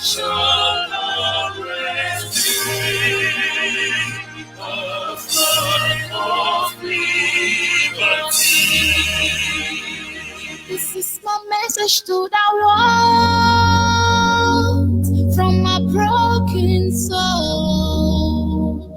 shall not rest of life of liberty. This is my message to the world from my broken soul.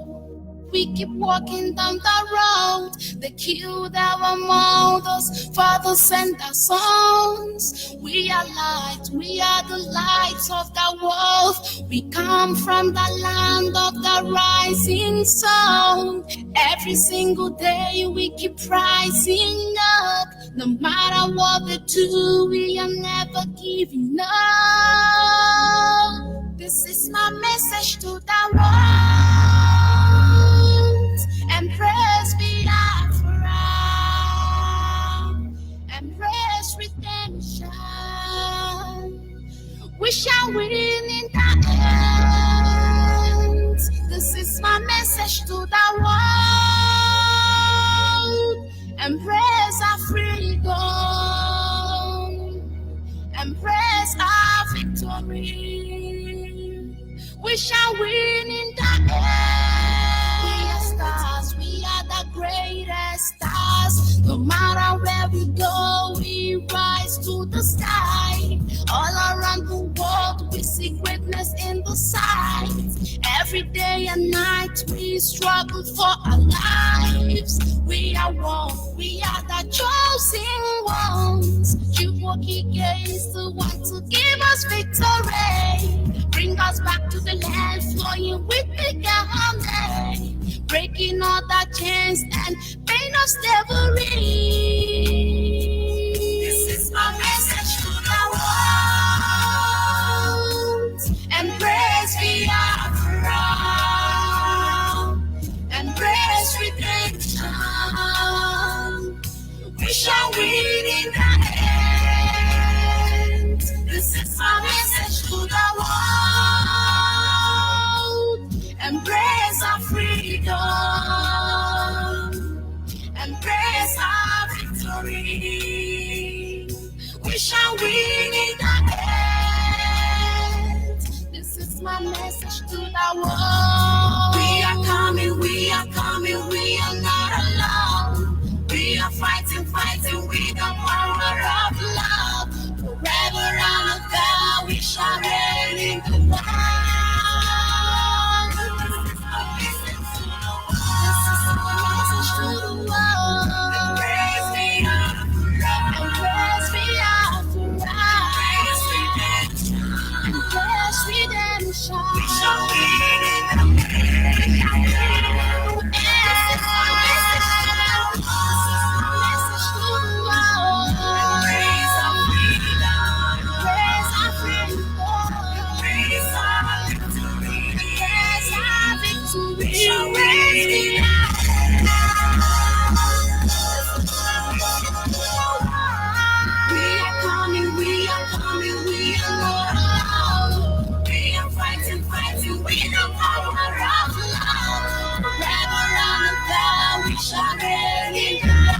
We keep walking down the road. They killed our mothers, fathers, and our sons. We are light, we are the lights of the world. We come from the land of the rising sun. Every single day we keep rising up. No matter what they do, we are never giving up. This is my message to the world. Embrace Biafra. Embrace redemption. We shall win in the end. This is my message to the world. Embrace our freedom. Embrace our victory. We shall win in the end. We are stars, we are the greatest stars. No matter where we go, we rise to the sky. All around the world, we see greatness in the sight. Every day and night, we struggle for our lives. We are one, we are the chosen ones. Chibuokike is the one to give us victory. Bring us back to the land, flowing with the garment, breaking all the chains and pain of slavery. This is my message to the world. Embrace Biafra. Embrace redemption. We shall win in the end. This is my message to the world. Embrace our freedom. Embrace our victory. We shall win in the end. This is my message to the world. We are coming, we are coming, we are not alone. We are fighting, fighting with the power of love. Forever and ever we shall reign in the world. This is my message to the world. Embrace Biafra. Embrace Biafra. Embrace redemption. We shall win in the world. This is my message to the world. Embrace our freedom. Embrace our freedom. Embrace our victory. Embrace our victory. We shall win. We are coming, we are coming, we are not alone. We are fighting, fighting with the power of love. Forever and ever we shall reign in the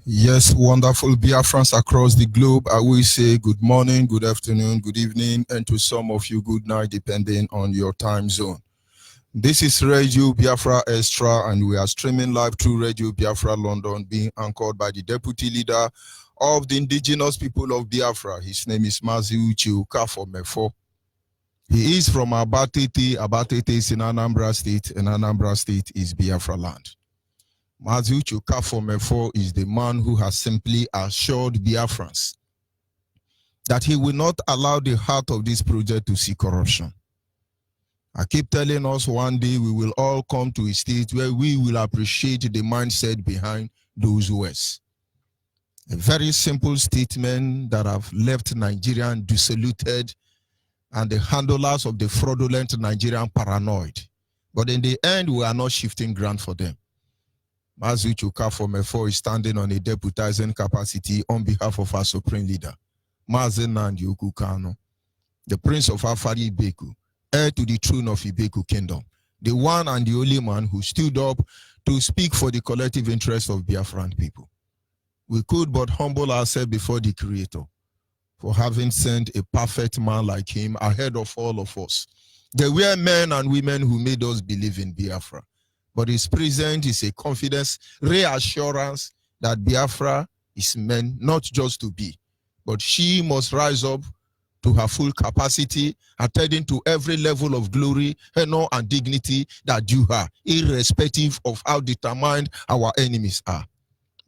Yes, wonderful Biafrans across the globe. I will say good morning, good afternoon, good evening, and to some of you, good night, depending on your time zone. This is Radio Biafra Extra, and we are streaming live through Radio Biafra London, being anchored by the Deputy Leader of the Indigenous People of Biafra. His name is Mazi Uche Ukafo. He is from Abatete. Abatete is in Anambra State, and Anambra State is Biafra land. Mazi Uche Ukafo is the man who has simply assured Biafrans that he will not allow the heart of this project to see corruption. I keep telling us one day we will all come to a state where we will appreciate the mindset behind those words. A very simple statement that have left Nigeria dissolute and the handlers of the fraudulent Nigerian paranoid. But in the end, we are not shifting ground for them. Mazi Uche Ukafo is standing on a deputizing capacity on behalf of our supreme leader, Mazi Nnamdi Kanu, the Prince of Afari Beku, heir to the throne of Ibeku kingdom, the one and the only man who stood up to speak for the collective interest of Biafran people. We could but humble ourselves before the Creator for having sent a perfect man like him ahead of all of us. There were men and women who made us believe in Biafra, but his presence is a confidence, reassurance that Biafra is meant not just to be, but she must rise up to her full capacity, attending to every level of glory, honor, and dignity that due her, irrespective of how determined our enemies are.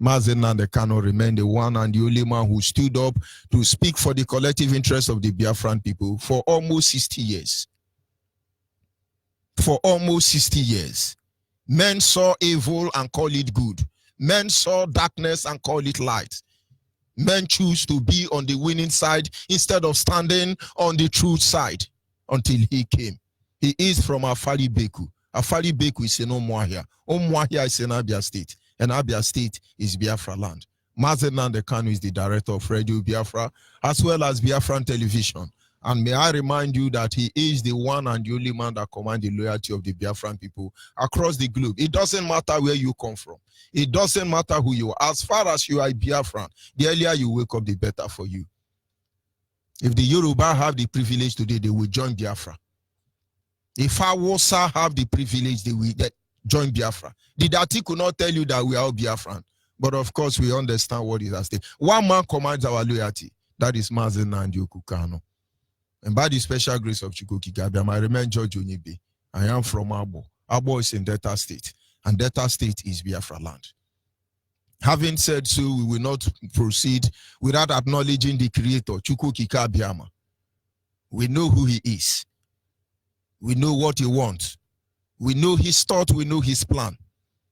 Mazen Nnamdi Kanu remained the one and the only man who stood up to speak for the collective interest of the Biafran people for almost 60 years. For almost 60 years. Men saw evil and call it good. Men saw darkness and call it light. Men choose to be on the winning side instead of standing on the truth side until he came. He is from Afari Beku. Afari Beku is in Umuahia. Umuahia is in Abia State. And Abia State is Biafra land. Mazen Nnamdi Kanu is the director of Radio Biafra as well as Biafran Television. And may I remind you that he is the one and the only man that commands the loyalty of the Biafran people across the globe. It doesn't matter where you come from. It doesn't matter who you are. As far as you are a Biafran, the earlier you wake up, the better for you. If the Yoruba have the privilege today, they will join Biafra. If Hausa have the privilege, they will join Biafra. The Dati could not tell you that we are all Biafran. But of course, we understand what is at stake. One man commands our loyalty. That is Mazen Nnamdi Kanu. And by the special grace of Chukwu Gabiam, I remain George Onyibe. I am from Abo. Abo is in Delta State. And Delta State is Biafra land. Having said so, we will not proceed without acknowledging the Creator, Chukwu Gabiam. We know who he is. We know what he wants. We know his thought, we know his plan.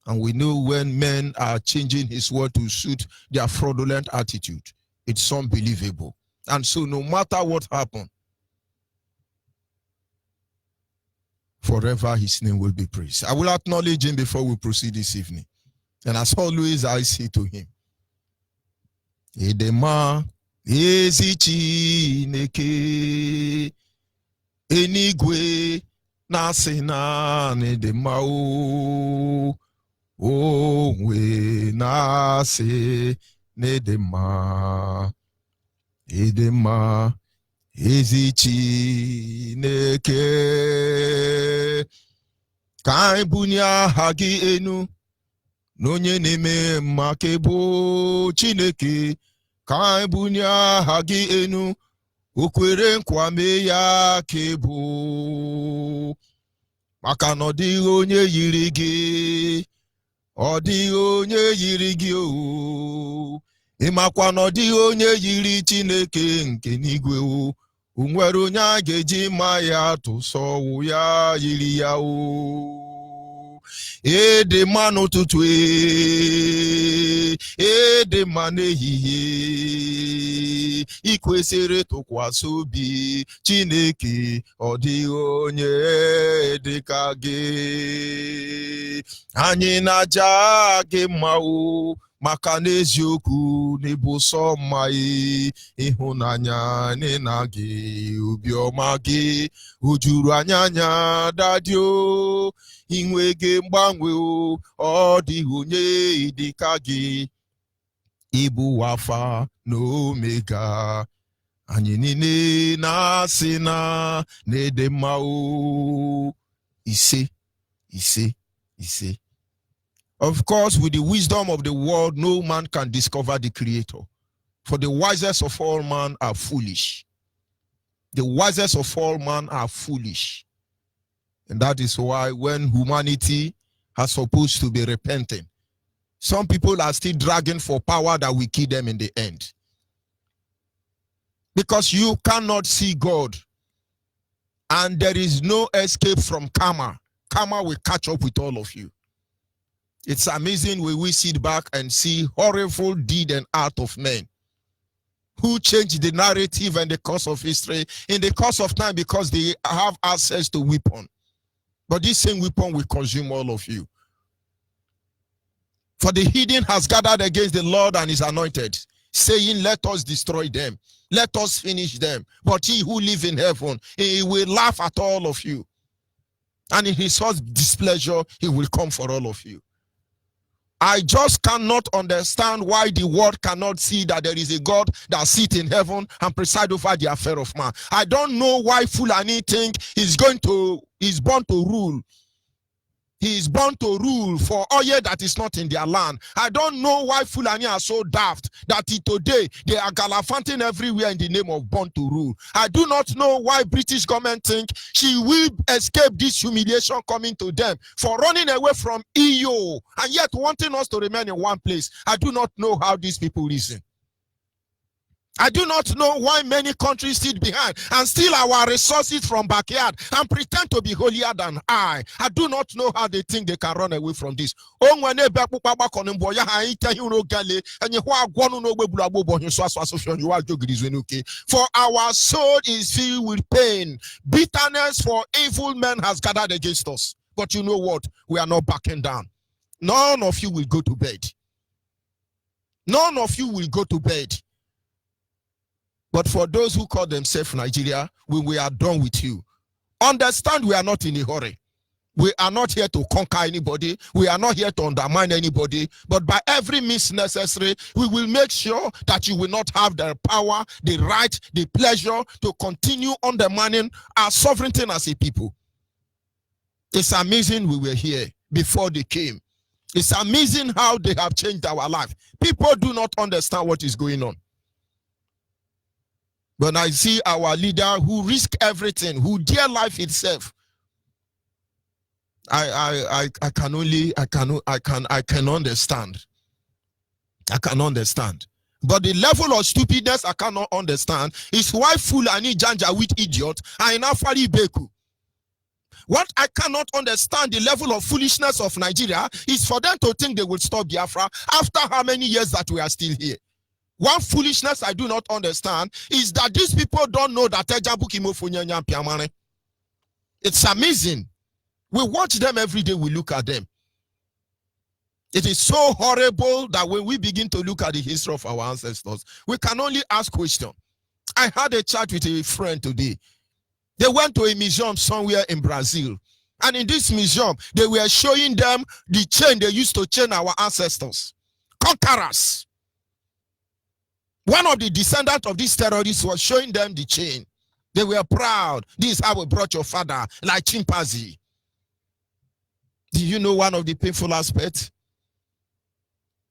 And we know when men are changing his word to suit their fraudulent attitude. It's unbelievable. And so no matter what happens, forever his name will be praised. I will acknowledge him before we proceed this evening. And as always, I say to him, Edema ezi Chineke enigwe na-asị naanị dị mma onwe na-asị na dị mma ịdị mma ezi Chineke ka anyị bunye aha gị enu n'onye na-eme mma ka bụ Chineke ka anyị bunye aha gị enu o kwere nkwa mee ya ka bụ maka na ọ dịghị onye yiri gị ọ dịghị onye yiri gị o ịmakwa na ọ dịghị onye yiri Chineke nke n'igwe o nwere onye a ga-eji ma ya tụsọwụ ya yiri ya o ede mma n'ụtụtụ ede mma n'ehihie ikwesịrị tụkwasị obi Chineke ọ dịghị onye dịka gị anyị na-aja gị mma o maka n'eziokwu n'ịbụ sọ mma ịhụnanya na gị obiọma gị o juru anya dadị o inwe gị mgbanwe o ọ dịghị onye dịka gị ịbụ Alfa na Omega anyị niile na-asị na ịdị mma o ise. Of course, with the wisdom of the world, no man can discover the Creator. For the wisest of all men are foolish. The wisest of all men are foolish. And that is why when humanity has supposed to be repenting, some people are still dragging for power that will kill them in the end. Because you cannot see God. And there is no escape from karma. Karma will catch up with all of you. It's amazing when we sit back and see horrible deed and art of men who change the narrative and the course of history in the course of time because they have access to weapon. But this same weapon will consume all of you. For the hidden has gathered against the Lord and his anointed. saying, let us destroy them. Let us finish them. But he who lives in heaven, he will laugh at all of you. And in his hot displeasure, he will come for all of you. I just cannot understand why the world cannot see that there is a God that sits in heaven and presides over the affair of man. I don't know why Fulani think he's born to rule. He is born to rule for oil that is not in their land. I don't know why Fulani are so daft that today they are gallivanting everywhere in the name of born to rule. I do not know why British government think she will escape this humiliation coming to them for running away from EU and yet wanting us to remain in one place. I do not know how these people reason. I do not know why many countries sit behind and steal our resources from backyard and pretend to be holier than I. I do not know how they think they can run away from this. For our soul is filled with pain. Bitterness for evil men has gathered against us. But you know what? We are not backing down. None of you will go to bed. None of you will go to bed. But for those who call themselves Nigeria, we are done with you. Understand we are not in a hurry. We are not here to conquer anybody. We are not here to undermine anybody. But by every means necessary, we will make sure that you will not have the power, the right, the pleasure to continue undermining our sovereignty as a people. It's amazing we were here before they came. It's amazing how they have changed our life. People do not understand what is going on. When I see our leader who risked everything, who dare life itself, I can understand. I can understand. But the level of stupidness I cannot understand is why Fulani Janja with idiot and Inafari Beku. What I cannot understand the level of foolishness of Nigeria is for them to think they will stop Biafra after how many years that we are still here. One foolishness I do not understand is that these people don't know that it's amazing. We watch them every day, we look at them. It is so horrible that when we begin to look at the history of our ancestors, we can only ask questions. I had a chat with a friend today. They went to a museum somewhere in Brazil. And in this museum, they were showing them the chain they used to chain our ancestors. Conquerors. One of the descendants of these terrorists was showing them the chain. They were proud. This is how we brought your father, like chimpanzee. Do you know one of the painful aspects?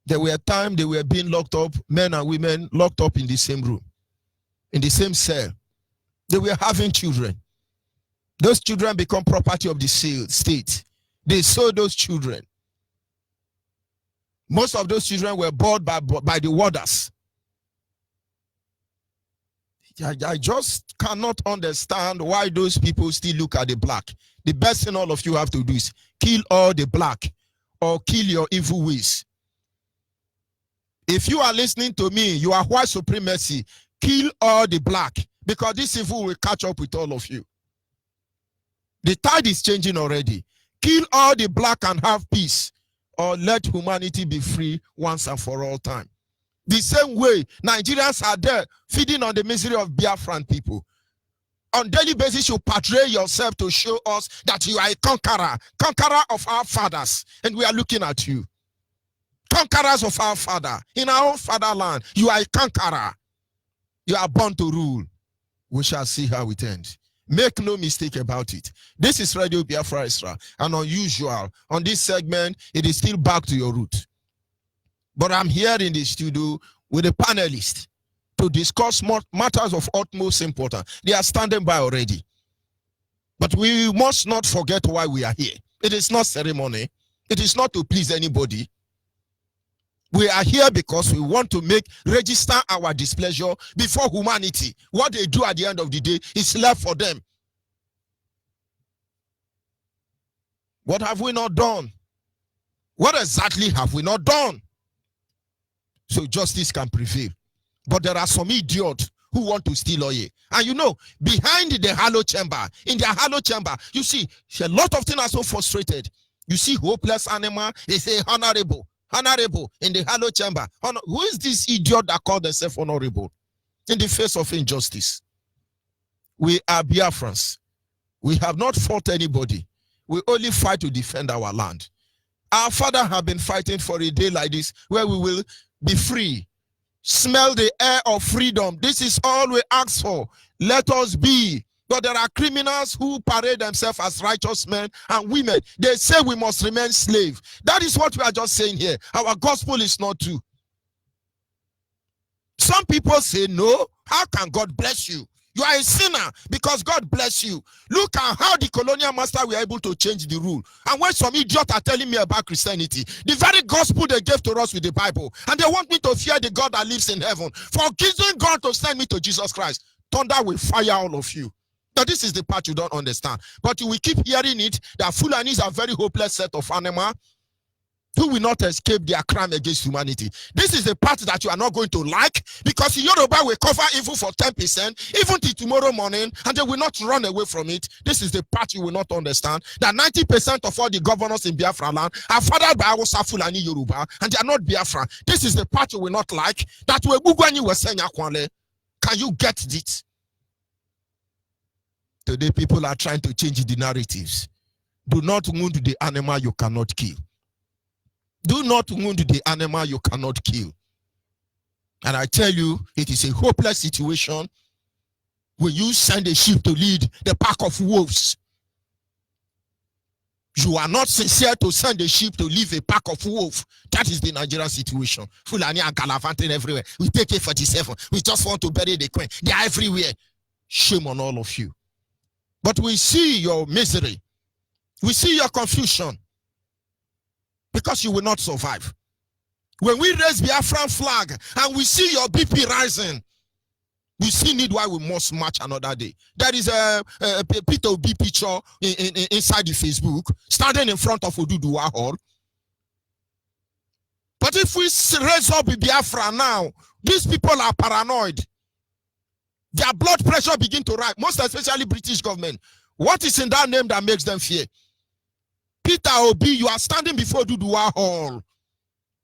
There were times they were being locked up, men and women locked up in the same room, in the same cell. They were having children. Those children become property of the state. They sold those children. Most of those children were bought by the warders. I just cannot understand why those people still look at the black. The best thing all of you have to do is kill all the black or kill your evil ways. If you are listening to me, you are white supremacy. Kill all the black because this evil will catch up with all of you. The tide is changing already. Kill all the black and have peace, or let humanity be free once and for all time. The same way Nigerians are there feeding on the misery of Biafran people. On daily basis, you portray yourself to show us that you are a conqueror of our fathers, and we are looking at you. Conquerors of our father, in our own fatherland, you are a conqueror. You are born to rule. We shall see how it ends. Make no mistake about it. This is Radio Biafra Extra, and unusual. On this segment, it is still back to your root. But I'm here in the studio with a panelist to discuss matters of utmost importance. They are standing by already. But we must not forget why we are here. It is not ceremony. It is not to please anybody. We are here because we want to register our displeasure before humanity. What they do at the end of the day is left for them. What have we not done? What exactly have we not done? So justice can prevail. But there are some idiots who want to steal oil. And you know, behind the hollow chamber, in their hollow chamber, you see, a lot of things are so frustrated. You see hopeless animal, they say honorable. honorable in the hollow chamber. Who is this idiot that called themselves honorable in the face of injustice? We are Biafrans. We have not fought anybody. We only fight to defend our land. Our father have been fighting for a day like this where we will be free. Smell the air of freedom. This is all we ask for. Let us be. But there are criminals who parade themselves as righteous men and women. They say we must remain slaves. That is what we are just saying here. Our gospel is not true. Some people say, no, how can God bless you? You are a sinner because God bless you. Look at how the colonial master were able to change the rule. And when some idiots are telling me about Christianity, the very gospel they gave to us with the Bible, and they want me to fear the God that lives in heaven, forgiving God to send me to Jesus Christ, thunder will fire all of you. Now this is the part you don't understand. But you will keep hearing it, that Fulanis are a very hopeless set of animals who will not escape their crime against humanity. This is the part that you are not going to like, because Yoruba will cover evil for 10%, even till tomorrow morning, and they will not run away from it. This is the part you will not understand, that 90% of all the governors in Biafra land are fathered by Hausa, Fulani, Yoruba, and they are not Biafra. This is the part you will not like, that we were saying, can you get it? Today people are trying to change the narratives. Do not wound the animal you cannot kill. Do not wound the animal you cannot kill. And I tell you, it is a hopeless situation when you send a sheep to lead the pack of wolves. You are not sincere to send a sheep to leave a pack of wolves. That is the Nigerian situation. Fulani and Galavanting everywhere. We take A47. We just want to bury the queen. They are everywhere. Shame on all of you. But we see your misery. We see your confusion. Because you will not survive. When we raise Biafran flag and we see your BP rising, we see need why we must march another day. There is a Peter Obi picture inside the Facebook, standing in front of Oduduwa Hall. But if we raise up Biafra now, these people are paranoid. Their blood pressure begin to rise, most especially British government. What is in that name that makes them fear? Peter Obi, you are standing before Oduduwa Hall.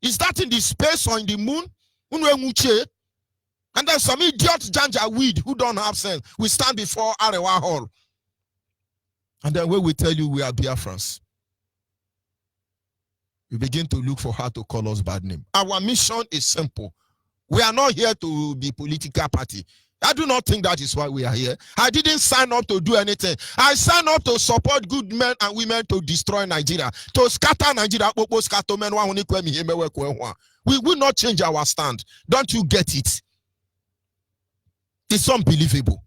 Is that in the space or in the moon? And then some idiot Janja weed who don't have sense, we stand before Arewa Hall. And then when we tell you we are Biafrans, you begin to look for how to call us bad name. Our mission is simple. We are not here to be political party. I do not think that is why we are here. I didn't sign up to do anything. I signed up to support good men and women to destroy Nigeria, to scatter Nigeria. We will not change our stand. Don't you get it? It's unbelievable.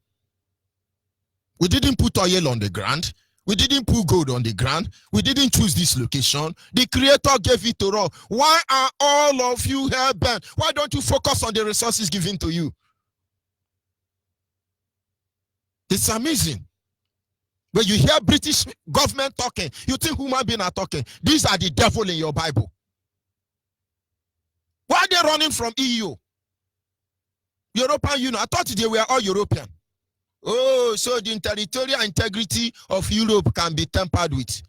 We didn't put oil on the ground. We didn't put gold on the ground. We didn't choose this location. The Creator gave it to us. Why are all of you here bent? Why don't you focus on the resources given to you? It's amazing. When you hear British government talking, you think human beings are talking. These are the devil in your Bible. Why are they running from EU? European Union. I thought they were all European. Oh, so the territorial integrity of Europe can be tampered with.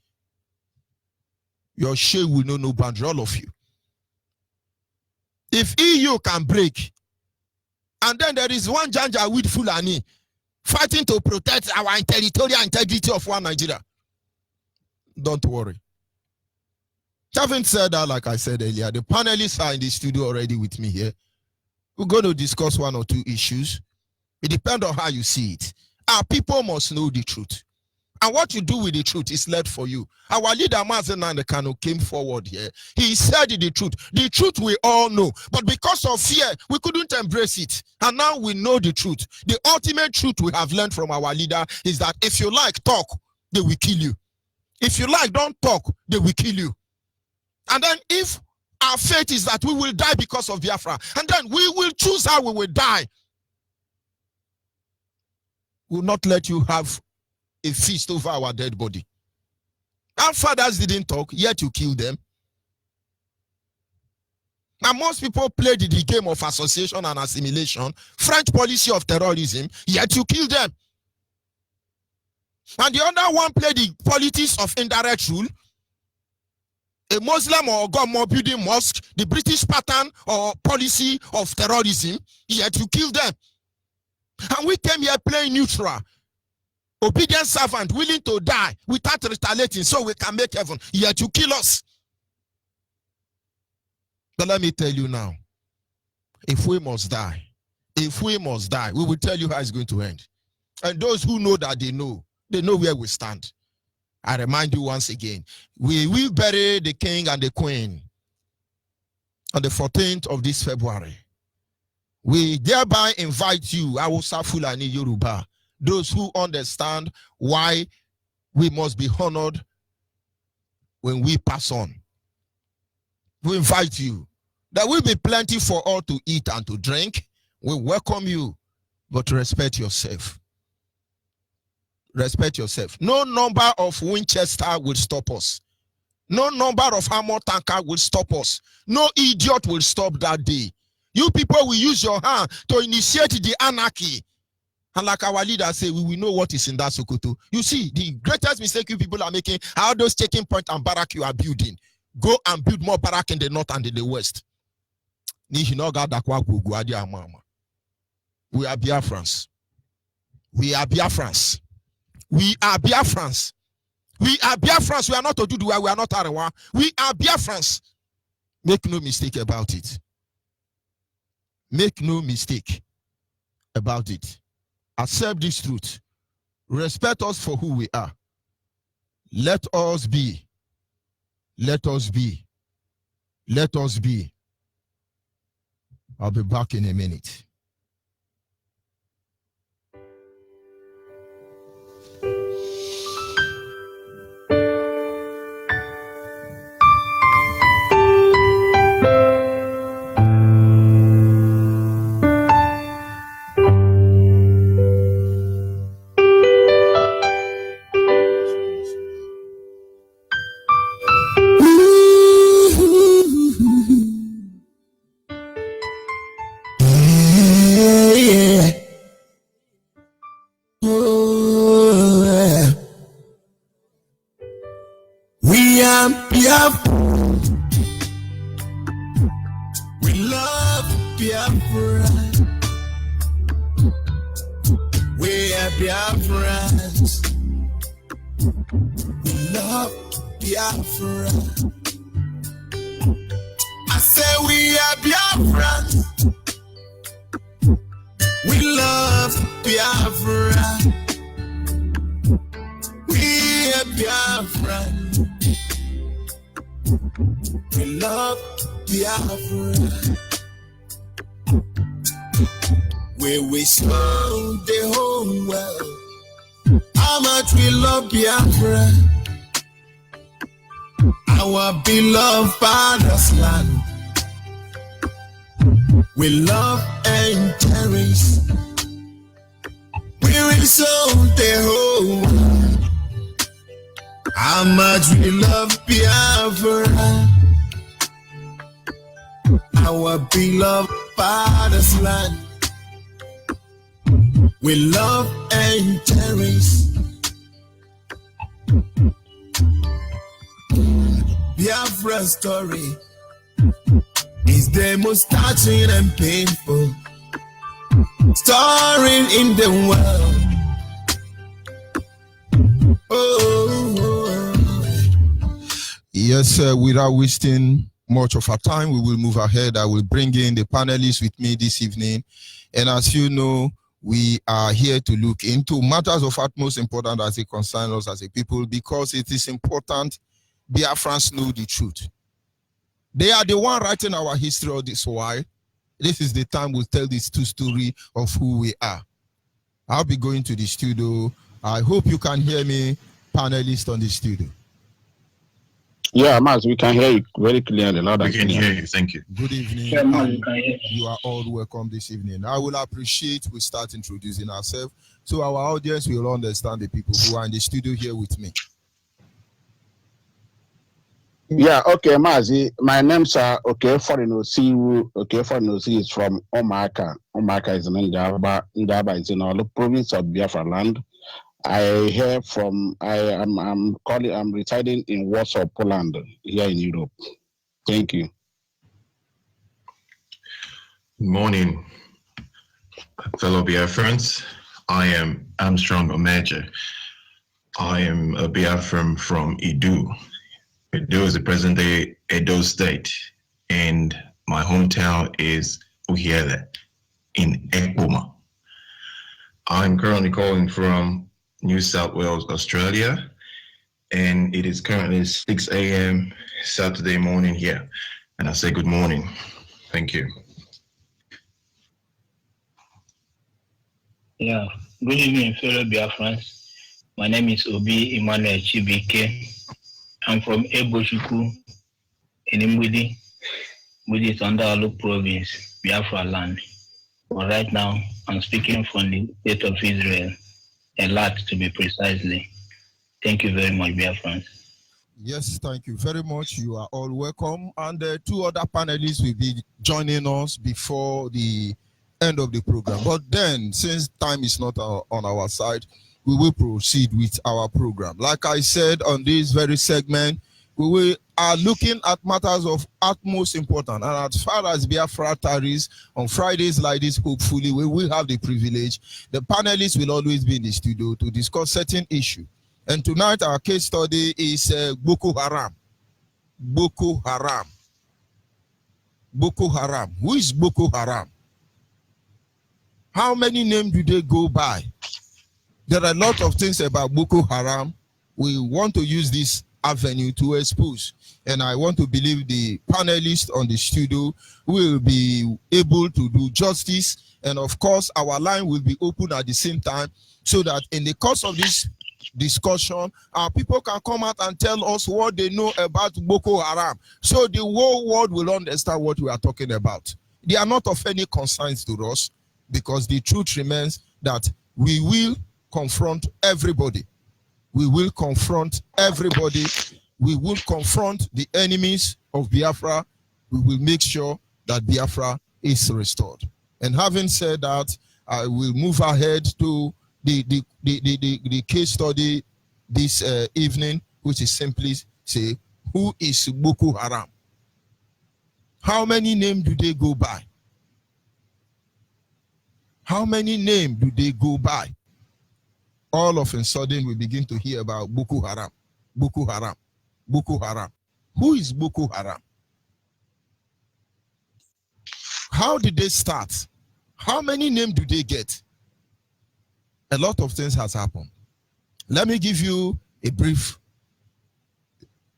Your shame will know no boundary, all of you. If EU can break, and then there is one Janja with Fulani fighting to protect our territorial integrity of one Nigeria, don't worry. Having said that, like I said earlier, the panelists are in the studio already with me here. We're going to discuss one or two issues. It depends on how you see it. Our people must know the truth. And what you do with the truth is led for you. Our leader, Mazen Nandekano, came forward here. He said the truth. The truth we all know. But because of fear, we couldn't embrace it. And now we know the truth. The ultimate truth we have learned from our leader is that if you like, talk, they will kill you. If you like, don't talk, they will kill you. And then if our fate is that we will die because of Biafra, and then we will choose how we will die, we will not let you have a feast over our dead body. Our fathers didn't talk, yet you kill them. Now most people played the game of association and assimilation, French policy of terrorism, yet you kill them. And the other one played the politics of indirect rule, a Muslim or God more building mosque, the British pattern or policy of terrorism, yet you kill them. And we came here playing neutral, obedient servant, willing to die without retaliating so we can make heaven, yet you kill us. But let me tell you now, if we must die, we will tell you how it's going to end. And those who know that they know where we stand. I remind you once again, we will bury the king and the queen on the 14th of this February. We thereby invite you, Hausa, Fulani, Yoruba, those who understand why we must be honored when we pass on. We invite you. There will be plenty for all to eat and to drink. We welcome you, but respect yourself. Respect yourself. No number of Winchester will stop us. No number of hammer tanker will stop us. No idiot will stop that day. You people will use your hand to initiate the anarchy. And like our leader say, we will know what is in that Sokoto. You see, the greatest mistake you people are making are those checking point and barrack you are building. Go and build more barrack in the north and in the west. We are Biafrans. We are Biafrans. We are Biafrans. We are Biafrans. We are not Oduduwa. We are not Arawa. We are Biafrans. Make no mistake about it. Make no mistake about it. Accept this truth. Respect us for who we are. Let us be. Let us be. Let us be. I'll be back in a minute. We love Biafra. We are Biafrans. We love Biafra. I say we are Biafrans. We love Biafra. We are Biafrans. We love Biafra. Where we show the whole world how much we love Biafra, our beloved father's land. We love and cherish. We will show the whole world how much we love Biafra, our beloved father's land. We love and cherish. Biafra story is the most touching and painful story in the world. Yes, sir. Without wasting much of our time, we will move ahead. I will bring in the panelists with me this evening. And as you know, we are here to look into matters of utmost importance as it concerns us as a people, because it is important Biafrans know the truth. They are the one writing our history all this while. This is the time we'll tell this true story of who we are. I'll be going to the studio. I hope you can hear me, panelists on the studio. Yeah, Max, we can hear you very clearly. Loud and We can hear you. Thank you. Good evening. Yeah, Max, we can hear you. You are all welcome this evening. I will appreciate we start introducing ourselves so our audience will understand the people who are in the studio here with me. Yeah, okay, Mazi. My name's okay Forinosi. Okay, Forinosi is from Omaka. Omaka is in Indaba is in all the province of Biafra land. I'm residing in Warsaw, Poland, here in Europe. Thank you. Good morning, fellow Biafrans. I am Armstrong Omeje. I am a Biafran from Edo. Edo is the present-day Edo State, and my hometown is Uhiele in Ekboma. I'm currently calling from New South Wales, Australia, and it is currently 6 a.m. Saturday morning here. And I say good morning. Thank you. Yeah, good evening, fellow Biafrans. My name is Obi Emmanuel Chibike. I'm from Eboshuku in Mbudi. Mbudi is under Alu province, Biafra land. But right now, I'm speaking from the state of Israel, Elat to be precisely. Thank you very much, Biafrans. Yes, thank you very much. You are all welcome. And two other panelists will be joining us before the end of the program. But then, since time is not on our side, we will proceed with our program. Like I said on this very segment, we are looking at matters of utmost importance. And as far as Biafra tarries, on Fridays like this, hopefully, we will have the privilege. The panelists will always be in the studio to discuss certain issues. And tonight, our case study is Boko Haram. Boko Haram. Boko Haram. Who is Boko Haram? How many names do they go by? There are a lot of things about Boko Haram. We want to use this avenue to expose. And I want to believe the panelists on the studio will be able to do justice. And of course, our line will be open at the same time so that in the course of this discussion, our people can come out and tell us what they know about Boko Haram. So the whole world will understand what we are talking about. They are not of any concern to us because the truth remains that we will confront everybody. We will confront everybody. We will confront the enemies of Biafra. We will make sure that Biafra is restored. And having said that, I will move ahead to the case study this evening, which is simply say, who is Boko Haram? How many names do they go by? How many names do they go by? All of a sudden, we begin to hear about Boko Haram, Boko Haram, Boko Haram. Who is Boko Haram? How did they start? How many names do they get? A lot of things has happened. Let me give you a brief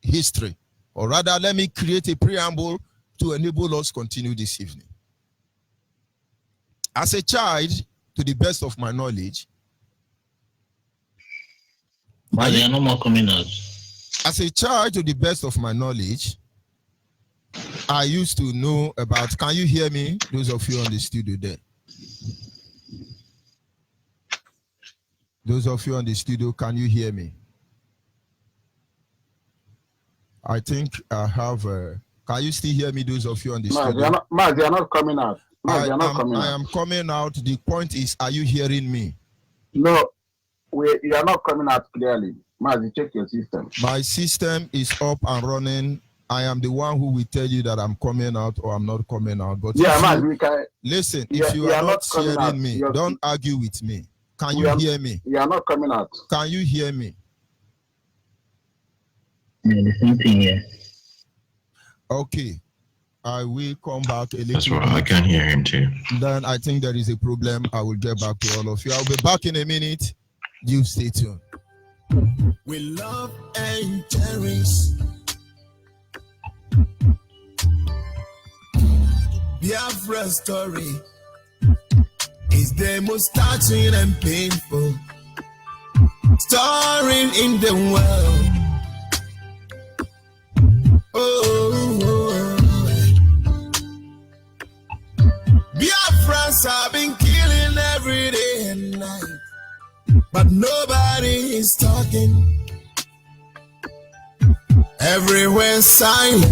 history, or rather, let me create a preamble to enable us continue this evening. As a child, to the best of my knowledge, They are no more coming out. as a child, to the best of my knowledge, I used to know about, can you hear me? Those of you on the studio there. Those of you on the studio, can you hear me? I think I have, can you still hear me, those of you on the studio? They are not coming out. I am coming out. The point is, are you hearing me? No, you are not coming out clearly. Mazi, check your system. My system is up and running. I am the one who will tell you that I'm coming out or I'm not coming out. But yeah, Mazi, we can. Listen, if you are not hearing me, don't argue with me. Can you hear me? You are not coming out. Can you hear me? Yeah, the same thing here. Okay. I will come back a little That's right. I can hear him too. Then I think there is a problem. I will get back to all of you. I'll be back in a minute. You stay tuned. We love and cherish Biafra story is the most touching and painful story in the world. Biafrans have been killing every day and night, but nobody is talking. Everywhere silent.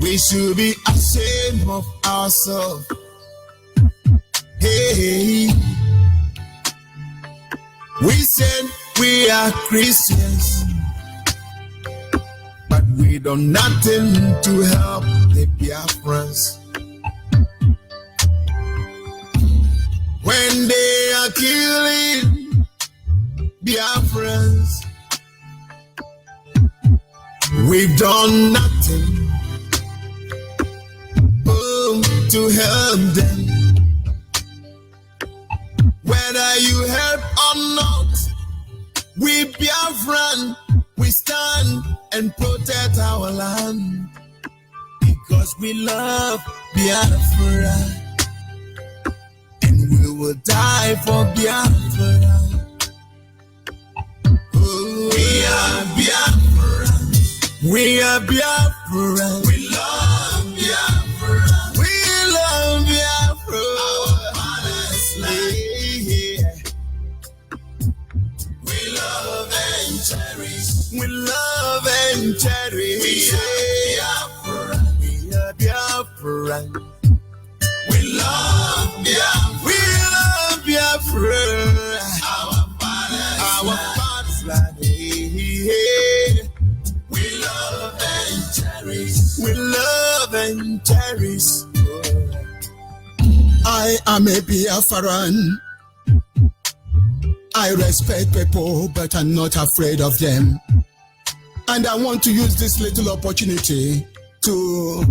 We We should be ashamed of ourselves. Hey, we said we are Christians, but we do nothing to help the Biafrans. When they are killing Biafrans, we've done nothing to help them. Whether you help or not, we Biafran, we stand and protect our land because we love Biafra and we will die for Biafra. Oh, we are Biafra. We are Biafra. We love Biafra. We love Biafra. Our father's land. We love and cherish. We love and cherish. We are Biafra. We are Biafra. We love Biafra. We love Biafra. Our father's land. We love and cherish. We love and cherish. I am a Biafran. I respect people, but I'm not afraid of them. And I want to use this little opportunity to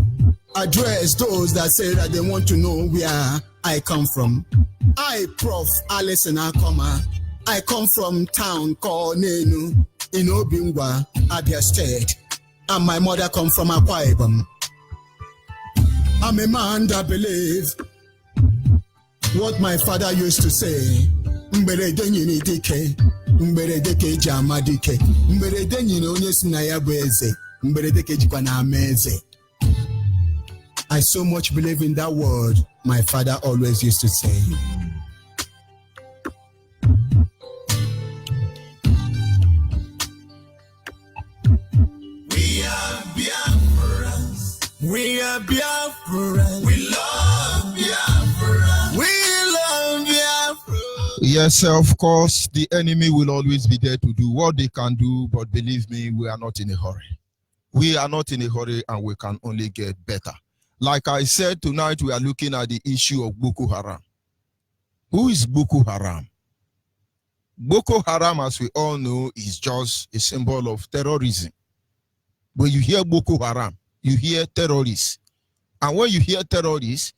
address those that say that they want to know where I come from. I, Prof. Alison Akoma, I come from town called Nenu in Obingwa, Abia State. And my mother comes from Akwa Ibom. I'm a man that believes what my father used to say. Mberede nyini dike, mberede keji amadike, mberede nyini onye si na ya bụ eze, mberede kejikwa na ama eze. I so much believe in that word my father always used to say. We are Biafrans. We are Biafrans. We love Biafra. We love Biafra. Yes, of course, the enemy will always be there to do what they can do, but believe me, we are not in a hurry. We are not in a hurry and we can only get better. Like I said, tonight we are looking at the issue of Boko Haram. Who is Boko Haram? Boko Haram, as we all know, is just a symbol of terrorism. When you hear Boko Haram, you hear terrorists. And when you hear terrorists,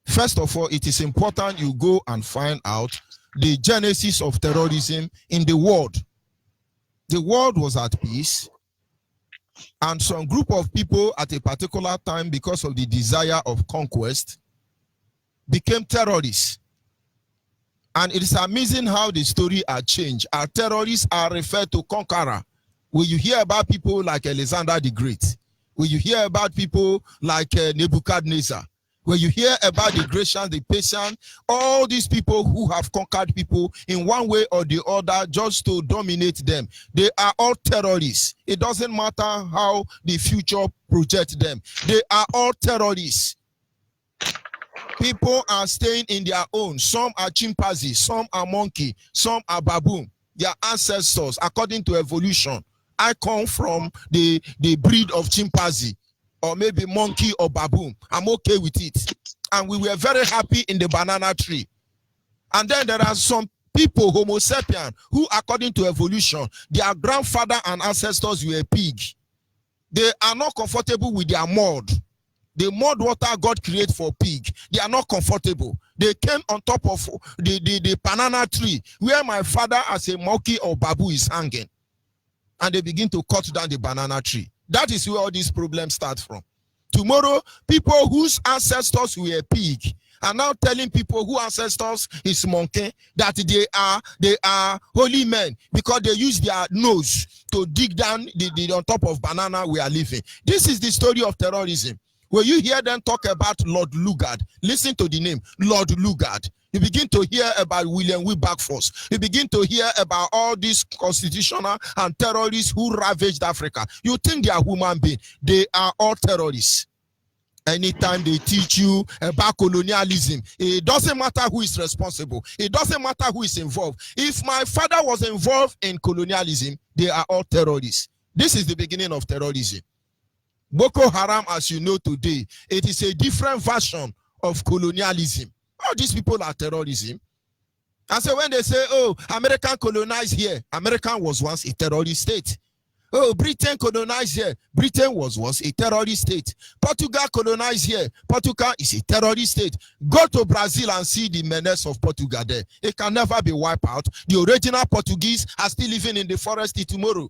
first of all, it is important you go and find out the genesis of terrorism in the world. The world was at peace, and some group of people at a particular time, because of the desire of conquest, became terrorists. And it is amazing how the story has changed. Our terrorists are referred to conqueror. When you hear about people like Alexander the Great, when you hear about people like Nebuchadnezzar, when you hear about the Grecians, the Persians, all these people who have conquered people in one way or the other just to dominate them, they are all terrorists. It doesn't matter how the future projects them. They are all terrorists. People are staying in their own. Some are chimpanzees, some are monkey, some are baboon. Their ancestors, according to evolution. I come from the breed of chimpanzee, or maybe monkey or baboon. I'm okay with it. And we were very happy in the banana tree. And then there are some people, Homo sapien, who according to evolution, their grandfather and ancestors were pig. They are not comfortable with their mud. The mud water God created for pig, they are not comfortable. They came on top of the banana tree where my father as a monkey or babu is hanging. And they begin to cut down the banana tree. That is where all these problems start from. Tomorrow, people whose ancestors were pig are now telling people whose ancestors is monkey that they are holy men because they use their nose to dig down the on top of banana we are living. This is the story of terrorism. When you hear them talk about Lord Lugard, listen to the name, Lord Lugard. You begin to hear about William Wilberforce. You begin to hear about all these constitutional and terrorists who ravaged Africa. You think they are human beings. They are all terrorists. Anytime they teach you about colonialism, it doesn't matter who is responsible. It doesn't matter who is involved. If my father was involved in colonialism, they are all terrorists. This is the beginning of terrorism. Boko Haram, as you know today, it is a different version of colonialism. All these people are terrorism. And so when they say, oh, American colonized here, America was once a terrorist state. Oh, Britain colonized here. Britain was once a terrorist state. Portugal colonized here. Portugal is a terrorist state. Go to Brazil and see the menace of Portugal there. It can never be wiped out. The original Portuguese are still living in the forest tomorrow.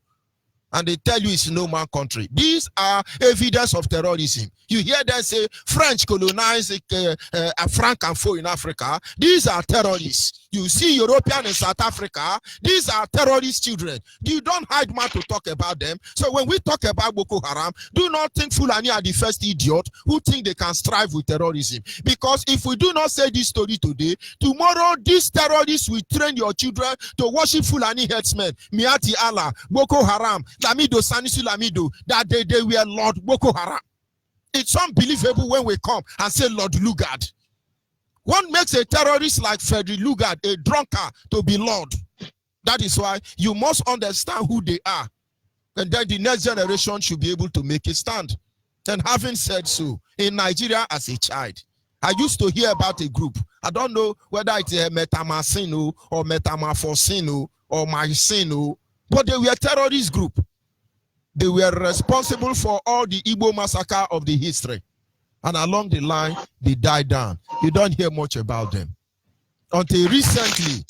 And they tell you it's no man country. These are evidence of terrorism. You hear them say French colonized Francophone in Africa. These are terrorists. You see European in South Africa. These are terrorist children. You don't hide man to talk about them. So when we talk about Boko Haram, do not think Fulani are the first idiot who think they can strive with terrorism. Because if we do not say this story today, tomorrow these terrorists will train your children to worship Fulani headsmen, Miati Allah, Boko Haram, Lamido, Sanusi Lamido, that they were Lord Boko Haram. It's unbelievable when we come and say Lord Lugard. What makes a terrorist like Frederick Lugard, a drunkard, to be Lord? That is why you must understand who they are. And then the next generation should be able to make a stand. And having said so, in Nigeria as a child, I used to hear about a group. I don't know whether it's a Metamasino or Metamorphosino or Mycino, but they were a terrorist group. They were responsible for all the Igbo massacre of the history. And along the line, they died down. You don't hear much about them. Until recently,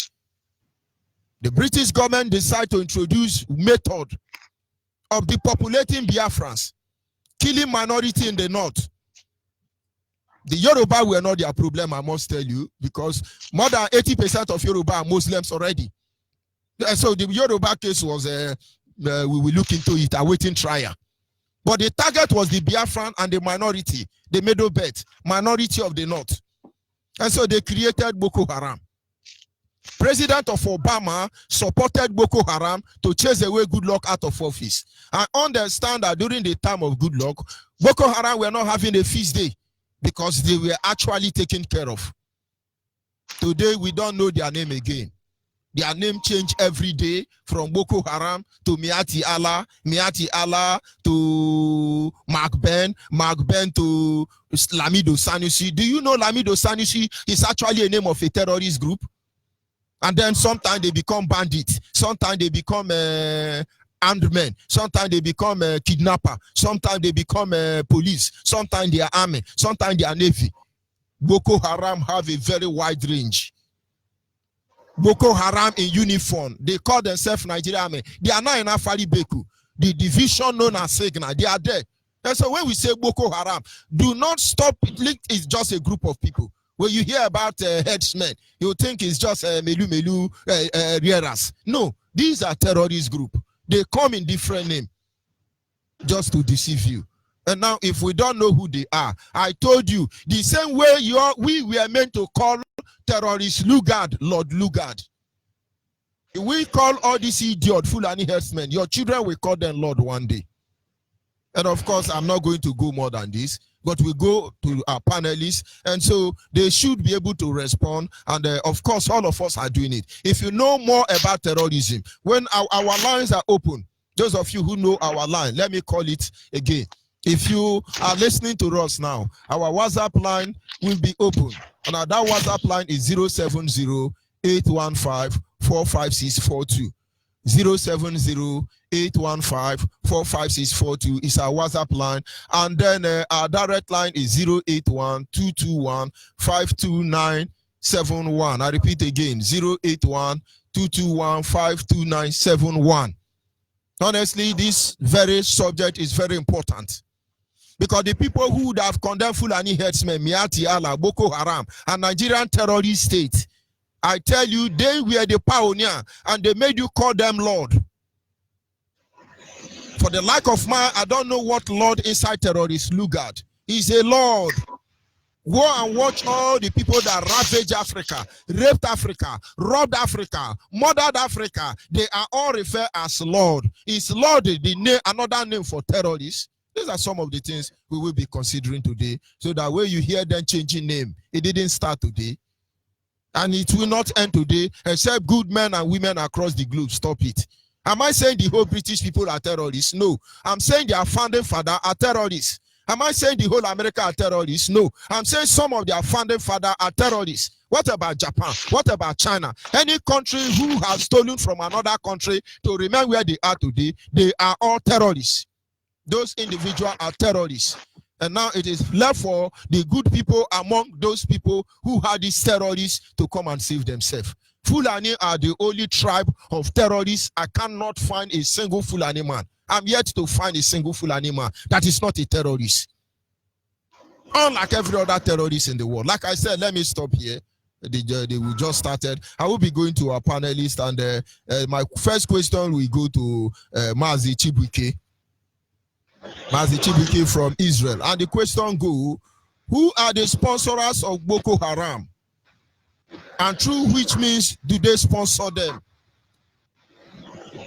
the British government decided to introduce method of depopulating Biafrans, killing minority in the north. The Yoruba were not their problem, I must tell you, because more than 80% of Yoruba are Muslims already. And so the Yoruba case was, we will look into it, awaiting trial. But the target was the Biafran and the minority, the middle belt, minority of the north. And so they created Boko Haram. President of Obama supported Boko Haram to chase away Goodluck out of office. I understand that during the time of Goodluck, Boko Haram were not having a feast day because they were actually taken care of. Today, we don't know their name again. Their name changed every day from Boko Haram to Miati Allah to Mark Ben to Lamido Sanusi. Do you know Lamido Sanusi is actually a name of a terrorist group? And then sometimes they become bandits. Sometimes they become armed men. Sometimes they become kidnapper. Sometimes they become police. Sometimes they are army. Sometimes they are navy. Boko Haram have a very wide range. Boko Haram in uniform. They call themselves Nigerian Army. They are not in Afari Beku. The division known as Signa. They are there. And so when we say Boko Haram, do not stop. It's just a group of people. When you hear about headsmen, you think it's just Melu Rieras. No, these are terrorist group. They come in different name just to deceive you. And now, if we don't know who they are, I told you, the same way we were meant to call terrorists Lugard, Lord Lugard. We call all these idiot Fulani herdsmen. Your children will call them Lord one day. And of course, I'm not going to go more than this, but we go to our panelists, and so they should be able to respond. And of course, all of us are doing it. If you know more about terrorism, when our lines are open, those of you who know our line, let me call it again. If you are listening to us now, our WhatsApp line will be open. And that WhatsApp line is 070-815-45642. 070-815-45642 is our WhatsApp line. And then our direct line is 081-221-52971. I repeat again, 081-221-52971. Honestly, this very subject is very important. Because the people who would have condemned Fulani headsmen, Miati Allah, Boko Haram, and Nigerian terrorist state, I tell you, they were the pioneer, and they made you call them Lord. For the lack of man, I don't know what Lord inside terrorist Lugard. He's a Lord. Go and watch all the people that ravaged Africa, raped Africa, robbed Africa, murdered Africa. They are all referred as Lord. Is Lord the name, another name for terrorists? These are some of the things we will be considering today. So that when you hear them changing name, it didn't start today. And it will not end today, except good men and women across the globe stop it. Am I saying the whole British people are terrorists? No. I'm saying their founding father are terrorists. Am I saying the whole America are terrorists? No. I'm saying some of their founding father are terrorists. What about Japan? What about China? Any country who has stolen from another country to remain where they are today, they are all terrorists. Those individuals are terrorists. And now it is left for the good people among those people who had these terrorists to come and save themselves. Fulani are the only tribe of terrorists. I cannot find a single Fulani man. I'm yet to find a single Fulani man that is not a terrorist. Unlike every other terrorist in the world. Like I said, let me stop here. We just started. I will be going to our panelists, and my first question will go to Mazi Chibuike. Mazi Chibuike from Israel. And the question goes, who are the sponsors of Boko Haram? And through which means do they sponsor them?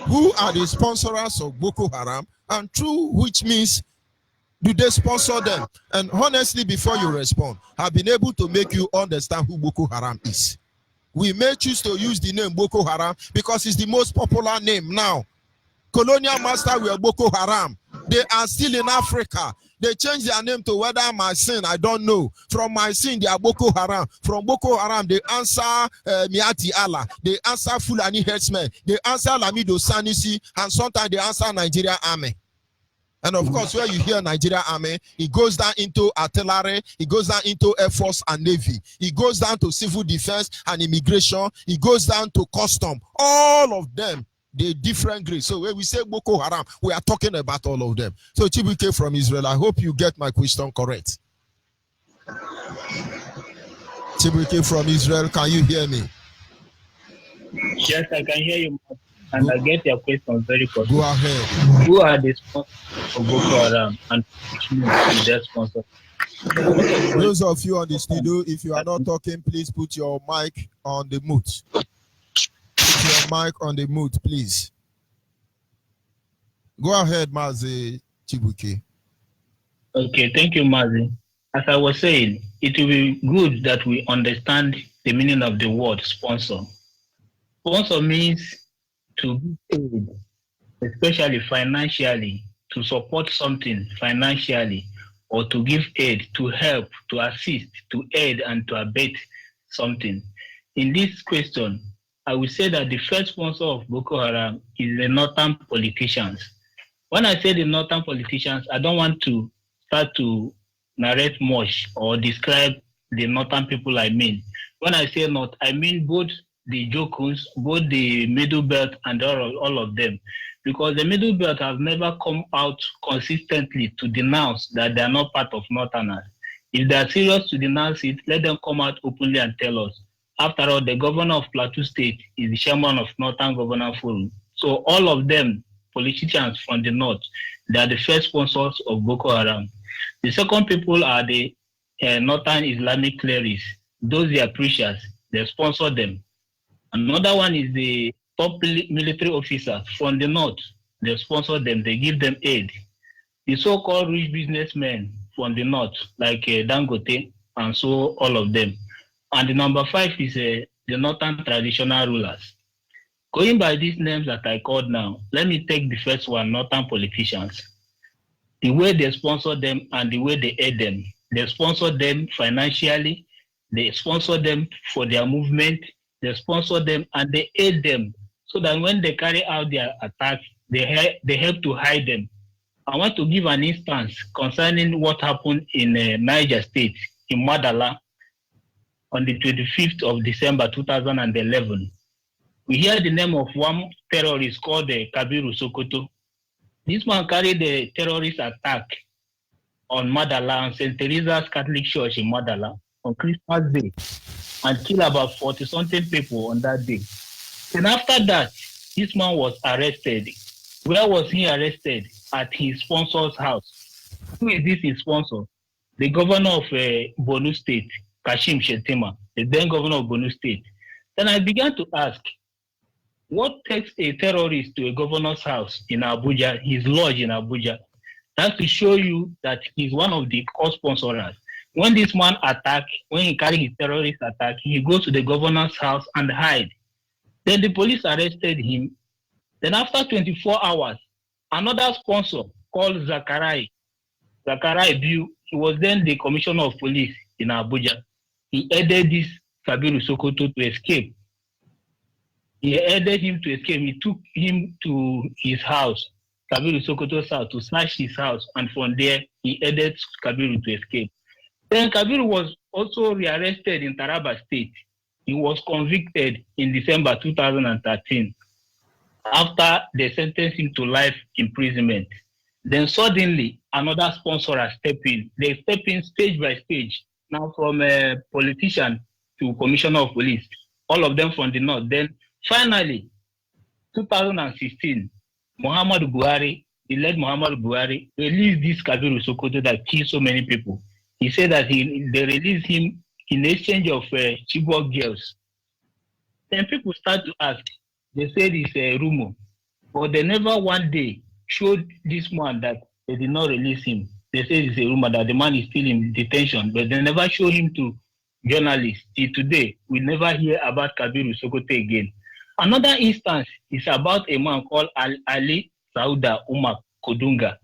Who are the sponsors of Boko Haram? And through which means do they sponsor them? And honestly, before you respond, I've been able to make you understand who Boko Haram is. We may choose to use the name Boko Haram because it's the most popular name now. Colonial master were Boko Haram. They are still in Africa. They changed their name to whether Mycene, I don't know. From Mycene, they are Boko Haram. From Boko Haram, they answer Miati Allah. They answer Fulani herdsmen. They answer Lamido Sanusi. And sometimes they answer Nigeria Army. And of course, where you hear Nigeria Army, it goes down into artillery, it goes down into Air Force and Navy, it goes down to civil defense and immigration, it goes down to custom. All of them, they different grades. So when we say Boko Haram, we are talking about all of them. So Chibuike from Israel, I hope you get my question correct. Chibuike from Israel, can you hear me? Yes, I can hear you. And I get your question very correct. Go ahead. Who are the sponsors of Boko Haram and which means their sponsors? Those of you on the studio, if you are not talking, please put your mic on the mute. Put your mic on the mute, please. Go ahead, Mazi Chibuike. Okay, thank you, Mazi. As I was saying, it will be good that we understand the meaning of the word sponsor. Sponsor means to give aid, especially financially, to support something financially, or to give aid, to help, to assist, to aid, and to abet something. In this question, I will say that the first sponsor of Boko Haram is the northern politicians. When I say the northern politicians, I don't want to start to narrate much or describe the northern people I mean. When I say north, I mean both the Jokuns, both the Middle Belt and all of them. Because the Middle Belt has never come out consistently to denounce that they are not part of Northerners. If they are serious to denounce it, let them come out openly and tell us. After all, the governor of Plateau State is the chairman of Northern Governor Forum. So all of them, politicians from the north, they are the first sponsors of Boko Haram. The second people are the Northern Islamic clerics. Those they are preachers, they sponsor them. Another one is the top military officers from the north. They sponsor them, they give them aid. The so-called rich businessmen from the north, like Dangote, and so all of them. And the number 5 is the northern traditional rulers. Going by these names that I called now, let me take the first one, northern politicians. The way they sponsor them and the way they aid them. They sponsor them financially, they sponsor them for their movement, they sponsor them and they aid them so that when they carry out their attacks, they help to hide them. I want to give an instance concerning what happened in Niger State, in Madala, on the 25th of December 2011. We hear the name of one terrorist called Kabiru Sokoto. This man carried the terrorist attack on Madala, on St. Teresa's Catholic Church in Madala, on Christmas Day, and killed about 40-something people on that day. Then after that, this man was arrested. Where was he arrested? At his sponsor's house. Who is this his sponsor? The governor of Borno State, Kashim Shettima, the then governor of Borno State. Then I began to ask, what takes a terrorist to a governor's house in Abuja, his lodge in Abuja, That's to show you that he's one of the co-sponsors. When this man attacked, when he carried his terrorist attack, he goes to the governor's house and hide. Then the police arrested him. Then after 24 hours, another sponsor called Zakarai Biu, he was then the commissioner of police in Abuja. He aided this Kabiru Sokoto to escape. He aided him to escape. He took him to his house, Kabiru Sokoto's house, to search his house, and from there he aided Kabiru to escape. Then Kabiru was also rearrested in Taraba State. He was convicted in December 2013 after they sentenced him to life imprisonment. Then suddenly another sponsor has stepped in. They step in stage by stage, now from a politician to commissioner of police, all of them from the north. Then finally, 2016, Muhammadu Buhari, the late Muhammadu Buhari, released this Kabiru Sokoto that killed so many people. He said that they released him in exchange of Chibok girls. Then people start to ask. They said it's a rumor, but they never one day showed this man that they did not release him. They said it's a rumor that the man is still in detention, but they never show him to journalists. Till today, we never hear about Kabiru Sokoto again. Another instance is about a man called Ali Sauda Umar Kodunga.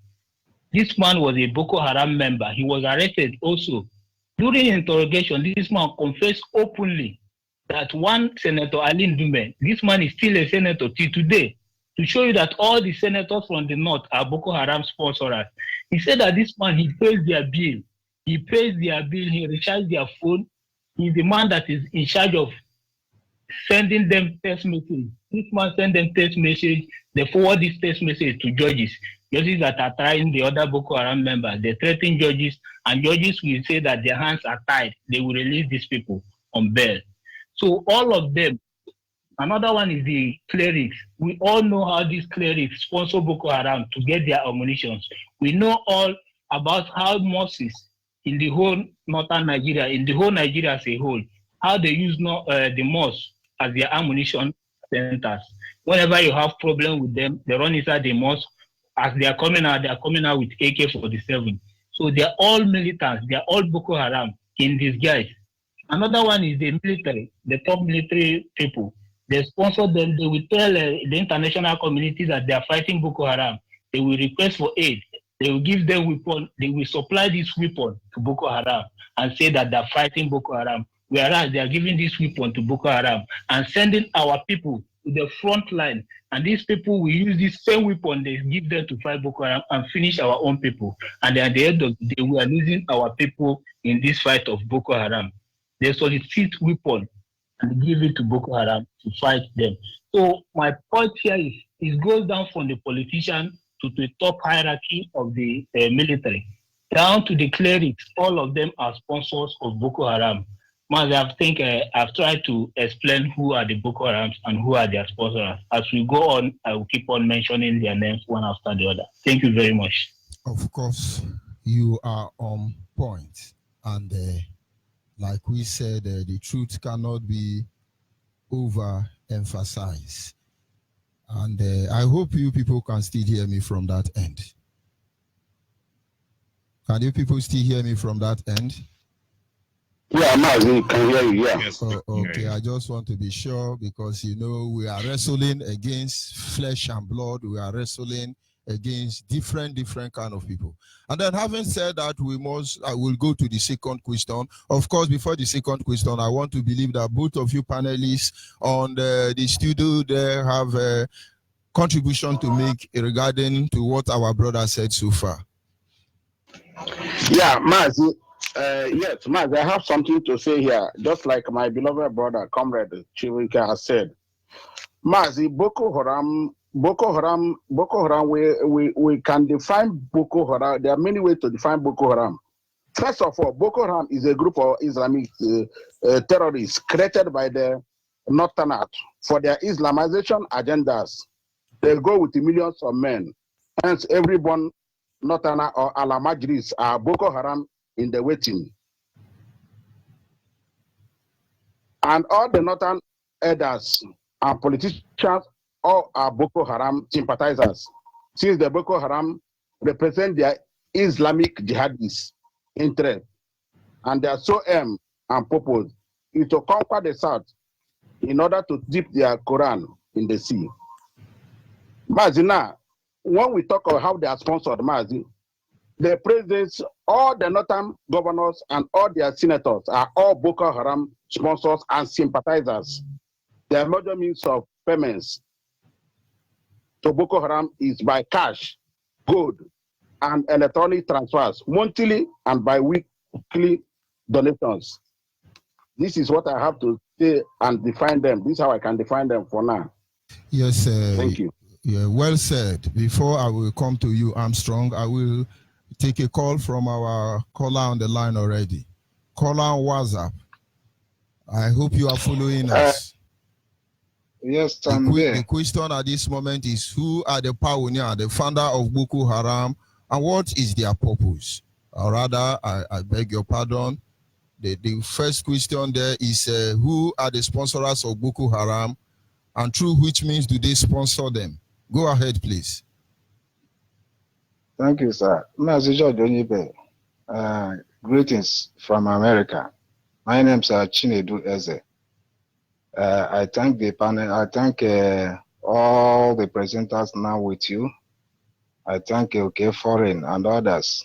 This man was a Boko Haram member. He was arrested also. During interrogation, this man confessed openly that one Senator Ali Ndume, this man is still a senator till today, to show you that all the senators from the north are Boko Haram sponsors. He said that this man, he pays their bill. He pays their bill, he recharges their phone. He's the man that is in charge of sending them text message. This man send them text message, they forward this text message to judges. Judges that are trying the other Boko Haram members, they threaten judges, and judges will say that their hands are tied. They will release these people on bail. So all of them. Another one is the clerics. We all know how these clerics sponsor Boko Haram to get their ammunition. We know all about how mosques in the whole northern Nigeria, in the whole Nigeria as a whole, how they use the mosque as their ammunition centers. Whenever you have problem with them, they run inside the mosque. As they are coming out with AK-47. So they are all militants. They are all Boko Haram in disguise. Another one is the military, the top military people. They sponsor them. They will tell the international community that they are fighting Boko Haram. They will request for aid. They will give them weapons. They will supply this weapon to Boko Haram and say that they are fighting Boko Haram. Whereas they are giving this weapon to Boko Haram and sending our people to the front line. And these people will use this same weapon they give them to fight Boko Haram and finish our own people. And at the end of the day, we are losing our people in this fight of Boko Haram. They solicit weapon and give it to Boko Haram to fight them. So my point here is it goes down from the politician to the top hierarchy of the military, down to the clerics. All of them are sponsors of Boko Haram. I think I've tried to explain who are the Boko Harams and who are their sponsors. As we go on, I will keep on mentioning their names one after the other. Thank you very much. Of course, you are on point. And like we said, the truth cannot be overemphasized. And I hope you people can still hear me from that end. Can you people still hear me from that end? Yeah, Mazi, can hear you, yeah. Yes, Okay, I just want to be sure because, you know, we are wrestling against flesh and blood. We are wrestling against different kind of people. And then having said that, I will go to the second question. Of course, before the second question, I want to believe that both of you panelists on the studio there have a contribution to make regarding to what our brother said so far. Yeah, Mazi. Yes, Mazi, I have something to say here. Just like my beloved brother, Comrade Chiwike has said. Mazi, Boko Haram, we can define Boko Haram. There are many ways to define Boko Haram. First of all, Boko Haram is a group of Islamic terrorists created by the Northerners for their Islamization agendas. They go with millions of men. Hence, every born Northerner or Al-Majris are Boko Haram in the waiting. And all the Northern elders and politicians all are Boko Haram sympathizers. Since the Boko Haram represent their Islamic jihadist interest, and their sole aim and purpose is to conquer the South in order to dip their Quran in the sea. Mazi, now, when we talk of how they are sponsored, Mazi, the presidents, all the northern governors, and all their senators are all Boko Haram sponsors and sympathizers. Their major means of payments to Boko Haram is by cash, gold, and electronic transfers, monthly and bi-weekly donations. This is what I have to say and define them. This is how I can define them for now. Yes, thank you. Yeah, well said. Before I will come to you, Armstrong, I will take a call from our caller on the line already. Caller on WhatsApp. I hope you are following us. Yes, I'm there. The question at this moment is, who are the pioneer, the founder of Boko Haram, and what is their purpose? Or rather, I beg your pardon, the first question there is, who are the sponsors of Boko Haram, and through which means do they sponsor them? Go ahead, please. Thank you, sir. Mazi George Onyibe. Greetings from America. My name is Chinedu Eze. I thank the panel. I thank all the presenters now with you. I thank OK Foreign and others.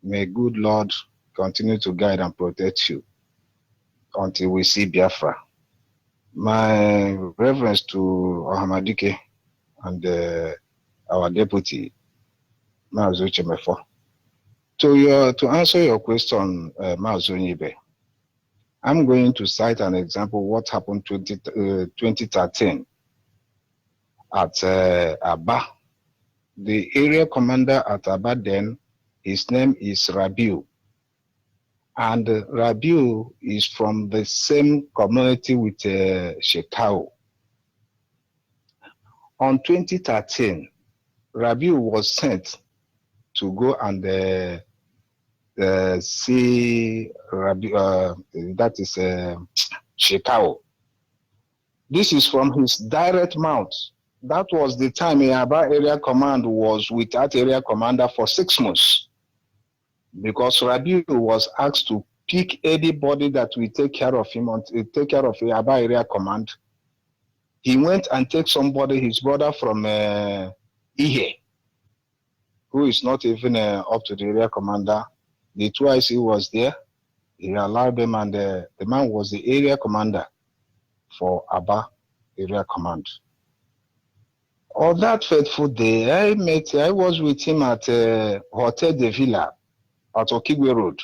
May good Lord continue to guide and protect you until we see Biafra. My reverence to Ohamadike and our deputy, Mazi Mefo. To answer your question, Mazi Onyibe, I'm going to cite an example what happened 2013 at Aba. The area commander at Aba then, his name is Rabiu. And Rabiu is from the same community with Shekau. On 2013, Rabiu was sent to go and see Rabiu, that is Shekau. This is from his direct mouth. That was the time Aba area command was with that area commander for 6 months. Because Rabiu was asked to pick anybody that will take care of him, take care of the Aba area command. He went and took somebody, his brother from Ihe, who is not even up to the area commander. The 2IC was there. He allowed them, and the man was the area commander for Aba area command. On that fateful day, I was with him at Hotel de Villa at Okigwe Road.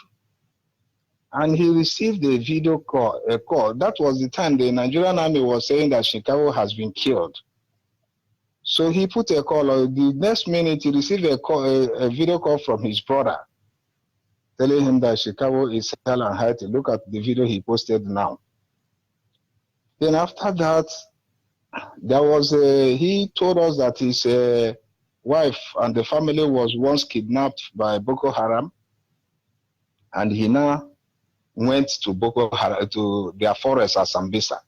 And he received a video call, That was the time the Nigerian army was saying that Chicago has been killed. So he put a call. The next minute, he received a video call from his brother, telling him that Chicago is hell and high. Look at the video he posted now. Then after that, he told us that his wife and the family was once kidnapped by Boko Haram, and he now went to Boko Haram, to their forest at Sambisa.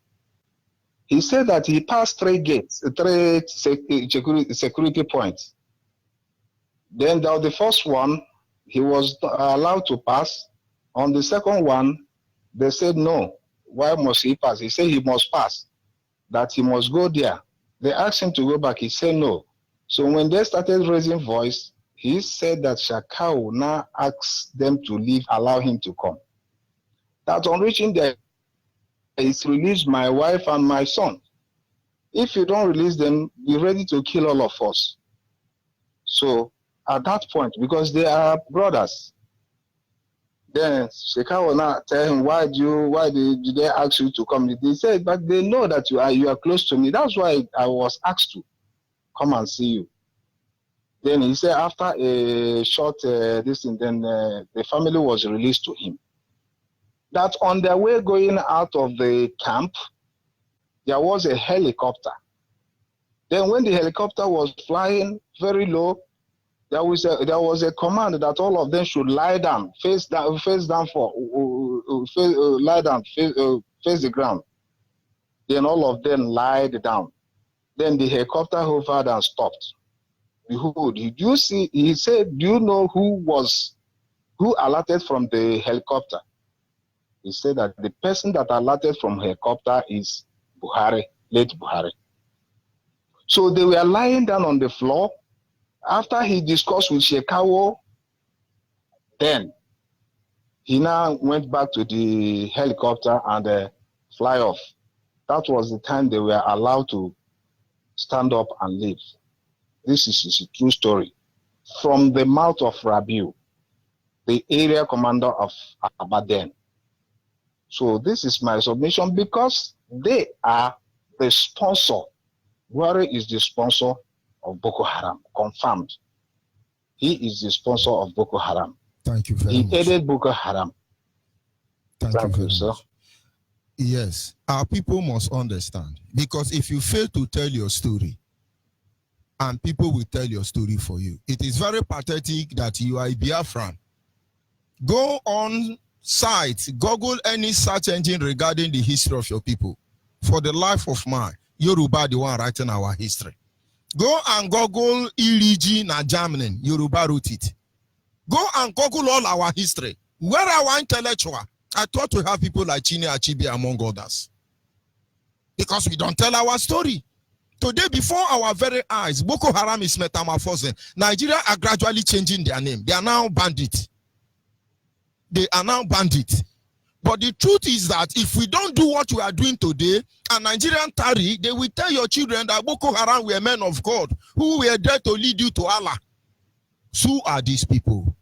He said that he passed 3 gates, 3 security points. Then the first one, he was allowed to pass. On the second one, they said no. Why must he pass? He said he must pass, that he must go there. They asked him to go back. He said no. So when they started raising voice, he said that Shakau now asked them to leave, allow him to come. That on reaching there, he's released my wife and my son. If you don't release them, be ready to kill all of us. So at that point, because they are brothers, then Shekau will now tell him, why did they ask you to come? They said, but they know that you are close to me. That's why I was asked to come and see you. Then he said after a short then the family was released to him. That on their way going out of the camp, there was a helicopter. Then when the helicopter was flying very low, there was a command that all of them should lie down, face the ground. Then all of them lied down. Then the helicopter hovered and stopped. Behold, did you see? He said, do you know who alerted from the helicopter? He said that the person that alerted from helicopter is Buhari, late Buhari. So they were lying down on the floor. After he discussed with Shekawo, then he now went back to the helicopter and fly off. That was the time they were allowed to stand up and leave. This is a true story. From the mouth of Rabiu, the area commander of Abadan. So this is my submission because they are the sponsor. Buhari is the sponsor of Boko Haram, confirmed. He is the sponsor of Boko Haram. Thank you very much. He aided Boko Haram. Thank you very much. Yes, our people must understand, because if you fail to tell your story, and people will tell your story for you, it is very pathetic that you are a Biafran. Go on site, Google any search engine regarding the history of your people. For the life of man, Yoruba the one writing our history. Go and Google Iliji na Germany, Yoruba wrote it. Go and Google all our history. Where our intellectual? I thought we have people like Chine Achibi among others. Because we don't tell our story. Today, before our very eyes, Boko Haram is metamorphosing. Nigeria are gradually changing their name. They are now bandits. They are now bandits. But the truth is that if we don't do what we are doing today, and Nigerian tarry, they will tell your children that Boko Haram were men of God who were there to lead you to Allah. So who are these people?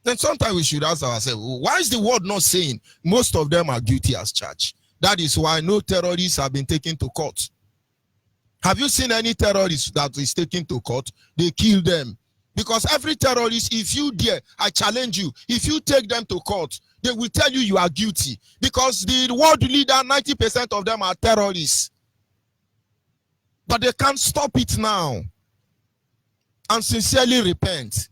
Then sometimes we should ask ourselves, why is the world not saying most of them are guilty as charged? That is why no terrorists have been taken to court. Have you seen any terrorist that is taken to court? They kill them. Because every terrorist, if you dare, I challenge you, if you take them to court, they will tell you you are guilty. Because the world leader, 90% of them are terrorists. But they can't stop it now and sincerely repent.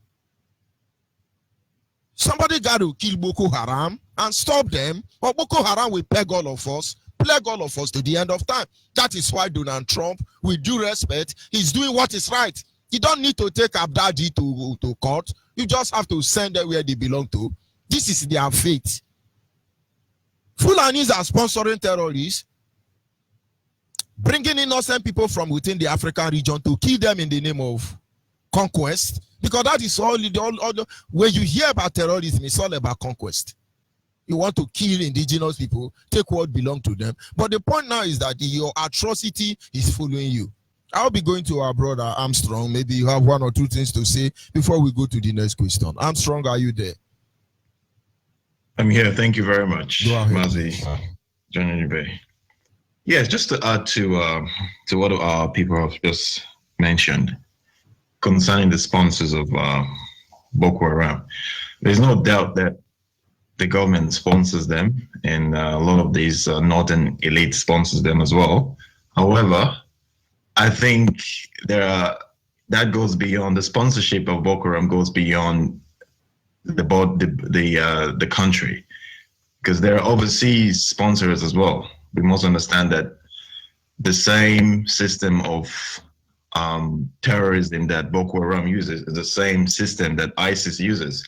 Somebody got to kill Boko Haram and stop them, or Boko Haram will plague all of us to the end of time. That is why Donald Trump, with due respect, is doing what is right. You don't need to take Abdadi to court. You just have to send them where they belong to. This is their fate. Fulanis are sponsoring terrorists, bringing innocent people from within the African region to kill them in the name of conquest. Because that is all when you hear about terrorism, it's all about conquest. You want to kill indigenous people, take what belongs to them. But the point now is that your atrocity is following you. I'll be going to our brother Armstrong. Maybe you have one or two things to say before we go to the next question. Armstrong, are you there? I'm here. Thank you very much, Mazi, John Onyibe. Yes, just to add to what our people have just mentioned concerning the sponsors of Boko Haram. There's no doubt that the government sponsors them, and a lot of these northern elite sponsors them as well. However, I think that goes beyond the sponsorship of Boko Haram, goes beyond the country, because there are overseas sponsors as well. We must understand that the same system of terrorism that Boko Haram uses is the same system that ISIS uses.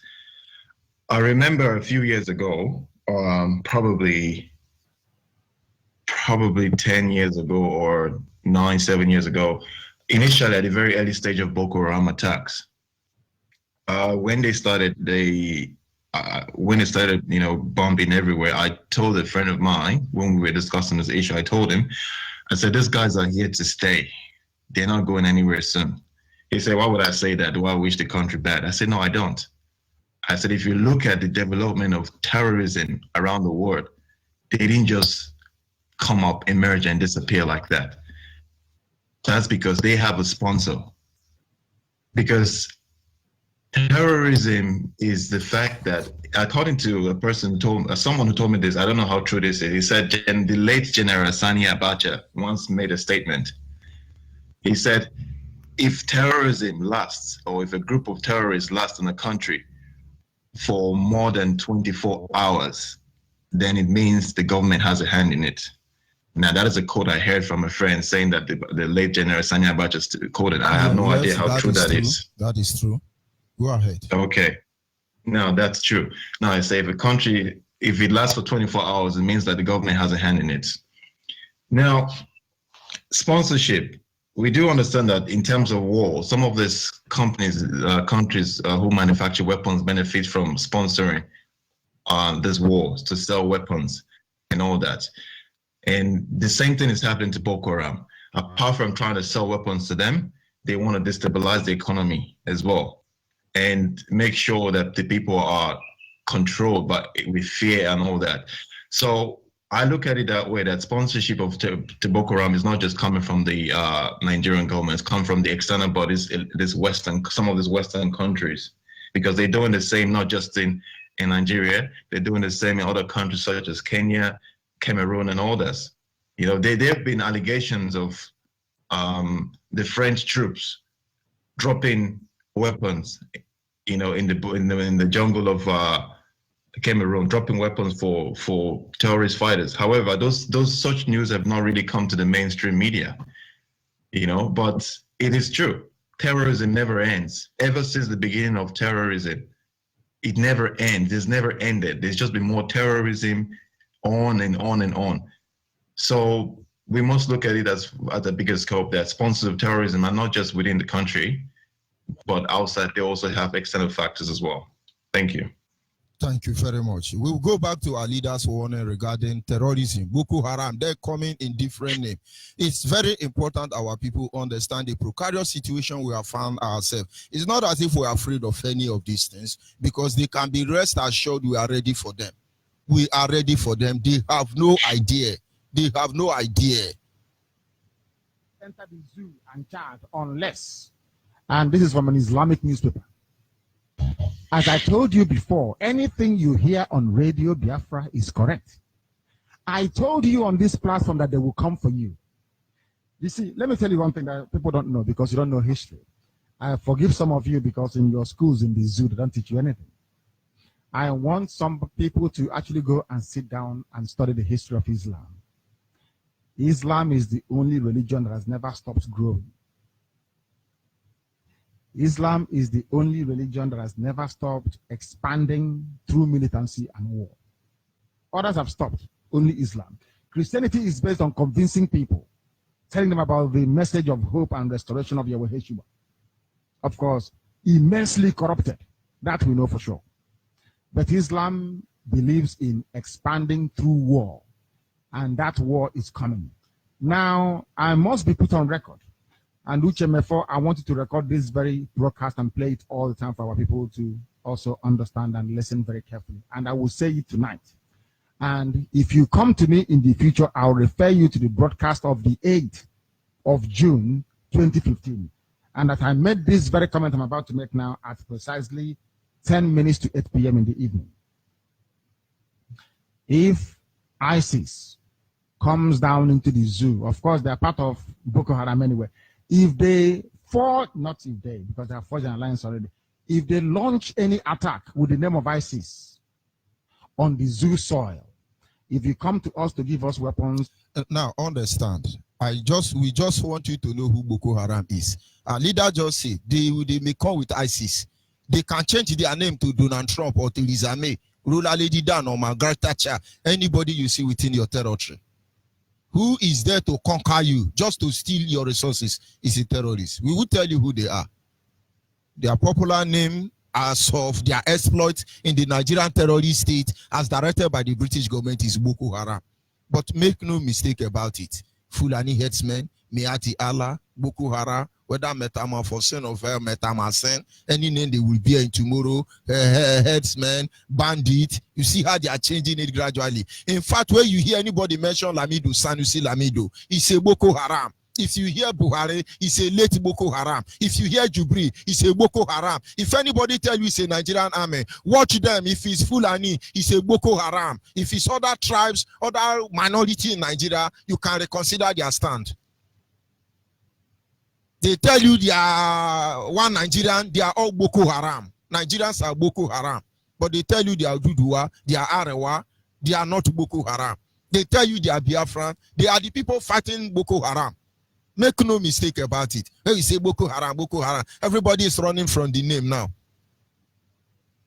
I remember a few years ago, probably 10 years ago or 7 years ago, initially at the very early stage of Boko Haram attacks, when they started, bombing everywhere, I told a friend of mine when we were discussing this issue, I told him, I said, these guys are here to stay. They're not going anywhere soon. He said, why would I say that? Do I wish the country bad? I said, no, I don't. I said, if you look at the development of terrorism around the world, they didn't just come up, emerge, and disappear like that. That's because they have a sponsor. Because terrorism is the fact that, according to a person someone who told me this, I don't know how true this is. He said, the late General Sani Abacha once made a statement. He said, if terrorism lasts, or if a group of terrorists lasts in a country for more than 24 hours, then it means the government has a hand in it. Now, that is a quote I heard from a friend saying that the late General Sani Abacha quoted. I have no idea how true that is. That is true. Go ahead. Okay. No, that's true. Now, I say if a country, if it lasts for 24 hours, it means that the government has a hand in it. Now, sponsorship. We do understand that in terms of war, some of these countries who manufacture weapons benefit from sponsoring these wars to sell weapons and all that. And the same thing is happening to Boko Haram. Apart from trying to sell weapons to them, they want to destabilize the economy as well and make sure that the people are controlled with fear and all that. So I look at it that way, that sponsorship of to Boko Haram is not just coming from the Nigerian government, it's come from the external bodies, some of these Western countries, because they're doing the same, not just in Nigeria, they're doing the same in other countries such as Kenya, Cameroon, and all this. You know, there have been allegations of the French troops dropping weapons, you know, in the jungle of Cameroon, dropping weapons for terrorist fighters. However, those such news have not really come to the mainstream media, you know. But it is true, terrorism never ends. Ever since the beginning of terrorism, it never ends. It's never ended. There's just been more terrorism, on and on and on. So we must look at it as at a bigger scope, that sponsors of terrorism are not just within the country, but outside. They also have external factors as well. Thank you. Thank you very much. We'll go back to our leaders' warning regarding terrorism. Boko Haram, they're coming in different names. It's very important our people understand the precarious situation we have found ourselves. It's not as if we're afraid of any of these things, because they can be rest assured we are ready for them. We are ready for them. They have no idea. They have no idea. Enter the zoo and charge unless, and this is from an Islamic newspaper. As I told you before, anything you hear on Radio Biafra is correct. I told you on this platform that they will come for you. You see, let me tell you one thing that people don't know because you don't know history. I forgive some of you because in your schools in the zoo, they don't teach you anything. I want some people to actually go and sit down and study the history of Islam. Islam is the only religion that has never stopped growing. Islam is the only religion that has never stopped expanding through militancy and war. Others have stopped, only Islam. Christianity is based on convincing people, telling them about the message of hope and restoration of Yahweh Yeshua. Of course, immensely corrupted, that we know for sure. But Islam believes in expanding through war, and that war is coming. Now, I must be put on record. And Uchemefo, I want you to record this very broadcast and play it all the time for our people to also understand and listen very carefully. And I will say it tonight. And if you come to me in the future, I'll refer you to the broadcast of the 8th of June, 2015. And that I made this very comment I'm about to make now at precisely 10 minutes to 8 p.m. in the evening. If ISIS comes down into the zoo, of course, they're part of Boko Haram anyway. If they forge, not if they, because they have forged an alliance already, if they launch any attack with the name of ISIS on the zoo soil, if you come to us to give us weapons. Now, understand, we just want you to know who Boko Haram is. Our leader just said they may come with ISIS. They can change their name to Donald Trump or Theresa May, Ruler Lady Dan or Margaret Thatcher, anybody you see within your territory. Who is there to conquer you, just to steal your resources, is a terrorist. We will tell you who they are. Their popular name as of their exploits in the Nigerian terrorist state as directed by the British government is Boko Haram. But make no mistake about it. Fulani headsmen, Miati Allah, Boko Haram, whether metamorphosis or metamorphosis, any name they will be in tomorrow, headsmen, bandit, you see how they are changing it gradually. In fact, when you hear anybody mention Lamido, Sanusi Lamido, it's a Boko Haram. If you hear Buhari, it's a late Boko Haram. If you hear Jubri, it's a Boko Haram. If anybody tell you it's a Nigerian army, watch them. If it's Fulani, it's a Boko Haram. If it's other tribes, other minority in Nigeria, you can reconsider their stand. They tell you they are one Nigerian, they are all Boko Haram. Nigerians are Boko Haram. But they tell you they are Dudua, they are Arewa, they are not Boko Haram. They tell you they are Biafran. They are the people fighting Boko Haram. Make no mistake about it. When we say Boko Haram, everybody is running from the name now.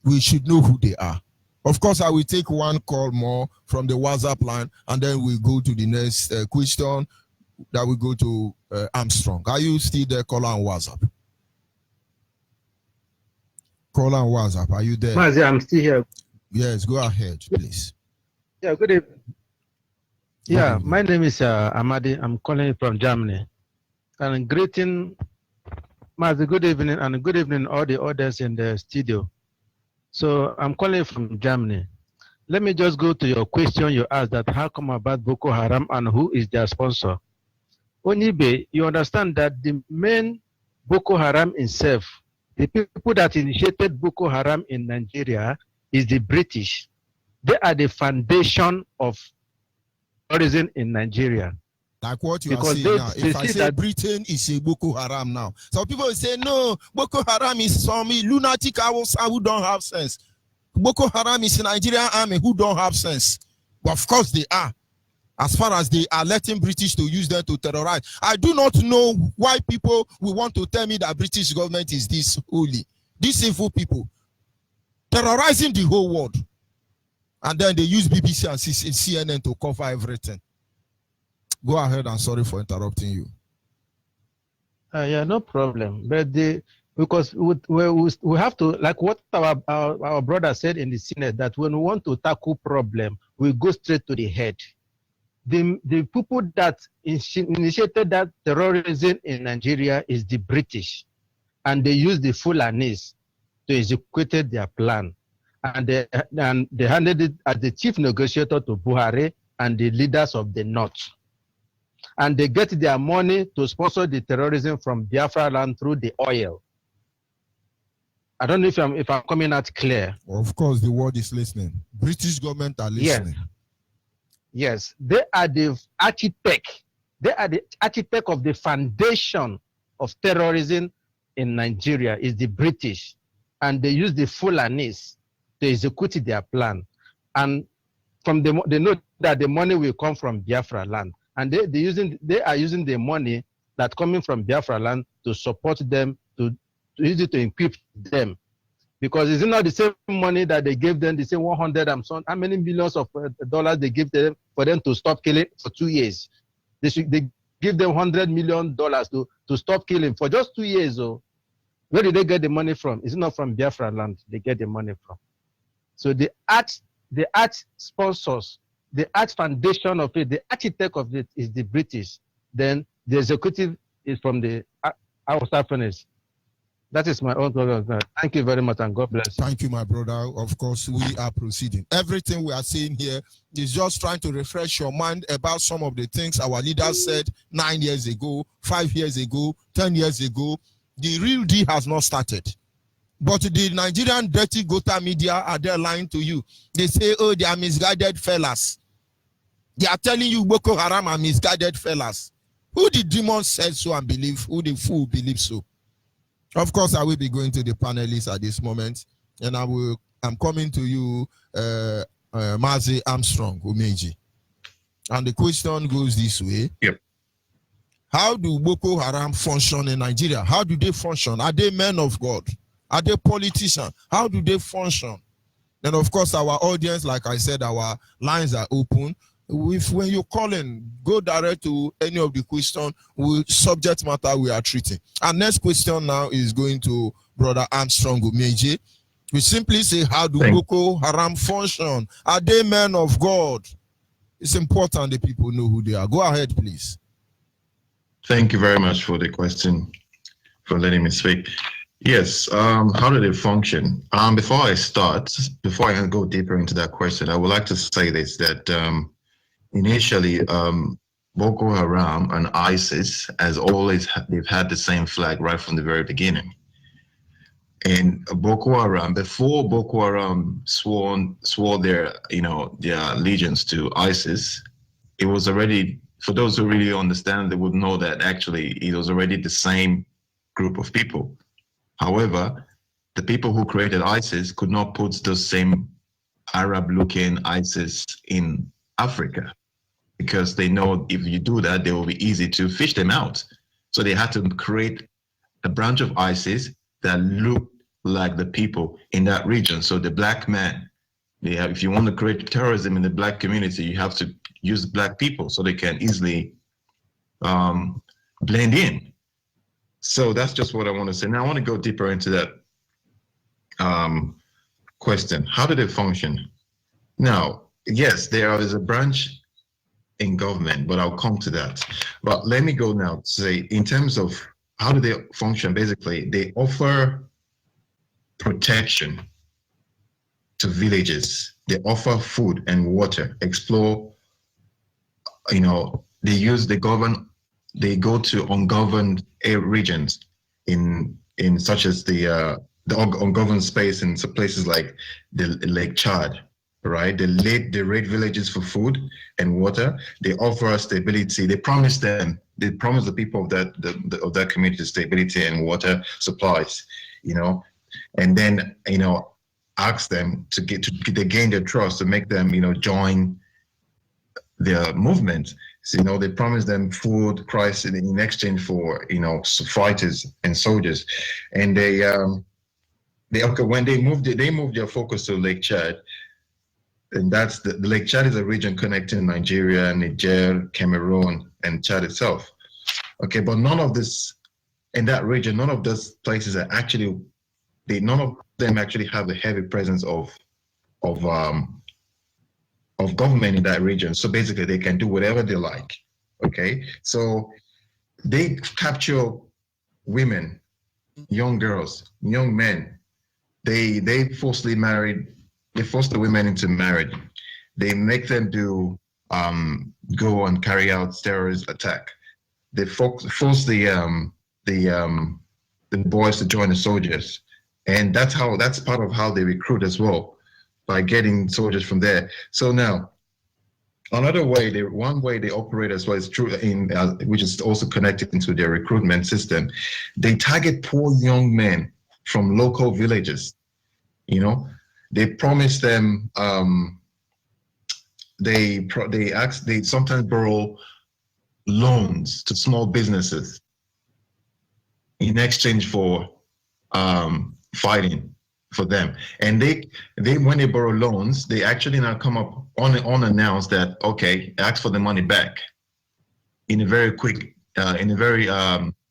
We should know who they are. Of course, I will take one call more from the WhatsApp line, and then we go to the next question that we go to Armstrong. Are you still there, caller on WhatsApp? Caller on WhatsApp, are you there? Mazi, I'm still here. Yes, go ahead, please. Yeah, good evening. Yeah, my name is Amadi. I'm calling from Germany. And greeting, Mazi, good evening, and good evening all the others in the studio. So I'm calling from Germany. Let me just go to your question you asked, that how come about Boko Haram and who is their sponsor? Onyibe, you understand that the main Boko Haram itself, the people that initiated Boko Haram in Nigeria is the British. They are the foundation of terrorism in Nigeria. Like what you are saying now. If I say Britain is a Boko Haram now, some people will say, no, Boko Haram is some lunatic who don't have sense. Boko Haram is a Nigerian army who don't have sense. But of course they are. As far as they are letting British to use them to terrorize. I do not know why people will want to tell me that British government is this holy. These evil people. Terrorizing the whole world. And then they use BBC and CNN to cover everything. Go ahead, and sorry for interrupting you. Yeah, no problem. But because we have to, like what our brother said in the Senate, that when we want to tackle problem, we go straight to the head. The people that initiated that terrorism in Nigeria is the British, and they use the Fulanis to execute their plan, and they handed it as the chief negotiator to Buhari and the leaders of the North. And they get their money to sponsor the terrorism from Biafra land through the oil. I don't know if I'm coming out clear. Of course, the world is listening. British government are listening. Yes, they are the architect. They are the architect of the foundation of terrorism in Nigeria is the British, and they use the Fulanis to execute their plan. And from they know that the money will come from Biafra land. And they are using the money that coming from Biafra land to support them, to use it to equip them. Because it's not the same money that they gave them, the same 100 and so on. How many millions of dollars they give them for them to stop killing for 2 years? They give them $100 million to stop killing for just 2 years. Oh. Where did they get the money from? It's not from Biafra land they get the money from. So the art sponsors, the art foundation of it, the architect of it is the British. Then the executive is from the outside furnace. That is my own problem. Thank you very much, and God bless. Thank you, my brother. Of course, we are proceeding. Everything we are saying here is just trying to refresh your mind about some of the things our leaders said 9 years ago, 5 years ago, 10 years ago. The real deal has not started. But the Nigerian dirty Gota media are there lying to you. They say, oh, they are misguided fellas. They are telling you Boko Haram are misguided fellas. Who the demons said so and believe? Who the fool believes so? Of course, I will be going to the panelists at this moment. And I'm coming to you, Mazi Armstrong Umeji. And the question goes this way. Yep. How do Boko Haram function in Nigeria? How do they function? Are they men of God? Are they politicians? How do they function? And of course, our audience, like I said, our lines are open. When you call in, go direct to any of the questions with subject matter we are treating. Our next question now is going to Brother Armstrong Umeji. We simply say, how do Boko Haram function? Are they men of God? It's important that people know who they are. Go ahead, please. Thank you very much for the question, for letting me speak. Yes, how do they function? Before I go deeper into that question, I would like to say this, that initially, Boko Haram and ISIS, as always, they've had the same flag right from the very beginning. And Boko Haram, before Boko Haram swore their allegiance to ISIS, it was already, for those who really understand, they would know that actually it was already the same group of people. However, the people who created ISIS could not put the same Arab-looking ISIS in Africa. because they know if you do that, they will be easy to fish them out. So they had to create a branch of ISIS that looked like the people in that region. So the black man, if you want to create terrorism in the black community, you have to use black people so they can easily blend in. So that's just what I want to say. Now I want to go deeper into that question. How do they function? Now, yes, there is a branch in government, but I'll come to that. But let me go now to say, in terms of how do they function, basically, they offer protection to villages. They offer food and water, explore, they go to ungoverned regions in such as the ungoverned space in some places like the Lake Chad, right? They raid villages for food and water. They offer stability. They promise the people of that community stability and water supplies, and then ask them to gain their trust, to make them join their movement. So, they promise them food, price in exchange for fighters and soldiers, and when they moved their focus to Lake Chad, and that's the Lake Chad is a region connecting Nigeria, Niger, Cameroon, and Chad itself. Okay, but none of this in that region, none of those places are actually, none of them actually have a heavy presence of government in that region. So basically, they can do whatever they like. Okay, so they capture women, young girls, young men. They force the women into marriage. They make them go and carry out terrorist attack. They force the boys to join the soldiers, and that's part of how they recruit as well, by getting soldiers from there. So now, another way, one way they operate as well is true which is also connected into their recruitment system. They target poor young men from local villages. They promise them. They sometimes borrow loans to small businesses in exchange for fighting for them. And they when they borrow loans, they actually now come up unannounced that, okay, ask for the money back in a very quick,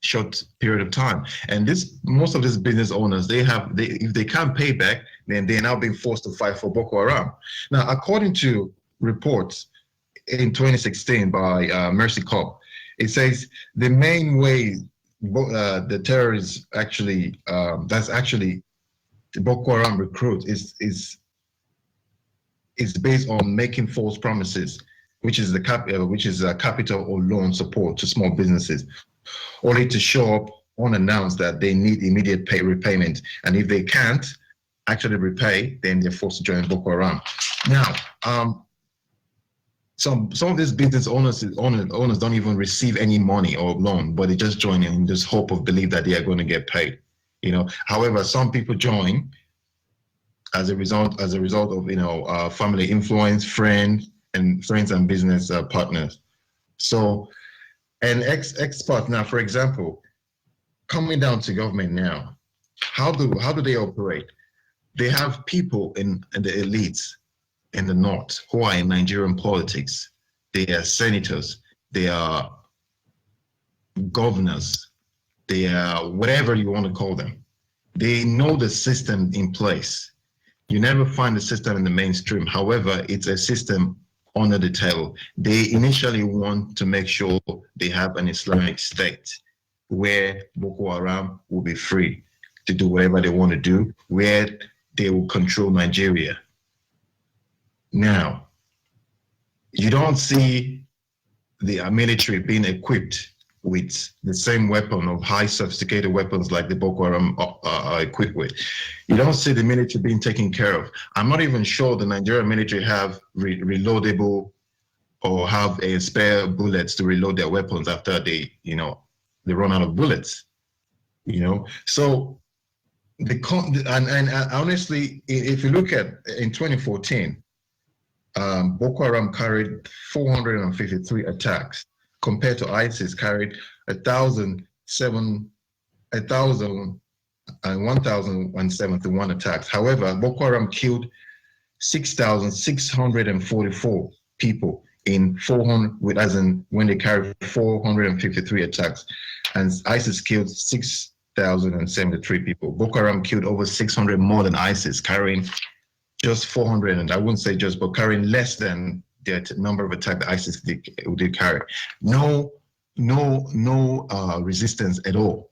short period of time. And most of these business owners, if they can't pay back, then they're now being forced to fight for Boko Haram. Now, according to reports in 2016 by Mercy Corps, it says the main way the terrorists actually, that's actually the Boko Haram recruit is based on making false promises, which is capital or loan support to small businesses, only to show up unannounced that they need immediate repayment. And if they can't actually repay, then they're forced to join Boko Haram. Now, some of these business owners don't even receive any money or loan, but they just join in this hope of belief that they are going to get paid. However, some people join as a result of family influence, friends and business partners. So, an expert now, for example, coming down to government now, how do they operate? They have people in the elites in the north who are in Nigerian politics. They are senators, they are governors, they are whatever you want to call them. They know the system in place. You never find the system in the mainstream. However, it's a system under the table. They initially want to make sure they have an Islamic state where Boko Haram will be free to do whatever they want to do, where they will control Nigeria. Now, you don't see the military being equipped with the same weapon of high sophisticated weapons like the Boko Haram are equipped with. You don't see the military being taken care of. I'm not even sure the Nigerian military have reloadable or have a spare bullets to reload their weapons after they run out of bullets. So and honestly, if you look at in 2014, Boko Haram carried 453 attacks, compared to ISIS carried 1,071 attacks. However, Boko Haram killed 6,644 people in 400, as in when they carried 453 attacks, and ISIS killed 6,073 people. Boko Haram killed over 600 more than ISIS, carrying just 400, and I wouldn't say just, but carrying less than the number of attacks that ISIS did carry. No resistance at all.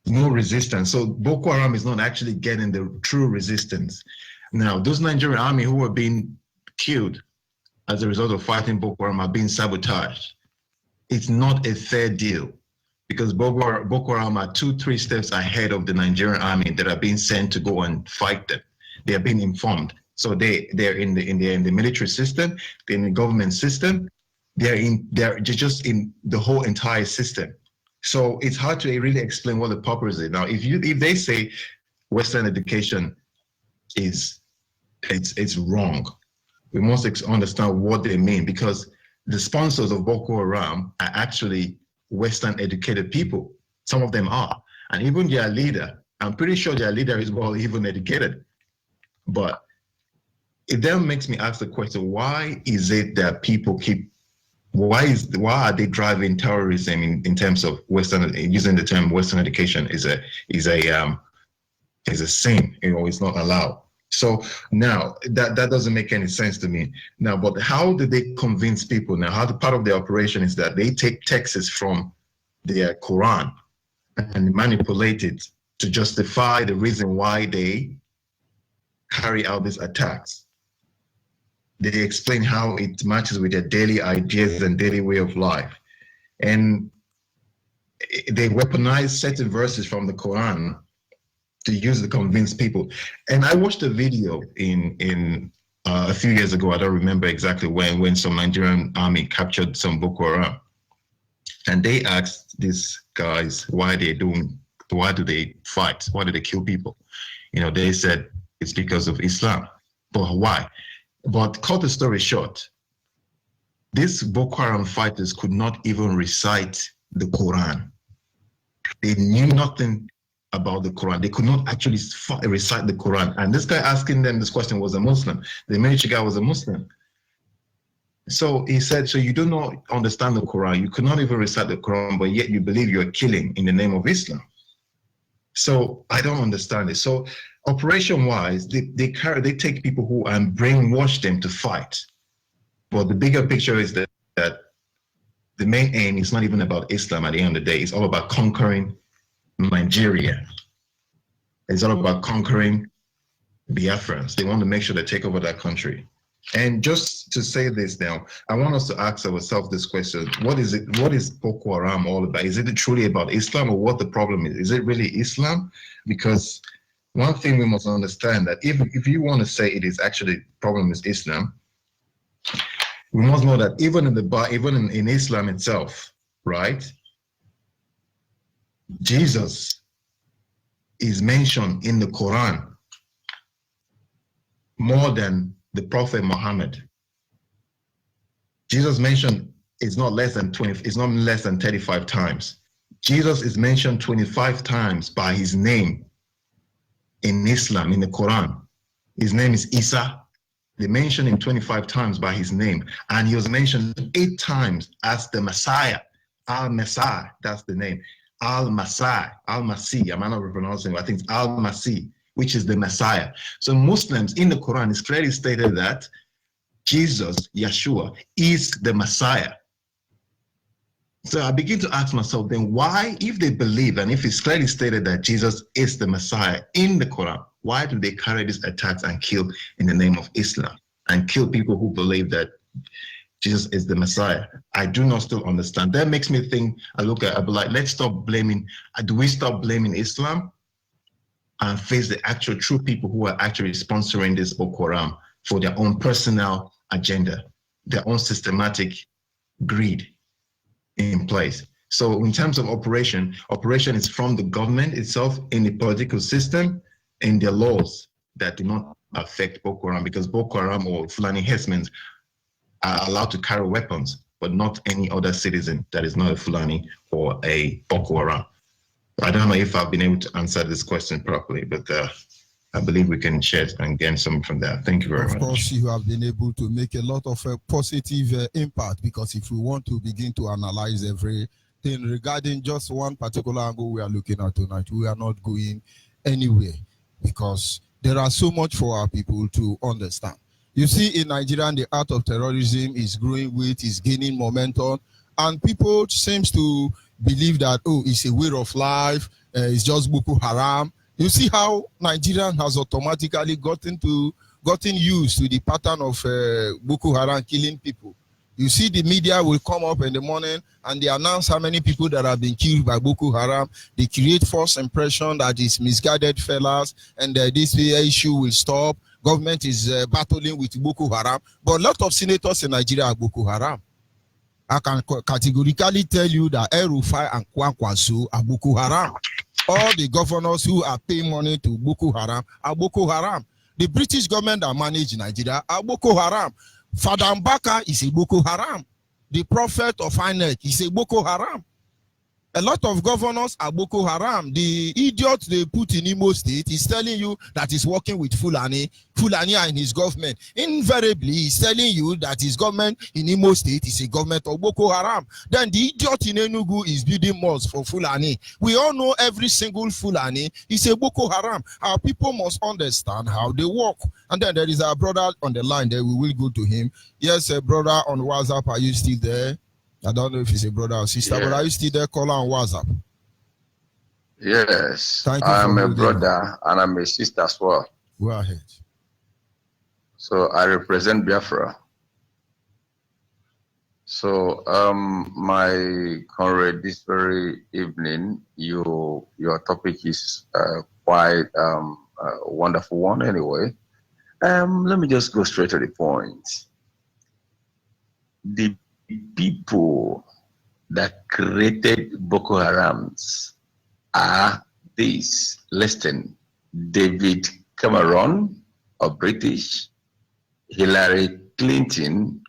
No resistance. So Boko Haram is not actually getting the true resistance. Now, those Nigerian army who are being killed as a result of fighting Boko Haram are being sabotaged. It's not a fair deal, because Boko Haram are 2-3 steps ahead of the Nigerian army that are being sent to go and fight them. They are being informed. So they're in the military system, they're in the government system, they're just in the whole entire system. So it's hard to really explain what the purpose is. Now, if they say Western education it's wrong, we must understand what they mean, because the sponsors of Boko Haram are actually Western educated people. Some of them are, and even their leader, I'm pretty sure their leader is well even educated. But it then makes me ask the question: why is it that people why are they driving terrorism in terms of Western, using the term Western education is a sin, it's not allowed. So now that doesn't make any sense to me. Now, but how do they convince people now? How the part of the operation is that they take texts from their Quran and manipulate it to justify the reason why they carry out these attacks. They explain how it matches with their daily ideas and daily way of life. And they weaponize certain verses from the Quran to use to convince people. And I watched a video in a few years ago, I don't remember exactly when some Nigerian army captured some Boko Haram. And they asked these guys why do they fight? Why do they kill people? They said it's because of Islam. But why? But cut the story short, these Boko Haram fighters could not even recite the Quran. They knew nothing about the Quran. They could not actually recite the Quran. And this guy asking them this question was a Muslim. The military guy was a Muslim. So he said, so you do not understand the Quran. You could not even recite the Quran, but yet you believe you're killing in the name of Islam. So I don't understand it. So operation-wise, they take people who and brainwash them to fight. But the bigger picture is that the main aim is not even about Islam at the end of the day. It's all about conquering Nigeria. It's all about conquering Biafrans. They want to make sure they take over that country. And just to say this now, I want us to ask ourselves this question: what is Boko Haram all about? Is it truly about Islam, or what the problem is? Is it really Islam? Because one thing we must understand, that if you want to say it is actually the problem is Islam, we must know that even in Islam itself, right? Jesus is mentioned in the Quran more than the Prophet Muhammad. Jesus mentioned is not less than 35 times. Jesus is mentioned 25 times by his name in Islam, in the Quran. His name is Isa. They mentioned him 25 times by his name, and he was mentioned 8 times as the Messiah. Al-Messiah, that's the name. Al-Masih, Al-Masih, I'm not pronouncing it, I think it's Al-Masih, which is the Messiah. So Muslims, in the Quran, it's clearly stated that Jesus, Yeshua, is the Messiah. So I begin to ask myself then, why, if they believe and if it's clearly stated that Jesus is the Messiah in the Quran, why do they carry these attacks and kill in the name of Islam and kill people who believe that Jesus is the Messiah? I do not still understand. That makes me think, I'll be like, let's stop blaming, do we stop blaming Islam and face the actual true people who are actually sponsoring this Boko Haram for their own personal agenda, their own systematic greed in place? So in terms of operation is from the government itself, in the political system, in their laws that do not affect Boko Haram, because Boko Haram or Fulani herdsmen are allowed to carry weapons, but not any other citizen that is not a Fulani or a Boko Haram. I don't know if I've been able to answer this question properly, but I believe we can share and gain some from that. Thank you very much. Of course, you have been able to make a lot of positive impact, because if we want to begin to analyze everything regarding just one particular angle we are looking at tonight, we are not going anywhere, because there are so much for our people to understand. You see, in Nigeria, the art of terrorism is growing weight, is gaining momentum, and people seems to believe that, oh, it's a way of life, it's just Boko Haram. You see how Nigeria has automatically gotten used to the pattern of Boko Haram killing people. You see, the media will come up in the morning and they announce how many people that have been killed by Boko Haram. They create false impression that it's misguided fellas and this issue will stop. Government is battling with Boko Haram. But a lot of senators in Nigeria are Boko Haram. I can categorically tell you that El-Rufai and Kwankwaso are Boko Haram. All the governors who are paying money to Boko Haram are Boko Haram. The British government that manage Nigeria are Boko Haram. Father Mbaka is a Boko Haram. The prophet of INEC is a Boko Haram. A lot of governors are Boko Haram. The idiot they put in Imo State is telling you that he's working with Fulani. Fulani are in his government. Invariably, he's telling you that his government in Imo State is a government of Boko Haram. Then the idiot in Enugu is building mosques for Fulani. We all know every single Fulani is a Boko Haram. Our people must understand how they work. And then there is our brother on the line there. We will go to him. Yes, brother on WhatsApp, are you still there? I don't know if he's a brother or sister, yes. But are you still there? Call on WhatsApp. Yes, I'm a brother and I'm a sister as well. Go ahead. So I represent Biafra. So my comrade, this very evening, your topic is quite a wonderful one anyway. Let me just go straight to the point. The people that created Boko Harams are these. Listen, David Cameron of British, Hillary Clinton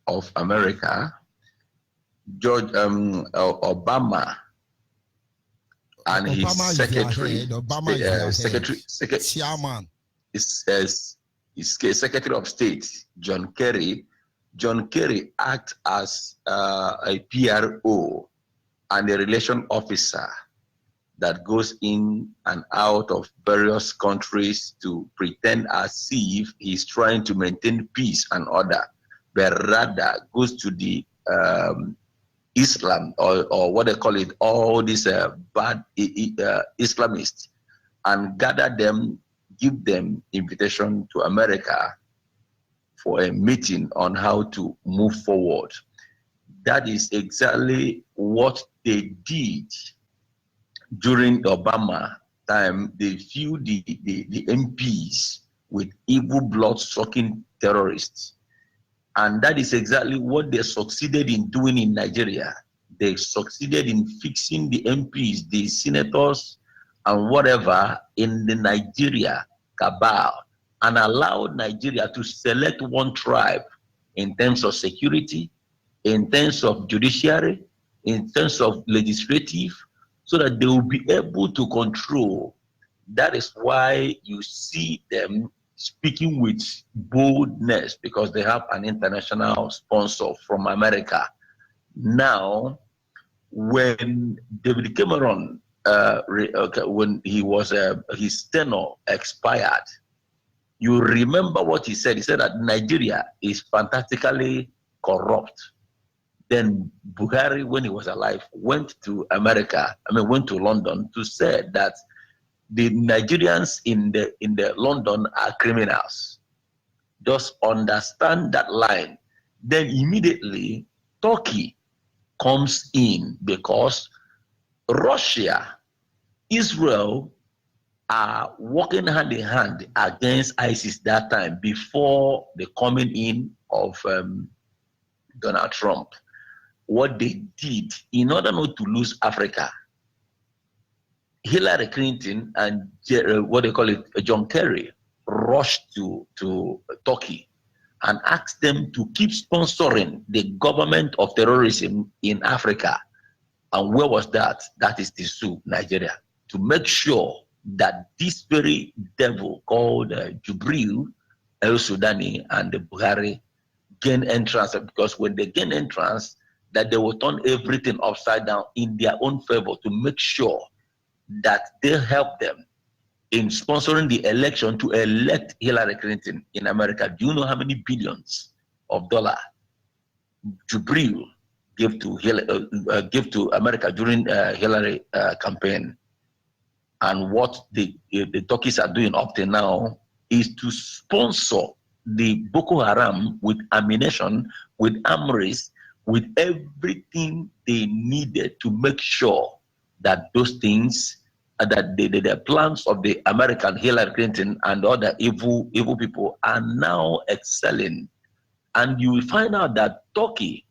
of America, George Obama, and his secretary, Secretary of State, John Kerry. John Kerry acts as a PRO and a relation officer that goes in and out of various countries to pretend as if he's trying to maintain peace and order, but rather goes to the Islam or what they call it, all these bad Islamists, and gather them, give them invitation to America for a meeting on how to move forward. That is exactly what they did during the Obama time. They filled the MPs with evil blood-sucking terrorists. And that is exactly what they succeeded in doing in Nigeria. They succeeded in fixing the MPs, the senators, and whatever in the Nigeria cabal, and allowed Nigeria to select one tribe in terms of security, in terms of judiciary, in terms of legislative, so that they will be able to control. That is why you see them speaking with boldness, because they have an international sponsor from America. Now, when David Cameron, when he was his tenure expired, you remember what he said. He said that Nigeria is fantastically corrupt. Then Buhari, when he was alive, went to went to London to say that the Nigerians in the London are criminals. Just understand that line. Then immediately Turkey comes in, because Russia, Israel are working hand in hand against ISIS that time, before the coming in of Donald Trump. What they did in order not to lose Africa, Hillary Clinton and what they call it, John Kerry, rushed to Turkey and asked them to keep sponsoring the government of terrorism in Africa. And where was that? That is the zoo, Nigeria, to make sure that this very devil called Jubril El-Sudani and the Buhari gain entrance, because when they gain entrance, that they will turn everything upside down in their own favor to make sure that they help them in sponsoring the election to elect Hillary Clinton in America. Do you know how many billions of dollars Jubril gave to America during Hillary campaign? And what the Turkeys are doing up to now is to sponsor the Boko Haram with ammunition, with armories, with everything they needed to make sure that those things, that the plans of the American Hillary Clinton and other evil people are now excelling. And you will find out that Turkey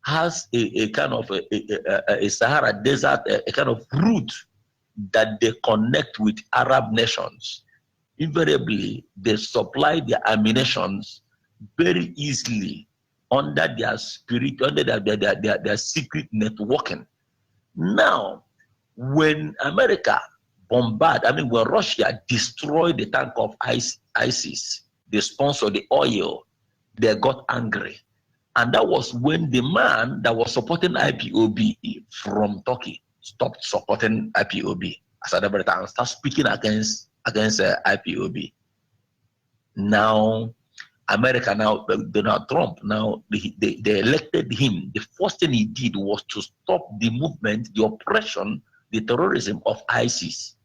has a kind of a Sahara desert, a kind of route that they connect with Arab nations. Invariably, they supply their ammunitions very easily under their spirit, under their secret networking. Now, when America when Russia destroyed the tank of ISIS, they sponsored the oil, they got angry. And that was when the man that was supporting IPOB from Turkey stopped supporting IPOB as a and started speaking against IPOB. Now, America, Donald Trump, now they elected him. The first thing he did was to stop the movement, the oppression, the terrorism of ISIS.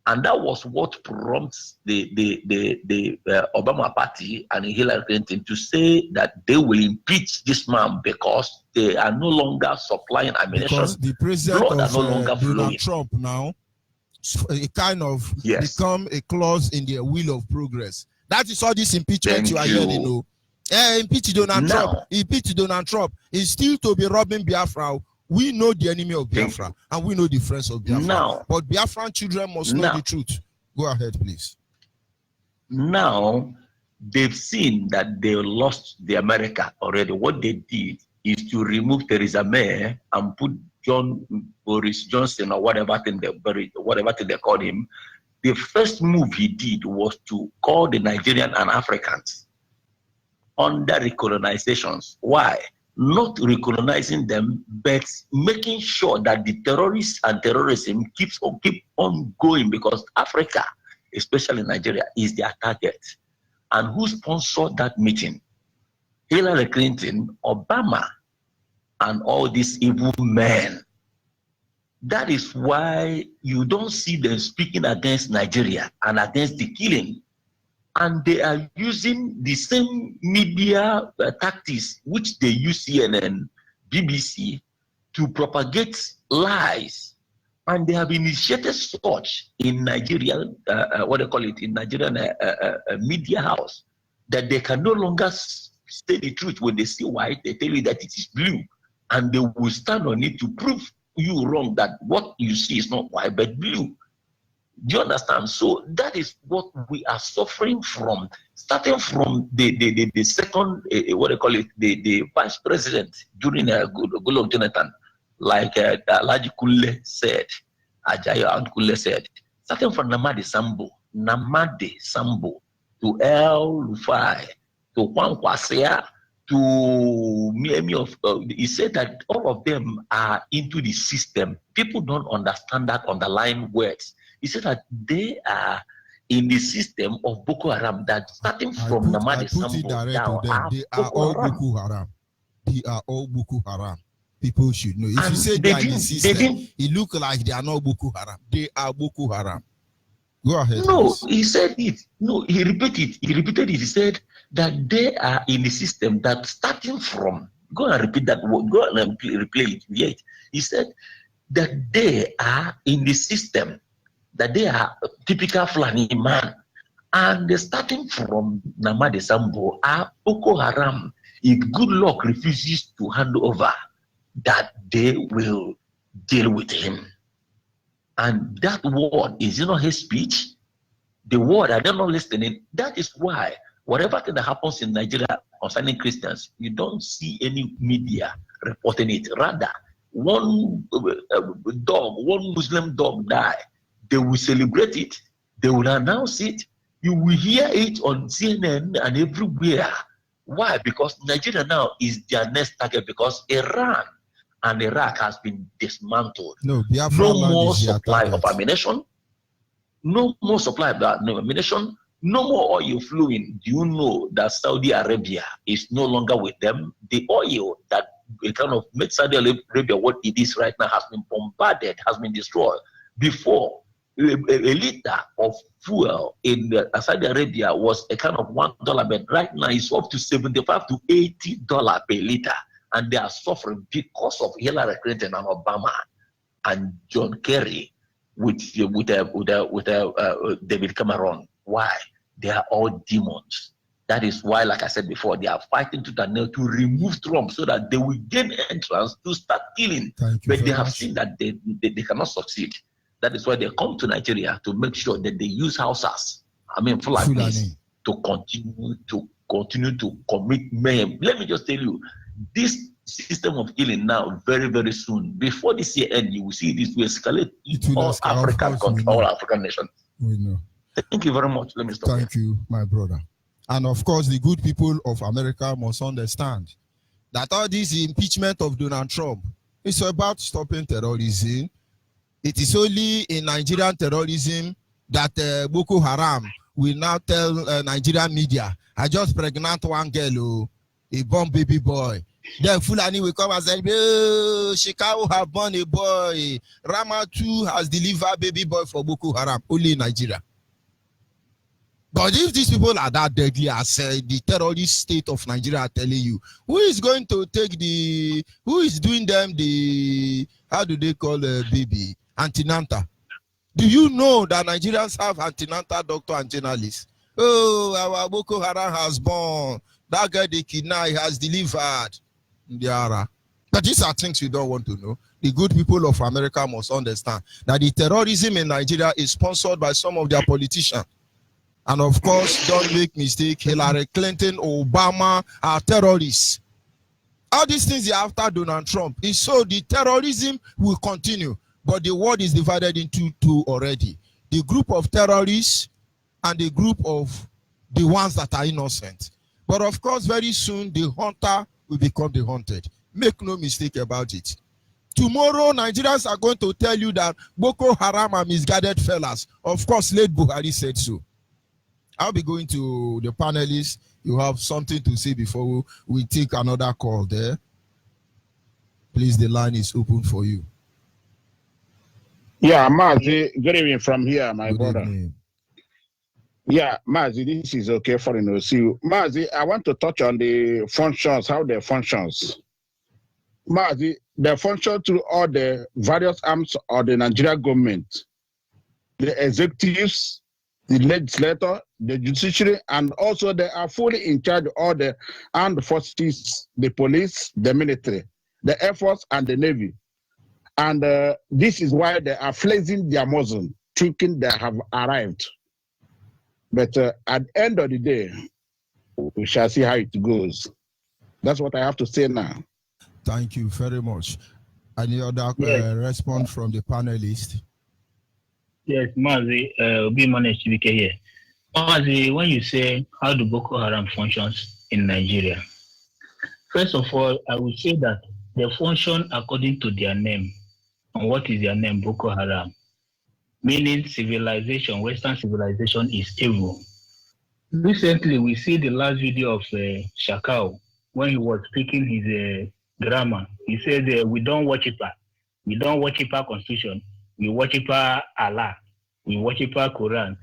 And that was what prompts the Obama party and Hillary Clinton to say that they will impeach this man because they are no longer supplying ammunition. Because the president of Donald Trump now, it kind of become a clause in the wheel of progress. That is all this impeachment you are hearing. Impeach Donald Trump. Impeach Donald Trump. Is still to be robbing Biafra. We know the enemy of Biafra and we know the friends of Biafra. Now, but Biafran children must know the truth. Go ahead, please. Now, they've seen that they lost the America already. What they did is to remove Theresa May and put Boris Johnson or whatever thing they called him. The first move he did was to call the Nigerian and Africans under recolonizations. Why? Not recolonizing them, but making sure that the terrorists and terrorism keep on going, because Africa, especially Nigeria, is their target. And who sponsored that meeting? Hillary Clinton, Obama, and all these evil men. That is why you don't see them speaking against Nigeria and against the killing. And they are using the same media tactics which they use CNN, BBC to propagate lies. And they have initiated such in Nigeria, in Nigerian media house, that they can no longer say the truth. When they see white, they tell you that it is blue. And they will stand on it to prove you wrong, that what you see is not white but blue. Do you understand? So that is what we are suffering from, starting from the second, the vice president during Goodluck Jonathan, like Alhaji Kule said, Ajayi and Kule said, starting from Namadi Sambo, to El Rufai, to Juan Kwasea, to he said that all of them are into the system. People don't understand that underlying words. He said that they are in the system of Boko Haram, that starting from Namadi Sambo down, they are all Boko Haram. They are all Boko Haram. People should know. If you say they are in the system, it looks like they are not Boko Haram. They are Boko Haram. Go ahead. No, please. he said it. No, he repeated it. He said that they are in the system that starting from, go and repeat that word, go and replay it. Yet. He said that they are in the system, that they are typical Fulani man. And starting from Namadi Sambo are Boko Haram. If Goodluck refuses to hand over, that they will deal with him. And that word is not his speech. The world are not listening. That is why whatever thing that happens in Nigeria concerning Christians, you don't see any media reporting it. Rather, one Muslim dog die, they will celebrate it. They will announce it. You will hear it on CNN and everywhere. Why? Because Nigeria now is their next target, because Iran and Iraq has been dismantled. No more supply of ammunition. No more supply of ammunition. No more oil flowing. Do you know that Saudi Arabia is no longer with them? The oil that kind of made Saudi Arabia what it is right now has been bombarded, has been destroyed. Before, a liter of fuel in Saudi Arabia was a kind of $1, but right now it's up to $75 to $80 per liter, and they are suffering because of Hillary Clinton and Obama and John Kerry with David Cameron. Why? They are all demons. That is why, like I said before, they are fighting to the nail to remove Trump so that they will gain entrance to start killing. But they have seen that they cannot succeed. That is why they come to Nigeria to make sure that they use Hausas, Fulanis, to continue to commit mayhem. Let me just tell you, this system of killing now, very, very soon, before this year end, you will see this will escalate in all African countries, all African nations. We know. Thank you very much. Let me stop. Thank you, my brother. And of course, the good people of America must understand that all this impeachment of Donald Trump is about stopping terrorism. It is only in Nigerian terrorism that Boko Haram will now tell Nigerian media, I just pregnant one girl, a born baby boy. Then Fulani will come and say, oh, Chicago have born a boy. Rama 2 has delivered baby boy for Boko Haram, only in Nigeria. But if these people are that deadly as the terrorist state of Nigeria are telling you, who is going to take who is doing them how do they call a baby? Antenatal. Do you know that Nigerians have antenatal doctor and journalists? Oh, our Boko Haram has born. That guy they kidnapped has delivered. But these are things you don't want to know. The good people of America must understand that the terrorism in Nigeria is sponsored by some of their politicians. And of course, don't make mistake, Hillary Clinton, Obama are terrorists. All these things are after Donald Trump. And so the terrorism will continue. But the world is divided into two already. The group of terrorists and the group of the ones that are innocent. But of course, very soon, the hunter will become the hunted. Make no mistake about it. Tomorrow, Nigerians are going to tell you that Boko Haram are misguided fellas. Of course, late Buhari said so. I'll be going to the panelists. You have something to say before we take another call there. Please, the line is open for you. Yeah, Mazi, good evening from here, my Good brother. evening. Yeah, Mazi, this is okay for you. See you. Mazi, I want to touch on the functions, how they functions. Mazi, they function through all the various arms of the Nigerian government, the executives, the legislature, the judiciary, and also they are fully in charge of all the armed forces, the police, the military, the Air Force, and the Navy. And this is why they are flexing their muzzle, thinking they have arrived. But at the end of the day, we shall see how it goes. That's what I have to say now. Thank you very much. Any other response from the panelists? Yes, Mazi, be managed to be here. Mazi, when you say how do Boko Haram functions in Nigeria, first of all, I would say that they function according to their name. And what is their name? Boko Haram. Meaning civilization, Western civilization is evil. Recently, we see the last video of Shakao when he was speaking his grammar. He said, we don't worship her. We don't worship our constitution. We worship our Allah. We worship our Quran.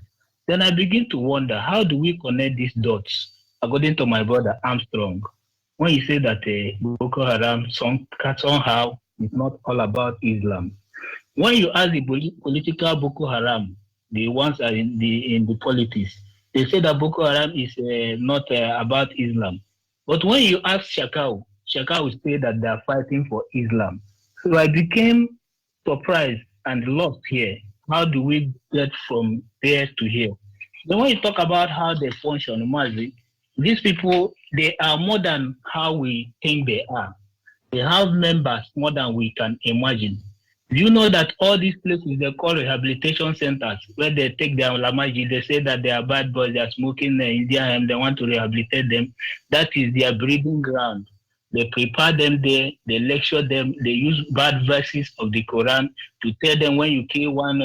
Then I begin to wonder, how do we connect these dots? According to my brother Armstrong, when he said that Boko Haram somehow is not all about Islam. When you ask the political Boko Haram, the ones are in the politics, they say that Boko Haram is not about Islam. But when you ask Shakao will say that they are fighting for Islam. So I became surprised and lost here. How do we get from there to here? Then when you talk about how they function, Mazi, these people, they are more than how we think they are. They have members more than we can imagine. Do you know that all these places they call rehabilitation centers, where they take their lamaji, they say that they are bad boys, they are smoking India and they want to rehabilitate them. That is their breeding ground. They prepare them there, they lecture them, they use bad verses of the Quran to tell them when you kill one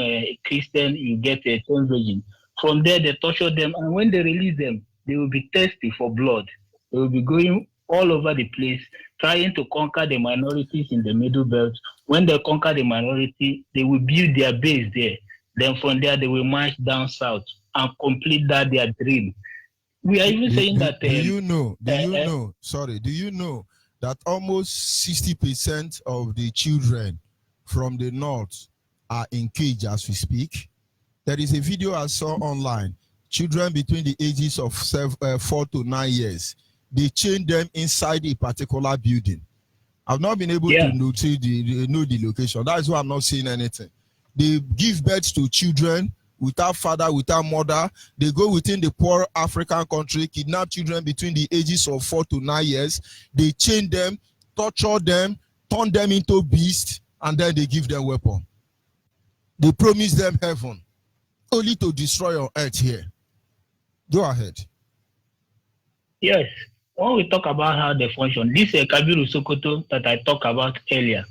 Christian, you get a 10 virgin. From there, they torture them, and when they release them, they will be thirsty for blood. They will be going all over the place, trying to conquer the minorities in the Middle Belt. When they conquer the minority, they will build their base there. Then from there, they will march down south and complete that their dream. We are even saying that. Do you know that almost 60% of the children from the north are in cage as we speak? There is a video I saw online. Children between the ages of 4 to 9 years. They chain them inside a particular building. I've not been able to know the location. That is why I'm not seeing anything. They give birth to children without father, without mother. They go within the poor African country, kidnap children between the ages of 4 to 9 years. They chain them, torture them, turn them into beasts, and then they give them weapons. They promise them heaven, only to destroy our earth here. Go ahead. Yes. When we talk about how they function, this Kabiru Sokoto that I talked about earlier,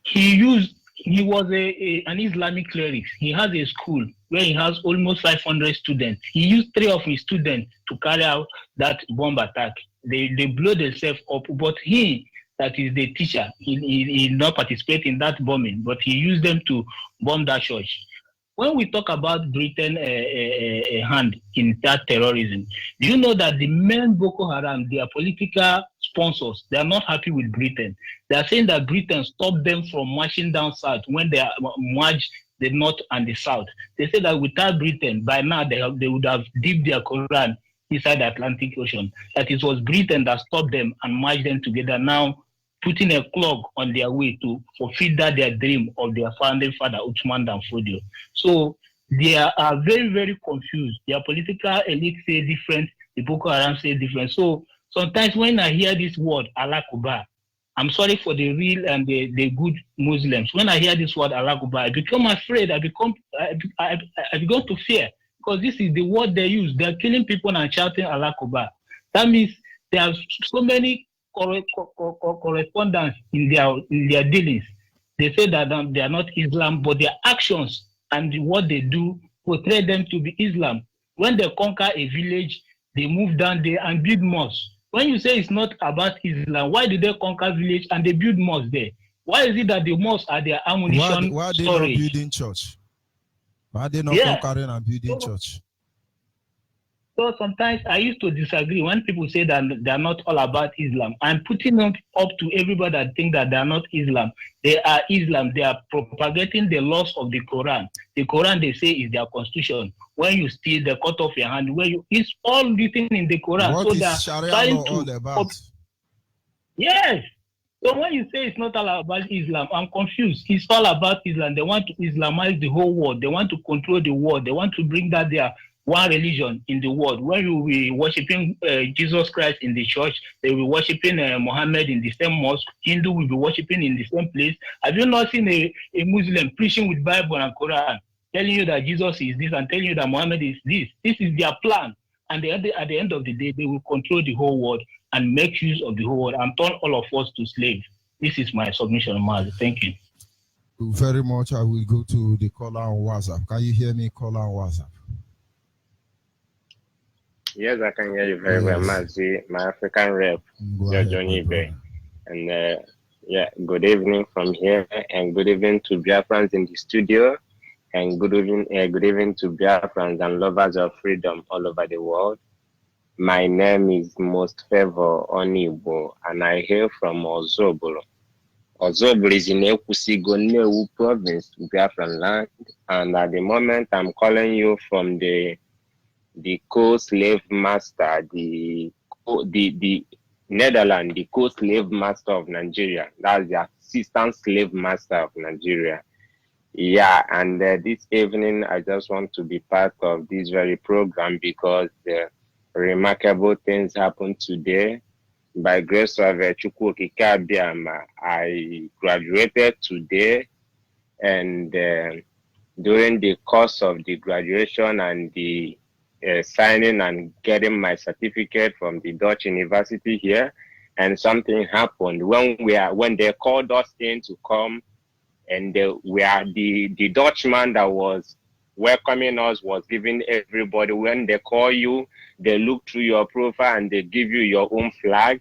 he was an Islamic cleric. He has a school where he has almost 500 students. He used 3 of his students to carry out that bomb attack. They blow themselves up, but he, that is the teacher, he did not participate in that bombing, but he used them to bomb that church. When we talk about Britain hand in that terrorism, do you know that the main Boko Haram, their political sponsors, they are not happy with Britain. They are saying that Britain stopped them from marching down south when they marched the north and the south. They say that without Britain, by now they would have dipped their Quran inside the Atlantic Ocean. That it was Britain that stopped them and marched them together, now putting a clog on their way to fulfill that their dream of their founding father, Uthman Dan Fodio. So they are very, very confused. Their political elite say different, the Boko Haram say different. So sometimes when I hear this word, Allah Kuba, I'm sorry for the real and the good Muslims. When I hear this word, Allah Kuba, I become afraid. I begin to fear, because this is the word they use. They're killing people and shouting Allah Kuba. That means there are so many correspondence in their dealings. They say that they are not Islam, but their actions and what they do portray them to be Islam. When they conquer a village, they move down there and build mosques. When you say it's not about Islam, why do they conquer village and they build mosques there? Why is it that the mosques are their ammunition why are they storage? not building church? Why are they not conquering and building church? So sometimes I used to disagree when people say that they are not all about Islam. I'm putting them up to everybody that think that they are not Islam. They are Islam. They are propagating the laws of the Quran. The Quran, they say, is their constitution. When you steal, they cut off your hand. It's all written in the Quran. What so is Sharia law all about? Yes. So when you say it's not all about Islam, I'm confused. It's all about Islam. They want to Islamize the whole world. They want to control the world. They want to bring that there one religion in the world. Where you will be worshiping Jesus Christ in the church, they will be worshiping Muhammad in the same mosque. Hindu will be worshiping in the same place. Have you not seen a Muslim preaching with Bible and Quran, telling you that Jesus is this and telling you that Muhammad is this? This is their plan. And at the end of the day, they will control the whole world and make use of the whole world and turn all of us to slaves. This is my submission, Mazi. Thank you. Very much. I will go to the caller on WhatsApp. Can you hear me, caller on WhatsApp? Yes, I can hear you very well, Mazi, my African rep, Onyibe. And good evening from here, and good evening to Biafrans in the studio, and good evening to Biafrans and lovers of freedom all over the world. My name is Most Favor Onyibe, and I hail from Ozobolo. Ozobolo is in Ekusigo, Newu province, Biafran land, and at the moment I'm calling you from the co-slave master, the Netherlands, the co-slave master of Nigeria. That's the assistant slave master of Nigeria. Yeah, and this evening I just want to be part of this very program because remarkable things happened today. By grace of Chukwu Okike Abiama, I graduated today, and during the course of the graduation and the signing and getting my certificate from the Dutch University here, and something happened when they called us in to come, and the Dutchman that was welcoming us was giving everybody, when they call you, they look through your profile and they give you your own flag.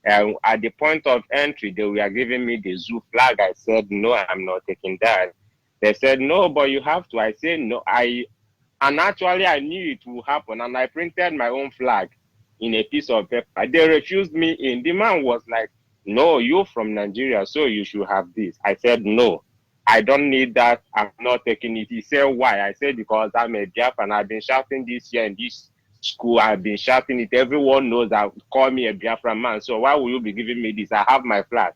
And at the point of entry, they were giving me the zoo flag. I said, no, I'm not taking that. They said, no, but you have to. I said, no, and actually I knew it would happen, and I printed my own flag in a piece of paper. They refused me in. The man was like, no, you're from Nigeria, so you should have this. I said, no, I don't need that. I'm not taking it. He said, why? I said, because I'm a Biafra and I've been shouting this year in this school. I've been shouting it. Everyone knows that. Call me a Biafra man. So why will you be giving me this? I have my flag.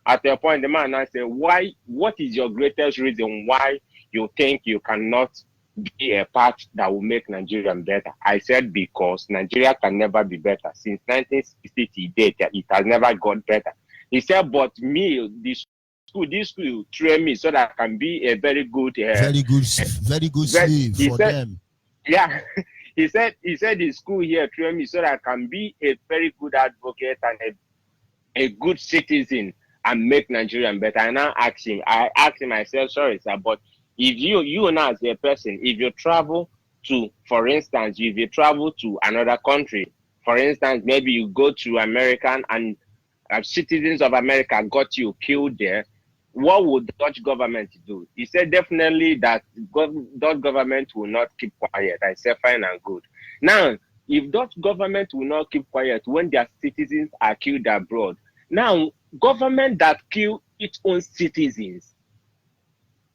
At a point, the man and I said, why? What is your greatest reason why you think you cannot be a part that will make Nigeria better? I said, because Nigeria can never be better. Since 1960 to date, it has never got better. He said, but me, this school train me so that I can be a very good slave for them. Yeah. He said the school here train me so that I can be a very good advocate and a good citizen and make Nigeria better. And I asked him, myself, sorry, sir, but if you now as a person, if you travel to, for instance, if you travel to another country, for instance, maybe you go to America and citizens of America got you killed there, what would the Dutch government do? He said definitely that Dutch government will not keep quiet. I said fine and good. Now, if Dutch government will not keep quiet when their citizens are killed abroad, now government that kill its own citizens,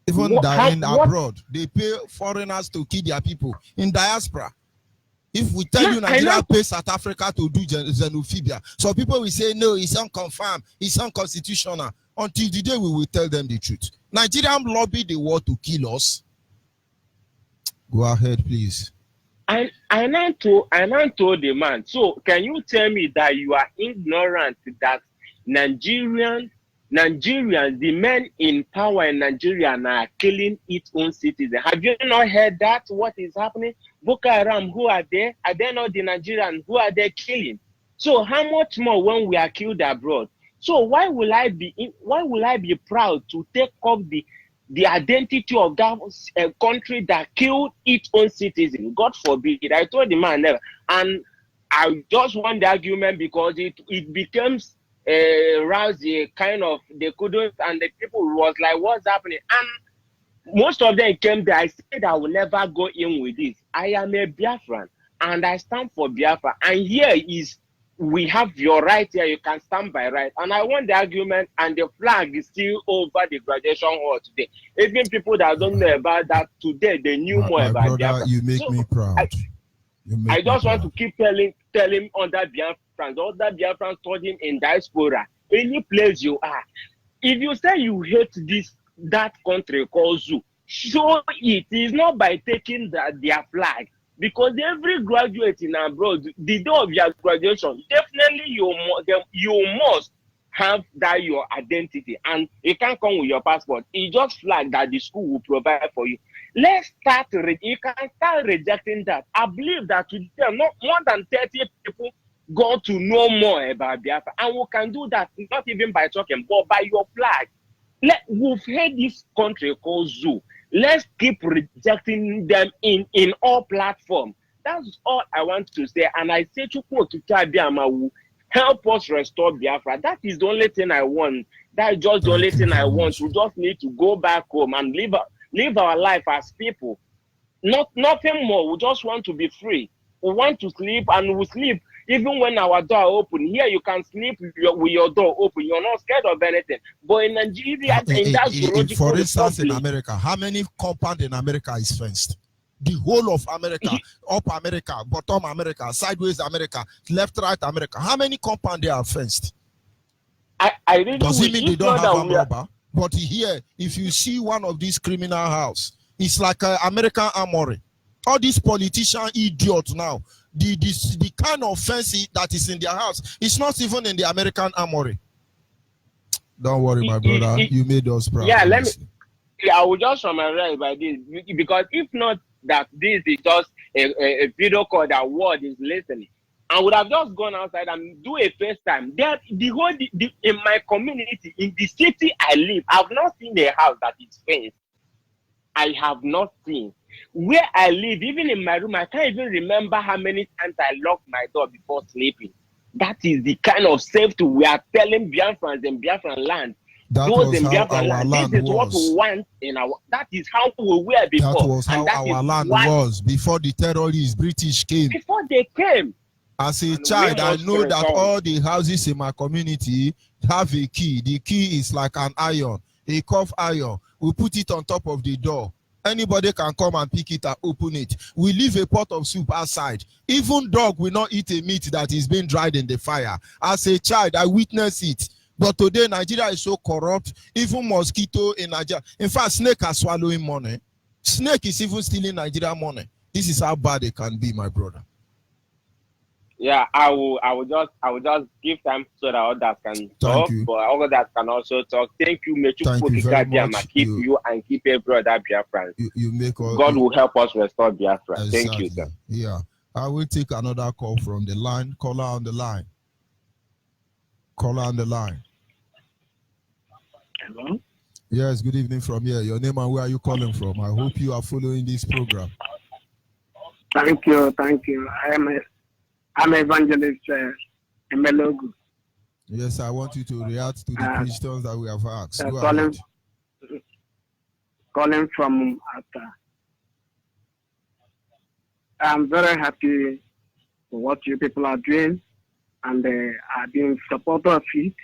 even abroad, they pay foreigners to kill their people in diaspora. If we tell you Nigeria pays South Africa to do xenophobia, so people will say no, it's unconfirmed, it's unconstitutional. Until the day we will tell them the truth. Nigerian lobby the war to kill us. Go ahead, please. I now told the man, so can you tell me that you are ignorant that Nigerians, the men in power in Nigeria are killing its own citizens? Have you not heard that? What is happening? Boko Haram, who are they? Are they not the Nigerians? Who are they killing? So how much more when we are killed abroad? So why will I be proud to take up the identity of that country that killed its own citizens? God forbid it. I told the man never. And I just won the argument because it becomes rousy, kind of, they couldn't, and the people was like, what's happening? And most of them came there. I said I will never go in with this. I am a Biafran and I stand for Biafra. And here is, we have your right here, you can stand by right. And I won the argument, and the flag is still over the graduation hall today. Even people that don't know about that today, they knew more about brother, Biafra. You make me proud. I just want to keep telling other Biafrans studying in diaspora, any place you are. If you say you hate that country called Zoo, show it. It's not by taking their flag. Because every graduate in abroad, the day of your graduation, definitely you must have that your identity, and it can't come with your passport. It's just flag that the school will provide for you. Let's start. You can start rejecting that. I believe that today, not more than 30 people got to know more about Biafra, and we can do that not even by talking, but by your flag. We've had this country called Zoo. Let's keep rejecting them in all platforms. That's all I want to say. And I say, Chukwu Okike Abiama will help us restore Biafra. That is the only thing I want. That is just the only thing I want. We just need to go back home and live our life as people. Nothing more. We just want to be free. We want to sleep, and we sleep even when our door open. Here you can sleep with your door open. You're not scared of anything. But in Nigeria, for instance, in America, how many compound in America is fenced? The whole of America, up America, bottom America, sideways America, left, right America. How many compound they are fenced? I really Does it mean they don't have armed robber? But here, if you see one of these criminal house, it's like an American armory. All these politician idiots now, the kind of fancy that is in their house, it's not even in the American armory. Don't worry, my brother. You made us proud. Yeah, I will just summarize by this, because if not that this is just a video call that world is listening, I would have just gone outside and do a FaceTime. There, in my community, in the city I live, I've not seen a house that is fenced. I have not seen. Where I live, even in my room, I can't even remember how many times I locked my door before sleeping. That is the kind of safety we are telling Biafrans in Biafran land. Those in Biafran land, this is what we want in our. That is how we were before. That was how our land was before the terrorists, British came. Before they came. As a child, I know that all the houses in my community have a key. The key is like an iron, a cuff iron. We put it on top of the door. Anybody can come and pick it and open it. We leave a pot of soup outside. Even dog will not eat a meat that is being dried in the fire. As a child, I witnessed it. But today, Nigeria is so corrupt. Even mosquito in Nigeria. In fact, snake are swallowing money. Snake is even stealing Nigeria money. This is how bad it can be, my brother. Yeah, I will just give time so that others can talk, but others can also talk. Thank you, Thank you very much. Keep you and keep every other Biafran. You make all, God will help us restore Biafra. Exactly. Thank you, sir. Yeah, I will take another call from the line. Caller on the line. Caller on the line. Hello. Yes, good evening from here. Your name and where are you calling from? I hope you are following this program. Thank you. I'm Evangelist Emelogu. Yes, I want you to react to the questions that we have asked. Calling from Ata. I'm very happy for what you people are doing, and I've been supporter of it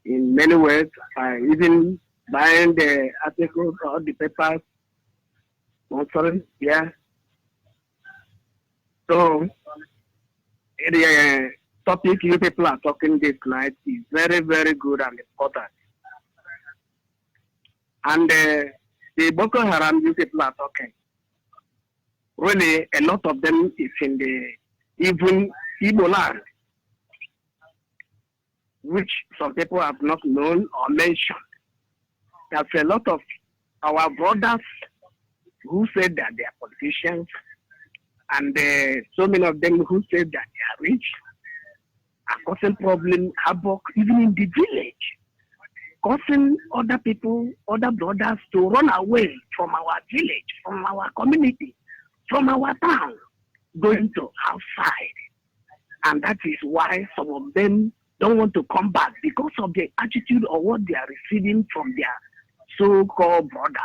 in many ways. I even buying the articles or the papers. Sponsoring, yeah. So the topic you people are talking this night is very, very good and important. And the Boko Haram you people are talking, really a lot of them is in the even Igbo land, which some people have not known or mentioned. There's a lot of our brothers who said that they are politicians, and so many of them who said that they are rich, are causing problem, havoc, even in the village, causing other people, other brothers to run away from our village, from our community, from our town, going to outside. And that is why some of them don't want to come back, because of the attitude of what they are receiving from their so-called brothers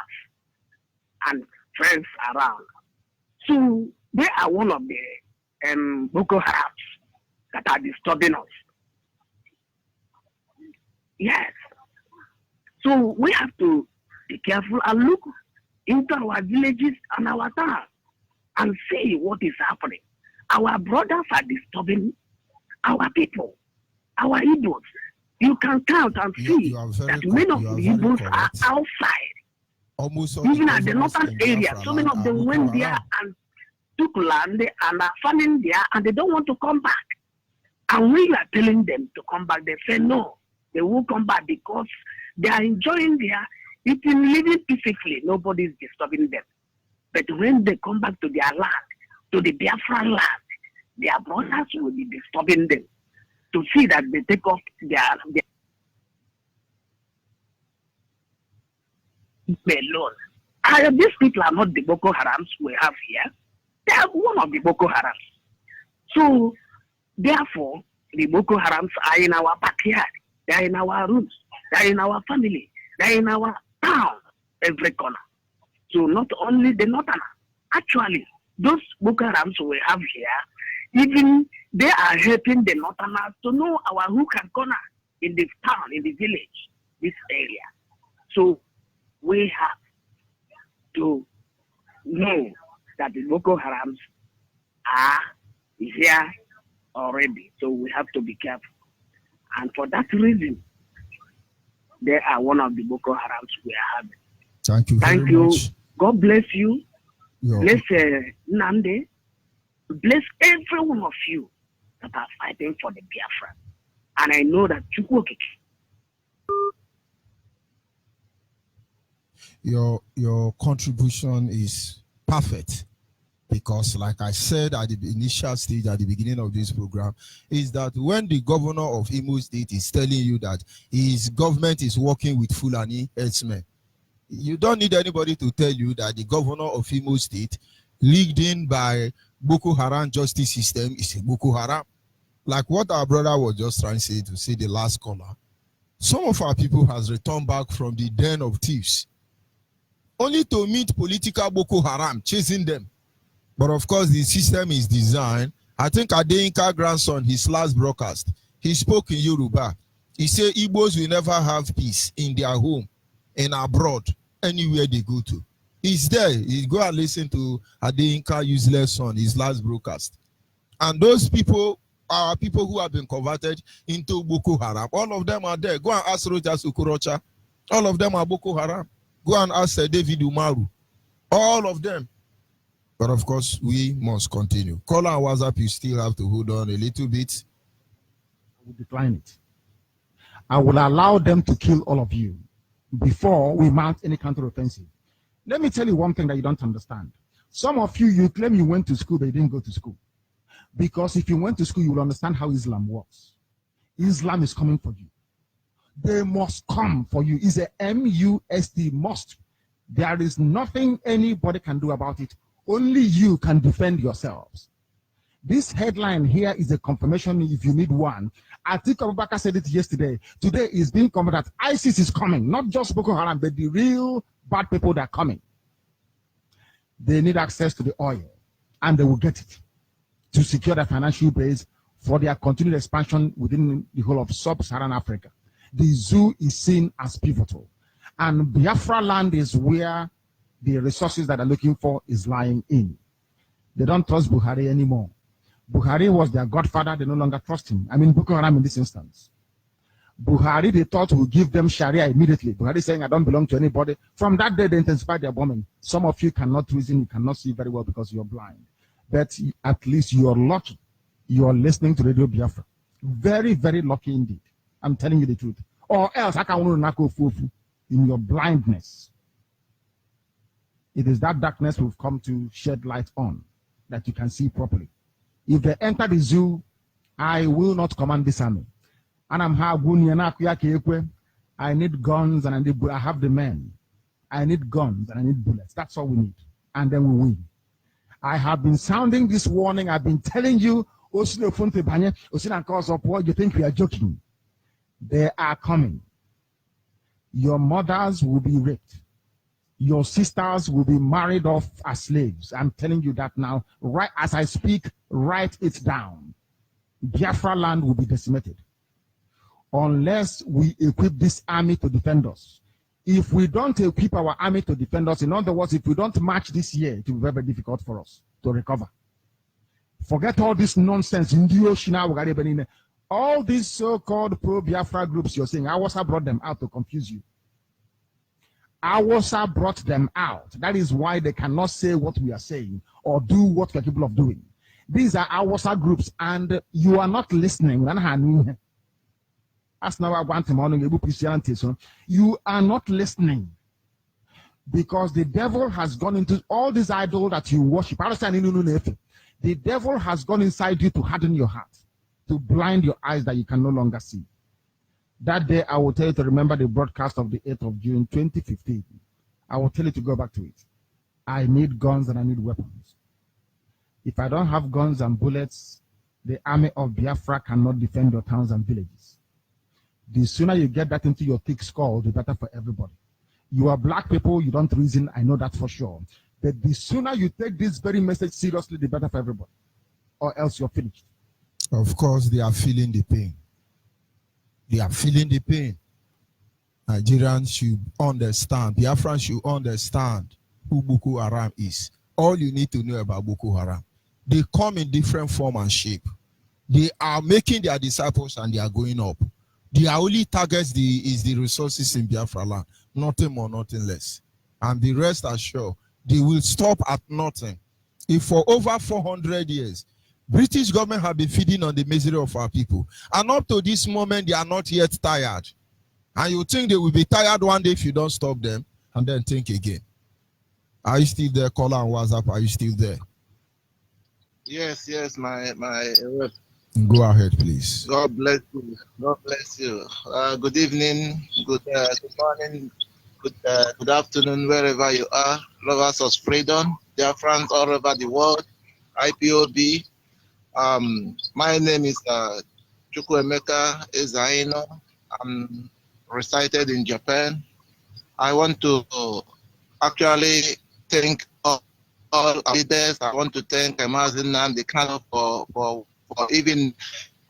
and friends around. So they are one of the Boko Harams that are disturbing us. Yes. So we have to be careful and look into our villages and our towns and see what is happening. Our brothers are disturbing our people, our Igbos. You can count and see that many of the Igbos are outside. Almost even at the northern area, so many of them went there and took land and are farming there, and they don't want to come back. And we are telling them to come back. They say no, they will come back because they are enjoying their eating, living peacefully. Nobody is disturbing them. But when they come back to their land, to the Biafra land, their brothers will be disturbing them to see that they take off their alone. These people are not the Boko Harams we have here. They are one of the Boko Harams. So, therefore, the Boko Harams are in our backyard. They are in our rooms. They are in our family. They are in our town, every corner. So, not only the northern, actually, those Boko Harams we have here, even they are helping the northerners to know our hook and corner in the town, in the village, this area. So, we have to know that the Boko Harams are here already. So we have to be careful. And for that reason, they are one of the Boko Harams we are having. Thank you Thank very you. much. God bless you. You're Bless Nande. Bless every one of you that are fighting for the Biafra. And I know that your contribution is perfect, because like I said at the initial stage at the beginning of this program, is that when the governor of Imo State is telling you that his government is working with Fulani herdsmen, you don't need anybody to tell you that the governor of Imo State, leagued in by Boko Haram justice system, is a Boko Haram. Like what our brother was just trying to say the last caller, some of our people has returned back from the den of thieves only to meet political Boko Haram chasing them. But of course, the system is designed. I think Adeyinka grandson, his last broadcast, he spoke in Yoruba. He said Igbos will never have peace in their home and abroad, anywhere they go to. He's there. You go and listen to Adeyinka useless son, his last broadcast. And those people are people who have been converted into Boko Haram. All of them are there. Go and ask Rojas Okorocha. All of them are Boko Haram. Go and ask David Umaru. All of them. But of course, we must continue. Call and WhatsApp, you still have to hold on a little bit. I will decline it. I will allow them to kill all of you before we mount any counteroffensive. Let me tell you one thing that you don't understand. Some of you, you claim you went to school, but you didn't go to school. Because if you went to school, you will understand how Islam works. Islam is coming for you. They must come for you. It's a M-U-S-T, must. There is nothing anybody can do about it. Only you can defend yourselves. This headline here is a confirmation if you need one. Atiku Abubakar said it yesterday. Today is being confirmed that ISIS is coming. Not just Boko Haram, but the real bad people that are coming. They need access to the oil, and they will get it to secure their financial base for their continued expansion within the whole of sub-Saharan Africa. The zoo is seen as pivotal. And Biafra land is where the resources that they're looking for is lying in. They don't trust Buhari anymore. Buhari was their godfather. They no longer trust him. I mean, Boko Haram in this instance. Buhari, they thought, will give them Sharia immediately. Buhari saying, I don't belong to anybody. From that day, they intensified their bombing. Some of you cannot reason, you cannot see very well because you're blind. But at least you're lucky. You're listening to Radio Biafra. Very, very lucky indeed. I'm telling you the truth. Or else, I can in your blindness. It is that darkness we've come to shed light on that you can see properly. If they enter the zoo, I will not command this army. And I need guns and I have the men. I need guns and I need bullets. That's all we need. And then we win. I have been sounding this warning. I've been telling you, you think we are joking. They are coming. Your mothers will be raped. Your sisters will be married off as slaves. I'm telling you that now. Right as I speak, write it down. Biafra land will be decimated. Unless we equip this army to defend us. If we don't equip our army to defend us, in other words, if we don't march this year, it will be very, very difficult for us to recover. Forget all this nonsense. All these so-called pro-Biafra groups you're saying, Awasa brought them out to confuse you. Awasa brought them out. That is why they cannot say what we are saying or do what we are capable of doing. These are Awasa groups, and you are not listening. As now I want to you are not listening because the devil has gone into all these idols that you worship. The devil has gone inside you to harden your heart, to blind your eyes that you can no longer see. That day, I will tell you to remember the broadcast of the 8th of June, 2015. I will tell you to go back to it. I need guns and I need weapons. If I don't have guns and bullets, the army of Biafra cannot defend your towns and villages. The sooner you get that into your thick skull, the better for everybody. You are black people, you don't reason, I know that for sure. But the sooner you take this very message seriously, the better for everybody. Or else you're finished. Of course, they are feeling the pain. They are feeling the pain. Nigerians should understand, Biafrans should understand who Boko Haram is. All you need to know about Boko Haram. They come in different form and shape. They are making their disciples and they are going up. Their only target is the resources in Biafra land, nothing more, nothing less. And the rest are sure they will stop at nothing. If for over 400 years, British government have been feeding on the misery of our people, and up to this moment, they are not yet tired. And you think they will be tired one day if you don't stop them, and then think again. Are you still there, caller on WhatsApp? Are you still there? Yes, my Go ahead, please. God bless you. God bless you. Good evening, good morning, good afternoon, wherever you are. Lovers of freedom, dear friends all over the world. IPOB. My name is Chukwuemeka Ezaino. I'm resided in Japan. I want to actually thank all our leaders. I want to thank Mazi Nnamdi Kanu for even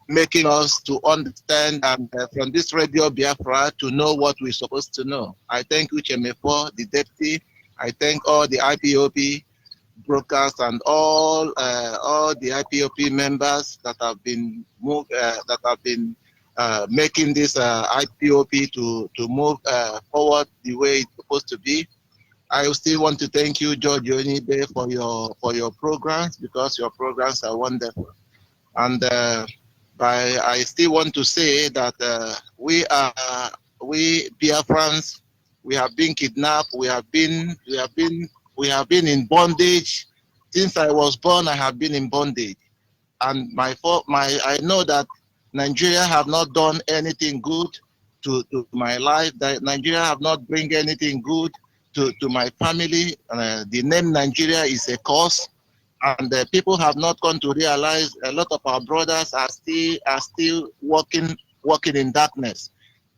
making us to understand and from this Radio Biafra to know what we're supposed to know. I thank Uchemefo, the deputy. I thank all the IPOP brokers and all the IPOP members that have been making this IPOP to move forward the way it's supposed to be. I still want to thank you, George Onyibe, for your programs, because your programs are wonderful. And I still want to say that we Biafrans, we have been kidnapped. We have been in bondage. Since I was born, I have been in bondage. And I know that Nigeria have not done anything good to my life. That Nigeria have not bring anything good to my family. The name Nigeria is a curse. And people have not come to realize a lot of our brothers are still walking in darkness.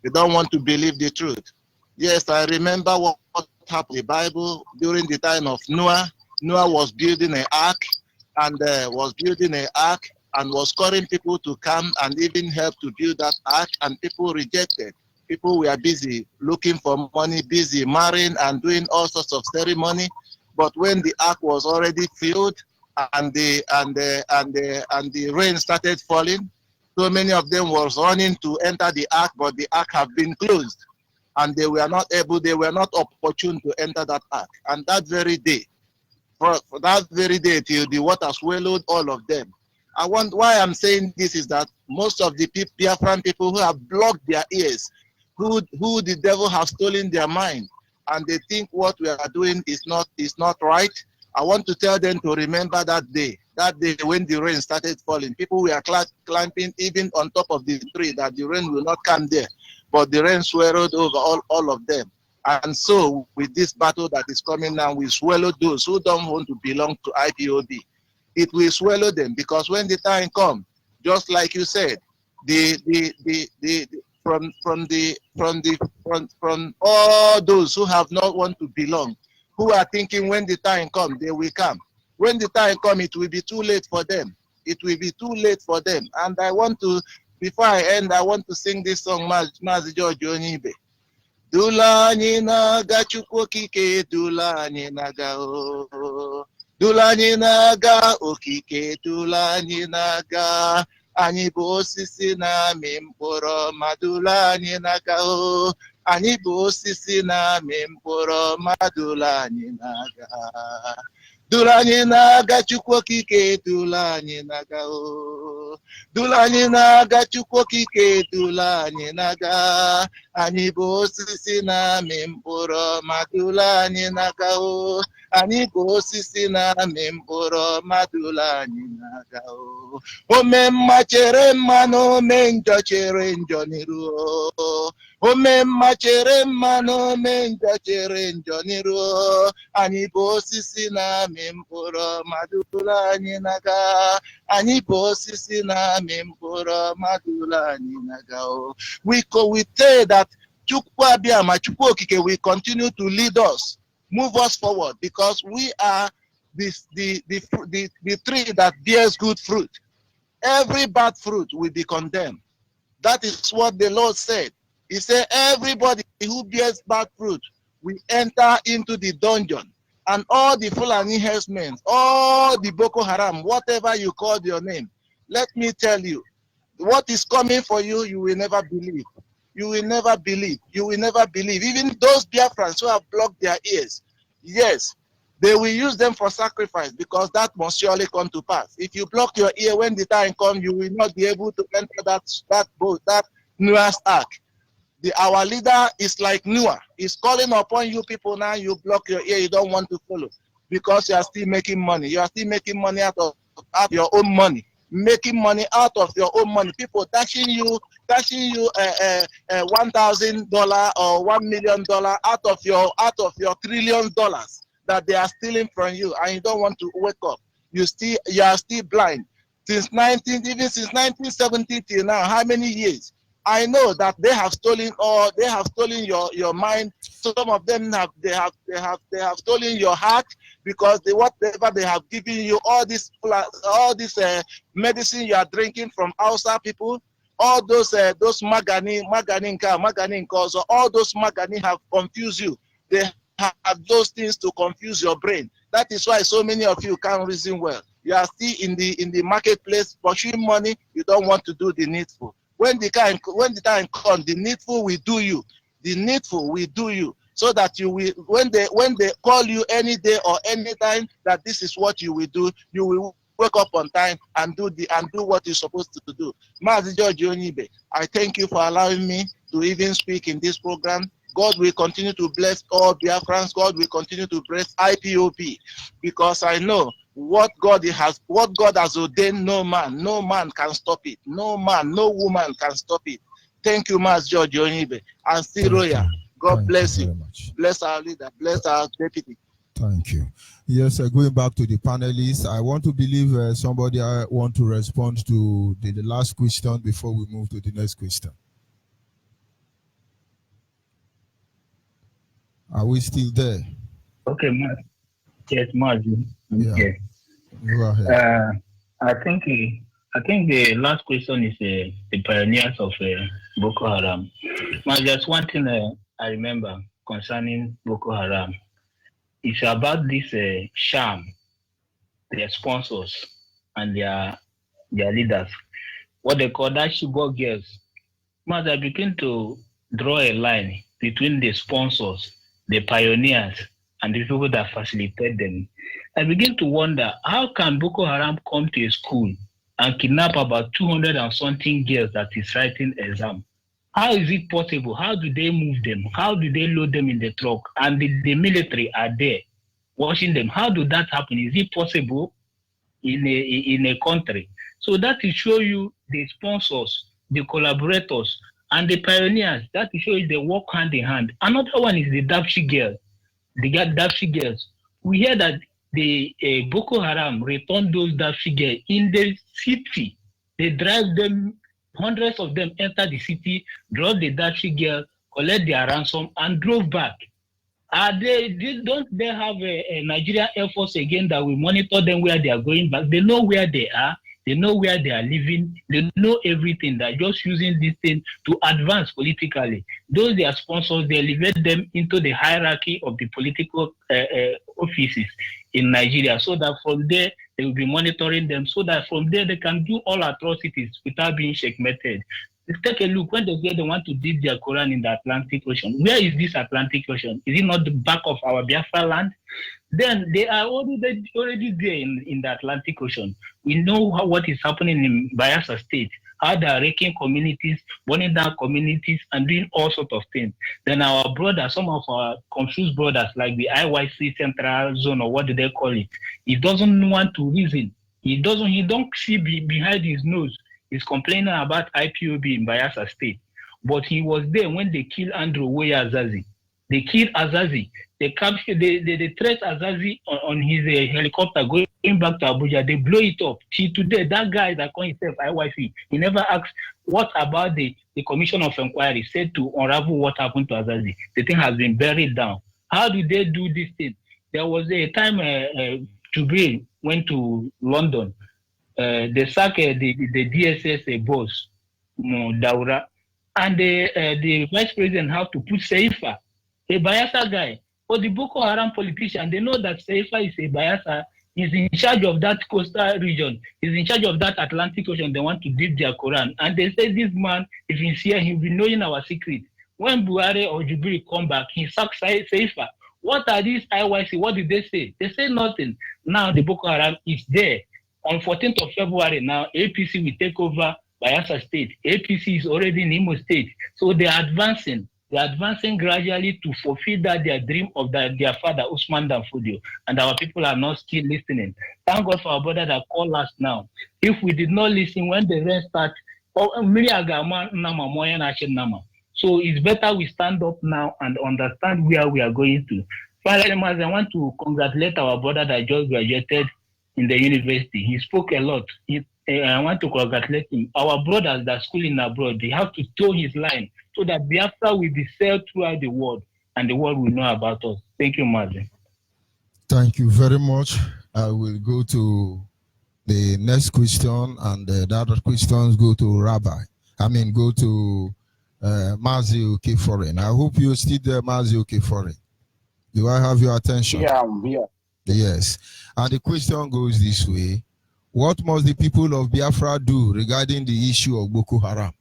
They don't want to believe the truth. Yes, I remember what happened in the Bible during the time of Noah. Noah was building an ark and was calling people to come and even help to build that ark, and people rejected. People were busy looking for money, busy marrying and doing all sorts of ceremony. But when the ark was already filled, and the rain started falling, so many of them was running to enter the ark, but the ark have been closed, and they were not opportune to enter that ark. And that very day, for that very day till the water swallowed all of them. Why I'm saying this is that most of the Biafran people who have blocked their ears, who the devil has stolen their mind, and they think what we are doing is not right. I want to tell them to remember that day when the rain started falling. People were climbing even on top of the tree that the rain will not come there. But the rain swallowed over all of them. And so with this battle that is coming now, we swallow those who don't want to belong to IPOB. It will swallow them, because when the time comes, just like you said, from all those who have not want to belong, who are thinking when the time comes, they will come. When the time comes, it will be too late for them. It will be too late for them. And I want to, before I end, I want to sing this song, Mazi George Onyibe. Dula nina ga chukwu okike, dula nina ga o. Dula nina ga okike, dula nina ga. Anyị bụ osisi na-amị mkpụrụ ọma, dula anyị na-aga o. Anyị bụ osisi na-amị mkpụrụ ọma, dula anyị na-aga. Dula anyị na-aga Chukwu okike, dula anyị na-aga o. Dula anyị na-aga Chukwu okike, dula anyị na-aga. Anyị bụ osisi na-amị mkpụrụ ọma, dula anyị na-aga o. Anyị bụ osisi na-amị mkpụrụ ọma, dula anyị na-aga o. Ome mma chere mma na ome njọ chere njọ n'iru o. Ome mma chere mma na ome njọ chere njọ n'iru o. Anyị bụ osisi na-amị mkpụrụ ọma, dula anyị na-aga. Anyị bụ osisi na-amị mkpụrụ ọma, dula anyị na-aga o. We say that Chukwu Abịama, Chukwu Okike will continue to lead us, move us forward, because we are the tree that bears good fruit. Every bad fruit will be condemned. That is what the Lord said. He said, everybody who bears bad fruit will enter into the dungeon. And all the Fulani herdsmen, all the Boko Haram, whatever you call your name, let me tell you, what is coming for you, you will never believe. You will never believe. You will never believe. Even those Biafrans who have blocked their ears, yes, they will use them for sacrifice, because that must surely come to pass. If you block your ear, when the time comes, you will not be able to enter that boat, that Noah's Ark. Our leader is like Noah. He's calling upon you people now. You block your ear. You don't want to follow because you are still making money. You are still making money out of your own money. Making money out of your own money. People dashing you $1,000 or $1 million out of your $1 trillion that they are stealing from you, and you don't want to wake up. You are still blind. Since 1970 till now, how many years? I know that they have stolen your mind. Some of them have stolen your heart, because whatever they have given you, all this medicine you are drinking from outside people, all those magani cause, all those magani have confused you. They have those things to confuse your brain. That is why so many of you can't reason well. You are still in the marketplace pursuing money. You don't want to do the needful. When the time comes, the needful will do you. The needful will do you, so that you will, when they call you any day or any time that this is what you will do, you will wake up on time and do what you're supposed to do. Mazi George Onyibe, I thank you for allowing me to even speak in this program. God will continue to bless all Biafrans. God will continue to bless IPOB, because I know what God has ordained. No man can stop it. No man, no woman can stop it. Thank you, Mazi George Onyibe and Siroya. God bless you. Bless our leader. Bless our deputy. Thank you. Yes, going back to the panelists, I want to believe somebody want to respond to the last question before we move to the next question. Are we still there? Okay, yes, Margie. Okay. Go ahead. I think the last question is the pioneers of Boko Haram. Now, just one thing I remember concerning Boko Haram. It's about this sham, their sponsors and their leaders. What they call that Shibor girls. Now, they begin to draw a line between the sponsors, the pioneers, and the people that facilitate them. I begin to wonder, how can Boko Haram come to a school and kidnap about 200 and something girls that is writing exam? How is it possible? How do they move them? How do they load them in the truck? And the military are there watching them. How do that happen? Is it possible in a country? So that will show you the sponsors, the collaborators, and the pioneers. That will show you they work hand in hand. Another one is the Dapshi girls. The Dapshi girls. We hear that the Boko Haram returned those Dapshi girls in the city. They drive them, hundreds of them enter the city, drop the Dapshi girls, collect their ransom, and drove back. Don't they have a Nigerian Air Force again that will monitor them where they are going back? They know where they are. They know where they are living. They know everything. They're just using this thing to advance politically. Those their sponsors, they elevate them into the hierarchy of the political offices in Nigeria, so that from there they will be monitoring them, so that from there they can do all atrocities without being checkmated. Let's take a look. When they say they want to dip their Quran in the Atlantic Ocean, where is this Atlantic Ocean? Is it not the back of our Biafra land? Then they are already there in the Atlantic Ocean. We know what is happening in Bayelsa State, how they are wrecking communities, burning down communities, and doing all sorts of things. Then our brothers, some of our confused brothers, like the IYC Central Zone, or what do they call it, he doesn't want to reason. He don't see behind his nose. He's complaining about IPOB in Bayelsa State. But he was there when they killed Andrew Weah Azazi. They killed Azazi. They captured, they trace Azazi on his helicopter going back to Abuja. They blow it up. Till today, that guy that called himself IYC, he never asked what about the Commission of Inquiry said to unravel what happened to Azazi. The thing has been buried down. How do they do this thing? There was a time Jubril went to London. They sacked the DSS boss, Daura, and the vice president had to put Seifa, a Bayelsa guy. For the Boko Haram politician, they know that Seifa is a Bayelsa He's in charge of that coastal region. He's in charge of that Atlantic Ocean. They want to dip their Quran. And they say this man, if he's here, he'll be knowing our secret. When Buhari or Jubilee come back, he sucks Seifa. What are these IYC? What did they say? They say nothing. Now the Boko Haram is there. On 14th of February now, APC will take over Bayelsa State. APC is already in Imo State. So they are advancing. They are advancing gradually to fulfill their dream of their father, Usman Danfodio. And our people are not still listening. Thank God for our brother that called us now. If we did not listen when the rain started, so it's better we stand up now and understand where we are going to. Finally, I want to congratulate our brother that just graduated in the university. He spoke a lot. I want to congratulate him. Our brothers that schooling abroad, they have to toe his line so that Biafra will be sold throughout the world and the world will know about us. Thank you, Mazi. Thank you very much. I will go to the next question, and the other questions go to go to Mazi Okefore. I hope you're still there, Mazi Okefore. Do I have your attention? Yeah, I'm here. Yes. And the question goes this way. What must the people of Biafra do regarding the issue of Boko Haram?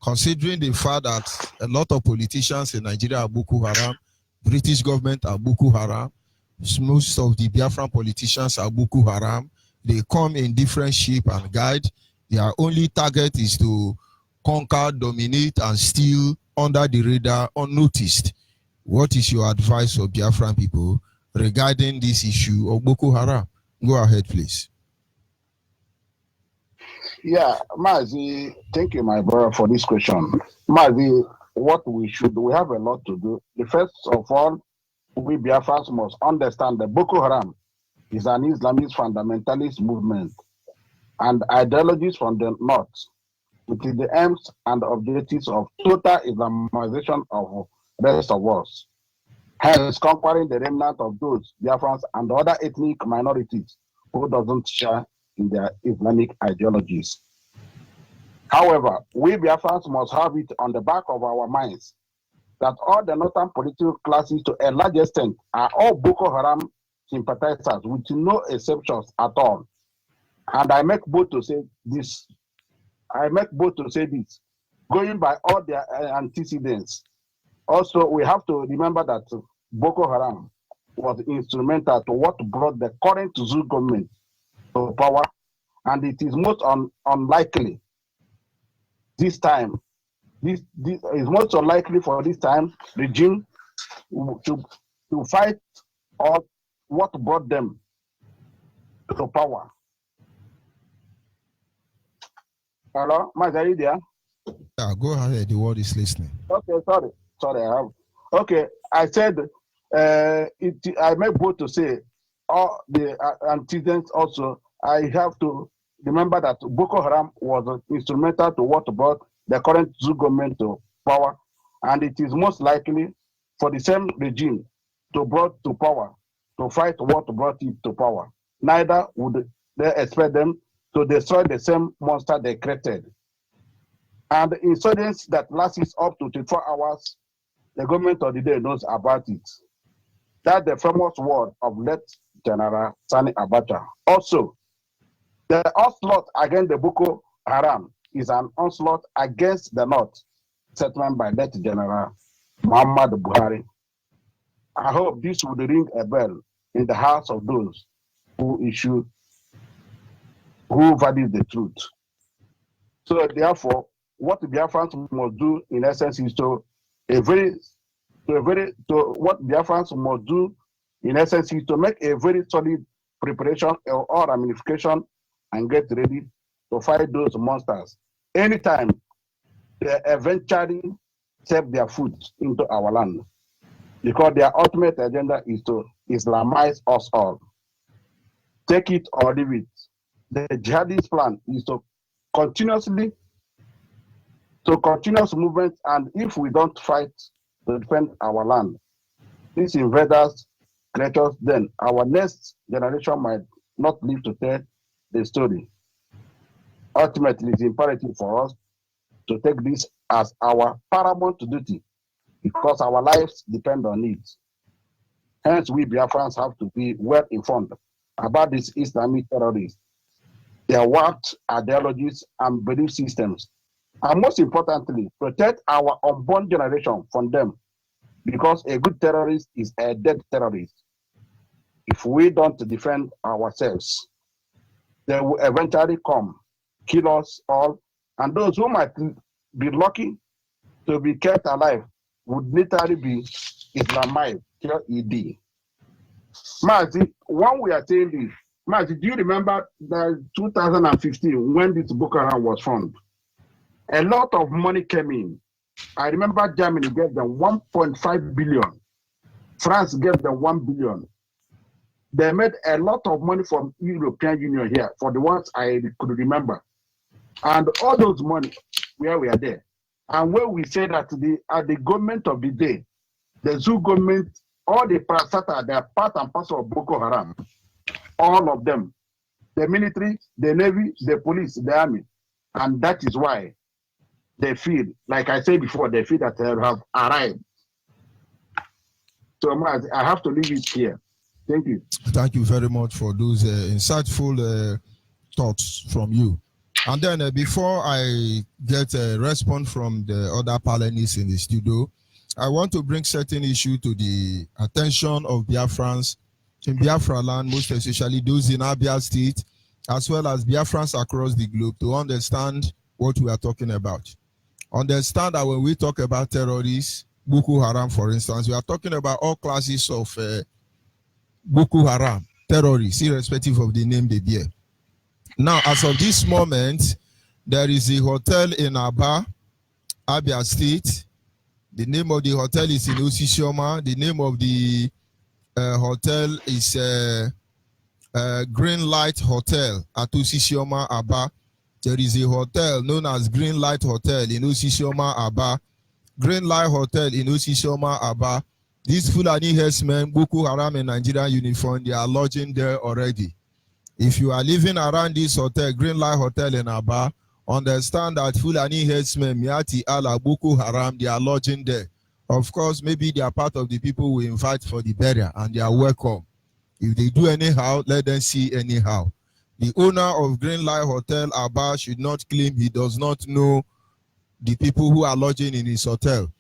Considering the fact that a lot of politicians in Nigeria are Boko Haram, British government are Boko Haram, most of the Biafran politicians are Boko Haram, they come in different shape and guide. Their only target is to conquer, dominate, and steal under the radar unnoticed. What is your advice for Biafran people regarding this issue of Boko Haram? Go ahead, please. Yeah, Mazi, thank you, my brother, for this question. Mazi, what we have a lot to do. The first of all, we Biafrans must understand that Boko Haram is an Islamist fundamentalist movement and ideologies from the north, with the aims and objectives of total Islamization of the rest of us, hence conquering the remnant of those Biafrans and other ethnic minorities who doesn't share in their Islamic ideologies. However, we Biafrans must have it on the back of our minds that all the northern political classes to a large extent are all Boko Haram sympathizers with no exceptions at all. And I make bold to say this. Going by all their antecedents. Also, we have to remember that Boko Haram was instrumental to what brought the current Zoo government to power, and it is most unlikely this time. This is most unlikely for this time regime to fight or what brought them to power. Hello, Mazi, there? Yeah, go ahead. The world is listening. Okay, sorry. Okay, I said I may bold to say all the antecedents also. I have to remember that Boko Haram was instrumental to what brought the current Zoo government to power, and it is most likely for the same regime to brought to power to fight what brought it to power. Neither would they expect them to destroy the same monster they created. And the insurgents that lasts up to 24 hours, the government of the day knows about it. That's the famous word of late General Sani Abacha. Also, the onslaught against the Boko Haram is an onslaught against the North, settlement by late General Muhammad Buhari. I hope this would ring a bell in the hearts of those who value the truth. So therefore, what the Biafrans must do in essence is to make a very solid preparation or ramification and get ready to fight those monsters anytime they eventually step their foot into our land, because their ultimate agenda is to Islamize us all. Take it or leave it. The jihadist plan is to continuous movement, and if we don't fight to defend our land, these invaders, creators, then our next generation might not live to tell the story. Ultimately, it's imperative for us to take this as our paramount duty because our lives depend on it. Hence, we Biafrans have to be well informed about these Islamic terrorists, their works, ideologies, and belief systems. And most importantly, protect our unborn generation from them, because a good terrorist is a dead terrorist. If we don't defend ourselves, they will eventually come, kill us all, and those who might be lucky to be kept alive would literally be Islamized, K-E-D. Mazi, when we are saying this, Mazi, do you remember that 2015 when this Boko Haram was formed? A lot of money came in. I remember Germany gave them 1.5 billion. France gave them 1 billion. They made a lot of money from European Union here, for the ones I could remember. And all those money, where we are there. And when we say that at the government of the day, the zoo government, all the parasata, they are part and parcel of Boko Haram. All of them. The military, the navy, the police, the army. And that is why they feel, like I said before, they feel that they have arrived. So I have to leave it here. Thank you. Thank you very much for those insightful thoughts from you. And then before I get a response from the other panelists in the studio, I want to bring certain issue to the attention of Biafrans in Biafra land, most especially those in Abia State, as well as Biafrans across the globe, to understand what we are talking about. Understand that when we talk about terrorists, Boko Haram, for instance, we are talking about all classes of Boko Haram terrorists, irrespective of the name they bear. Now, as of this moment, there is a hotel in Aba, Abia State. The name of the hotel is in Osisioma. The name of the hotel is Green Light Hotel at Osisioma, Aba. There is a hotel known as Green Light Hotel in Osisioma, Aba. Green Light Hotel in Osisioma, Aba. These Fulani herdsmen, Boko Haram in Nigerian uniform, they are lodging there already. If you are living around this hotel, Green Light Hotel in Aba, understand that Fulani herdsmen, Miati Allah, Boko Haram, they are lodging there. Of course, maybe they are part of the people we invite for the burial, and they are welcome. If they do anyhow, let them see anyhow. The owner of Green Light Hotel, Aba, should not claim he does not know the people who are lodging in his hotel.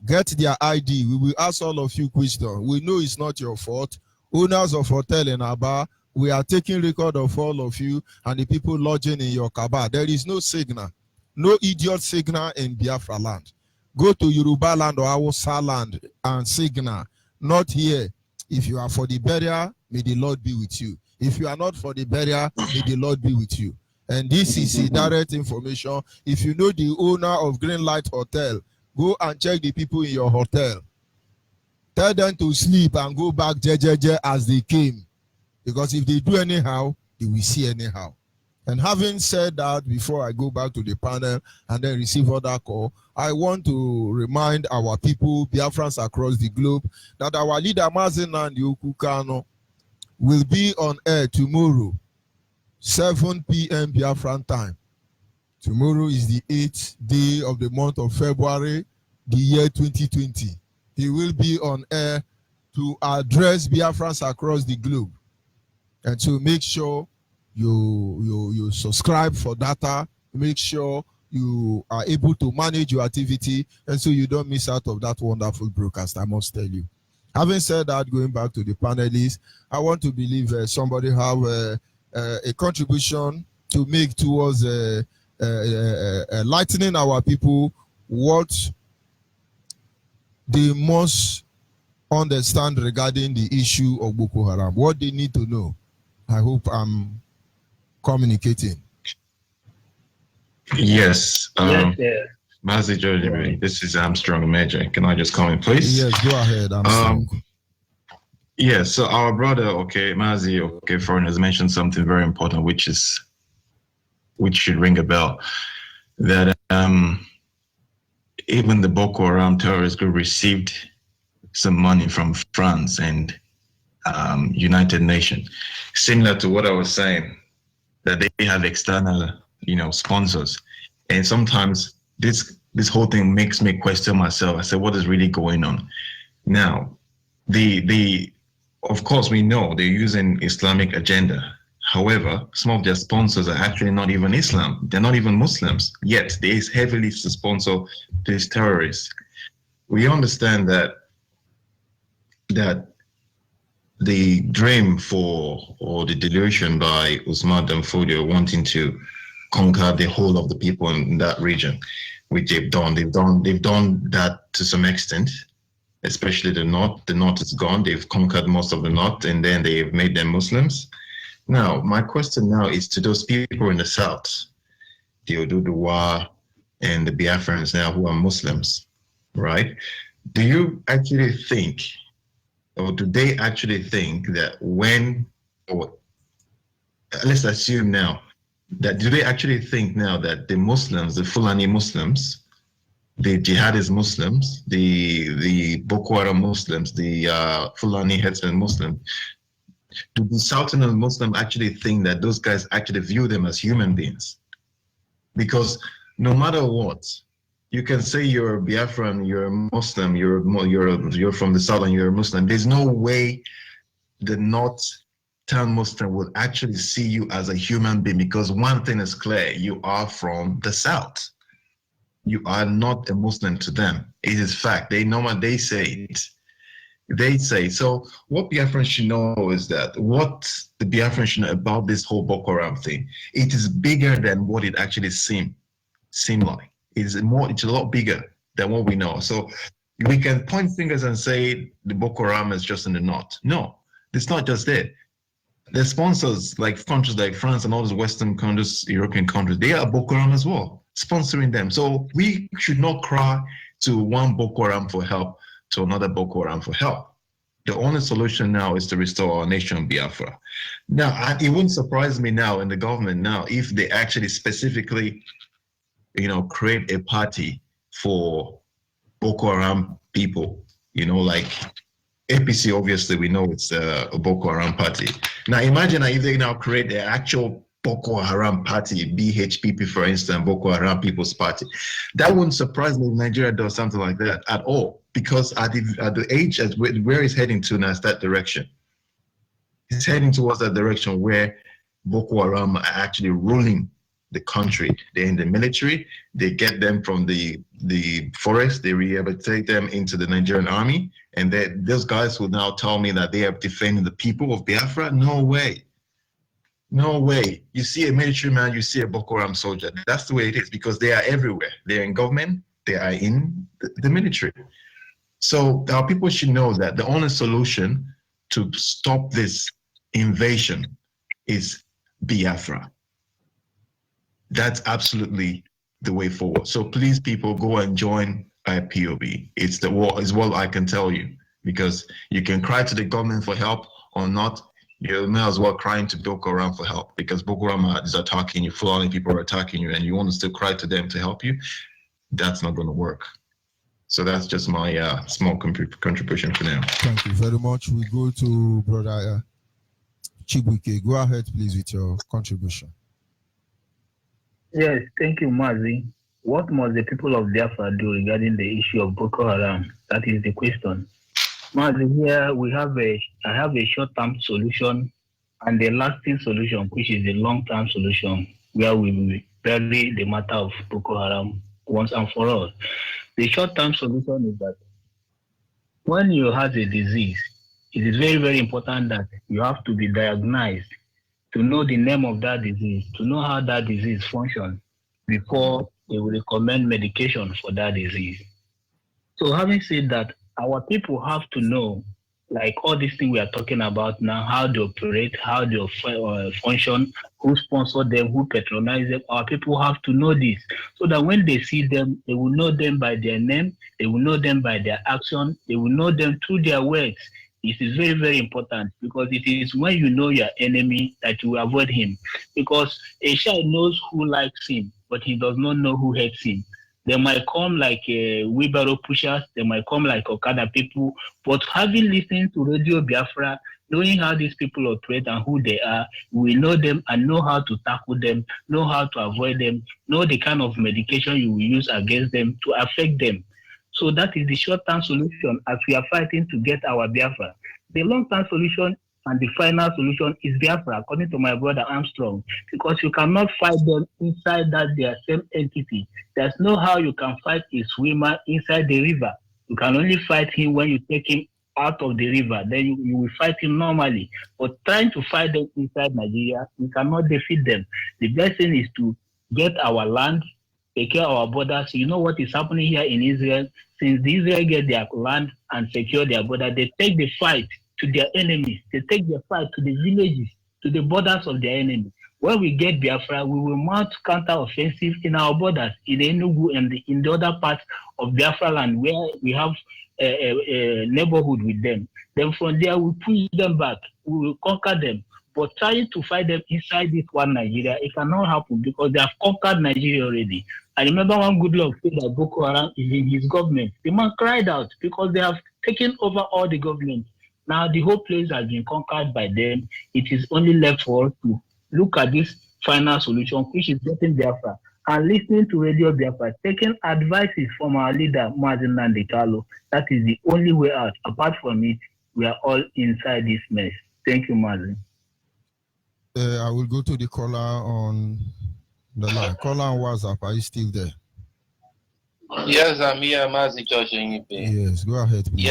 Get their ID. We will ask all of you questions. We know it's not your fault. Owners of hotel in Aba, we are taking record of all of you and the people lodging in your Kaba. There is no signal, no idiot signal in Biafra land. Go to Yoruba land or Hausa land and signal. Not here. If you are for the burial, may the Lord be with you. If you are not for the burial, may the Lord be with you. And this is a direct information. If you know the owner of Green Light Hotel, go and check the people in your hotel. Tell them to sleep and go back as they came. Because if they do anyhow, they will see anyhow. And having said that, before I go back to the panel and then receive other call, I want to remind our people, Biafrans across the globe, that our leader, Mazen and Yokukano, will be on air tomorrow, 7 p.m. Biafran time. Tomorrow is the 8th day of the month of February, the year 2020. He will be on air to address Biafrans across the globe. And so make sure you subscribe for data, make sure you are able to manage your activity, and so you don't miss out of that wonderful broadcast, I must tell you. Having said that, going back to the panelists, I want to believe somebody have a contribution to make towards lightening our people what they must understand regarding the issue of Boko Haram, what they need to know. I hope I'm communicating. Yes. Mazi George, this is Armstrong Major. Can I just comment, please? Yes, go ahead, Armstrong. Yes, so our brother, Mazi, Foreign has mentioned something very important, which should ring a bell. That even the Boko Haram terrorist group received some money from France and United Nations, similar to what I was saying, that they have external, sponsors, and sometimes this whole thing makes me question myself. I said, what is really going on? Now, Of course, we know they're using Islamic agenda. However, some of their sponsors are actually not even Islam. They're not even Muslims, yet they heavily sponsor these terrorists. We understand that the dream for, or the delusion by Usman Danfodio wanting to conquer the whole of the people in that region, which they've done that to some extent, especially the North. The North is gone. They've conquered most of the North, and then they've made them Muslims. Now, my question now is to those people in the South, the Oduduwa and the Biafrans now who are Muslims, right? Do you actually think, or do they actually think that when, or let's assume now, that do they actually think now that the Muslims, the Fulani Muslims, the jihadist Muslims, the Boko Haram Muslims, the Fulani headsmen Muslims, do the Southern Muslims actually think that those guys actually view them as human beings? Because no matter what, you can say you're a Biafran, you're a Muslim, you're from the South and you're a Muslim. There's no way the Northern Muslim will actually see you as a human being, because one thing is clear: you are from the South. You are not a Muslim to them. It is fact. They know what they say it. They say. So what Biafran should know is that what the Biafran should know about this whole Boko Haram thing, it is bigger than what it actually seem like. It's a lot bigger than what we know. So we can point fingers and say the Boko Haram is just in the North. No, it's not just there. The sponsors, like countries like France and all those Western countries, European countries, they are Boko Haram as well, sponsoring them. So we should not cry to one Boko Haram for help to another Boko Haram for help. The only solution now is to restore our nation, Biafra. Now, it wouldn't surprise me now in the government now if they actually specifically, create a party for Boko Haram people, like APC, obviously we know it's a Boko Haram party. Now imagine if they now create the actual Boko Haram party, BHPP, for instance, Boko Haram People's Party. That wouldn't surprise me if Nigeria does something like that at all, because at the age at where it's heading to now is that direction. It's heading towards that direction where Boko Haram are actually ruling the country. They're in the military. They get them from the forest. They rehabilitate them into the Nigerian army. And those guys will now tell me that they are defending the people of Biafra. No way. No way. You see a military man, you see a Boko Haram soldier. That's the way it is, because they are everywhere. They are in government. They are in the military. So our people should know that the only solution to stop this invasion is Biafra. That's absolutely the way forward. So please, people, go and join IPOB. It's what I can tell you, because you can cry to the government for help or not. You may as well crying to Boko Haram for help, because Boko Haram is attacking you, Fulani people are attacking you, and you want to still cry to them to help you. That's not going to work. So that's just my small contribution for now. Thank you very much. We go to Brother Chibuike. Go ahead, please, with your contribution. Yes, thank you, Mazi. What must the people of Biafra do regarding the issue of Boko Haram? That is the question. Mazi, here I have a short-term solution and a lasting solution, which is the long-term solution, where we will bury the matter of Boko Haram once and for all. The short-term solution is that when you have a disease, it is very, very important that you have to be diagnosed, to know the name of that disease, to know how that disease functions before they will recommend medication for that disease. So having said that, our people have to know, like all these things we are talking about now, how they operate, how they function, who sponsor them, who patronize them. Our people have to know this, so that when they see them, they will know them by their name, they will know them by their action, they will know them through their words. It is very, very important, because it is when you know your enemy that you avoid him. Because a child knows who likes him, but he does not know who hates him. They might come like wheelbarrow pushers, they might come like Okada people, but having listened to Radio Biafra, knowing how these people operate and who they are, we know them and know how to tackle them, know how to avoid them, know the kind of medication you will use against them to affect them. So that is the short-term solution as we are fighting to get our Biafra. The long-term solution and the final solution is Biafra, according to my brother Armstrong, because you cannot fight them inside that their same entity. There's no how you can fight a swimmer inside the river. You can only fight him when you take him out of the river. Then you will fight him normally. But trying to fight them inside Nigeria, you cannot defeat them. The best thing is to get our land, secure our borders. You know what is happening here in Israel? Since the Israel get their land and secure their border, they take the fight to their enemies. They take the fight to the villages, to the borders of their enemy. When we get Biafra, we will mount counter-offensive in our borders, in Enugu and in the other parts of Biafra land where we have a neighborhood with them. Then from there, we push them back. We will conquer them. But trying to fight them inside this one Nigeria, it cannot happen because they have conquered Nigeria already. I remember one good luck said that Boko Haram is in his government. The man cried out because they have taken over all the government. Now the whole place has been conquered by them. It is only left for us to look at this final solution, which is getting Biafra, and listening to Radio Biafra, taking advices from our leader, Mazen Nandekalo. That is the only way out. Apart from it, we are all inside this mess. Thank you, Mazen. I will go to the caller on the line. Caller on WhatsApp, are you still there? Yes, I'm here, Mazi George Onyibe. Yes, go ahead, please.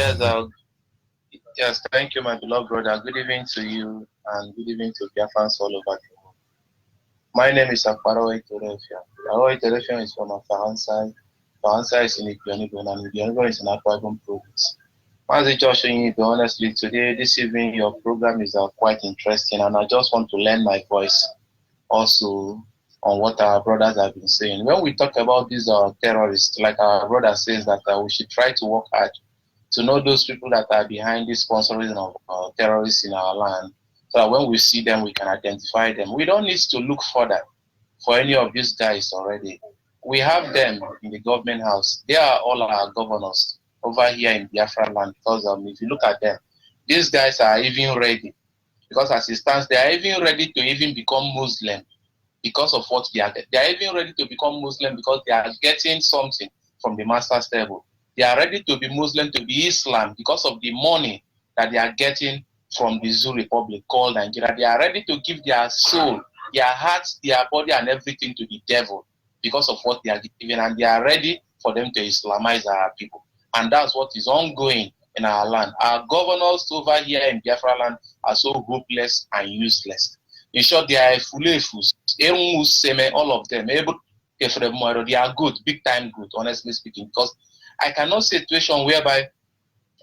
Yes, thank you, my beloved brother. Good evening to you, and good evening to Biafrans all over the world. My name is Akparo Iterefia. Akparo Iterefia is from Faransa. Faransa is in Ipionibo, and Ipionibo is in Akwa Ibom province. Mazi George Onyibe, honestly, today, this evening, your program is quite interesting, and I just want to lend my voice also on what our brothers have been saying. When we talk about these terrorists, like our brother says that we should try to work hard to know those people that are behind this sponsoring of terrorists in our land, so that when we see them, we can identify them. We don't need to look further for any of these guys already. We have them in the government house. They are all our governors over here in Biafra land, because if you look at them, these guys are even ready, because as it stands, they are even ready to even become Muslim because of what they are getting. They are even ready to become Muslim because they are getting something from the master's table. They are ready to be Muslim, to be Islam, because of the money that they are getting from the Zoo Republic called Nigeria. They are ready to give their soul, their hearts, their body, and everything to the devil because of what they are giving, and they are ready for them to Islamize our people. And that's what is ongoing in our land. Our governors over here in Biafra land are so hopeless and useless. In short, they are fulefus, all of them. They are good, big time good, honestly speaking, because I cannot see a situation whereby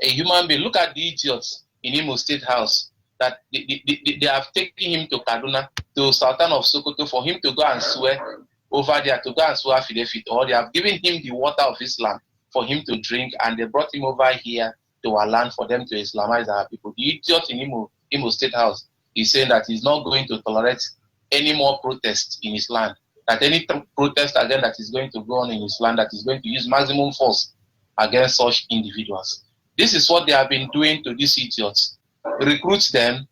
a human being, look at the idiots in Imo State House, that they have taken him to Kaduna, to Sultan of Sokoto, for him to go and swear over there, to go and swear affidavit, or they have given him the water of Islam for him to drink, and they brought him over here to our land for them to Islamize our people. The idiot in Imo State House is saying that he's not going to tolerate any more protests in his land, that any protest again that is going to go on in his land, that is going to use maximum force against such individuals. This is what they have been doing to these idiots. Recruit them,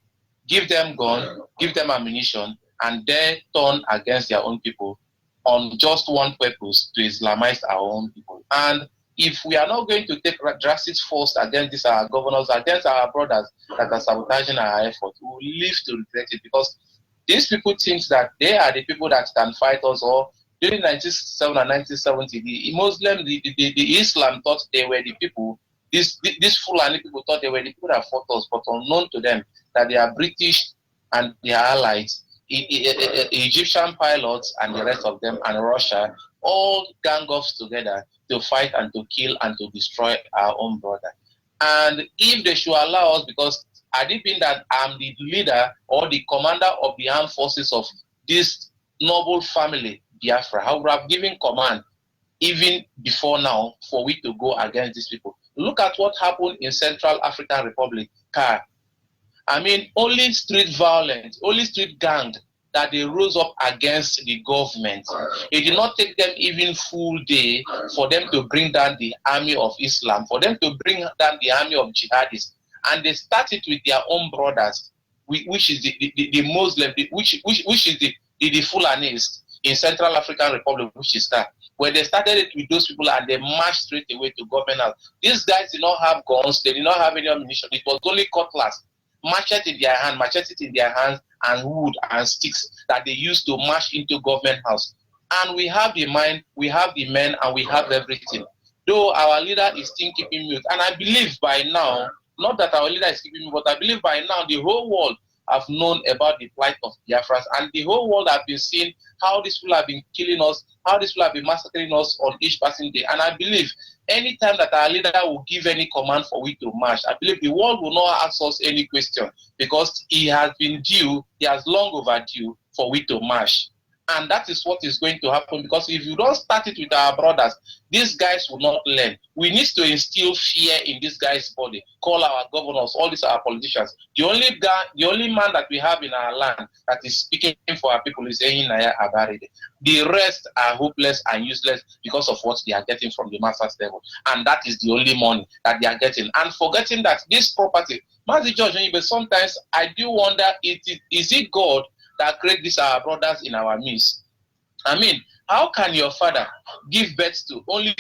give them gun, give them ammunition, and they turn against their own people on just one purpose, to Islamize our own people. And if we are not going to take drastic force against these our governors, against our brothers that are sabotaging our effort, we will live to regret it, because these people think that they are the people that can fight us. Or during 1967 and 1970, the Muslim, the Islam thought they were the people. These Fulani people thought they were the people that fought us, but unknown to them that they are British and their allies, Egyptian pilots and the rest of them, and Russia, all gang up together to fight and to kill and to destroy our own brother. And if they should allow us, because had it been that I'm the leader or the commander of the armed forces of this noble family, Biafra, I would have given command even before now for we to go against these people. Look at what happened in Central African Republic, CAR. I mean, only street violence, only street gang that they rose up against the government. It did not take them even full day for them to bring down the army of Islam, for them to bring down the army of jihadists. And they started with their own brothers, which is the Muslim, which is the Fulanis. in Central African Republic, which is that, where they started it with those people and they marched straight away to government house. These guys did not have guns, they did not have any ammunition, it was only cutlass, machete in their hands, and wood and sticks that they used to march into government house. And we have the mind, we have the men, and we have everything. Though our leader is still keeping mute. And I believe by now, not that our leader is keeping mute, but I believe by now the whole world have known about the plight of Biafrans, and the whole world have been seeing how these people have been killing us, how these people have been massacring us on each passing day. And I believe anytime that our leader will give any command for we to march, I believe the world will not ask us any question, because he has been due, he has long overdue for we to march. And that is what is going to happen, because if you don't start it with our brothers, these guys will not learn. We need to instill fear in this guy's body. Call our governors, all these are our politicians. The only man that we have in our land that is speaking for our people is Ehinaya Abaride. The rest are hopeless and useless because of what they are getting from the master's level. And that is the only money that they are getting. And forgetting that this property, Mazi George Onyibe, sometimes I do wonder, is it God that create these our brothers in our midst? I mean, how can your father give birth to only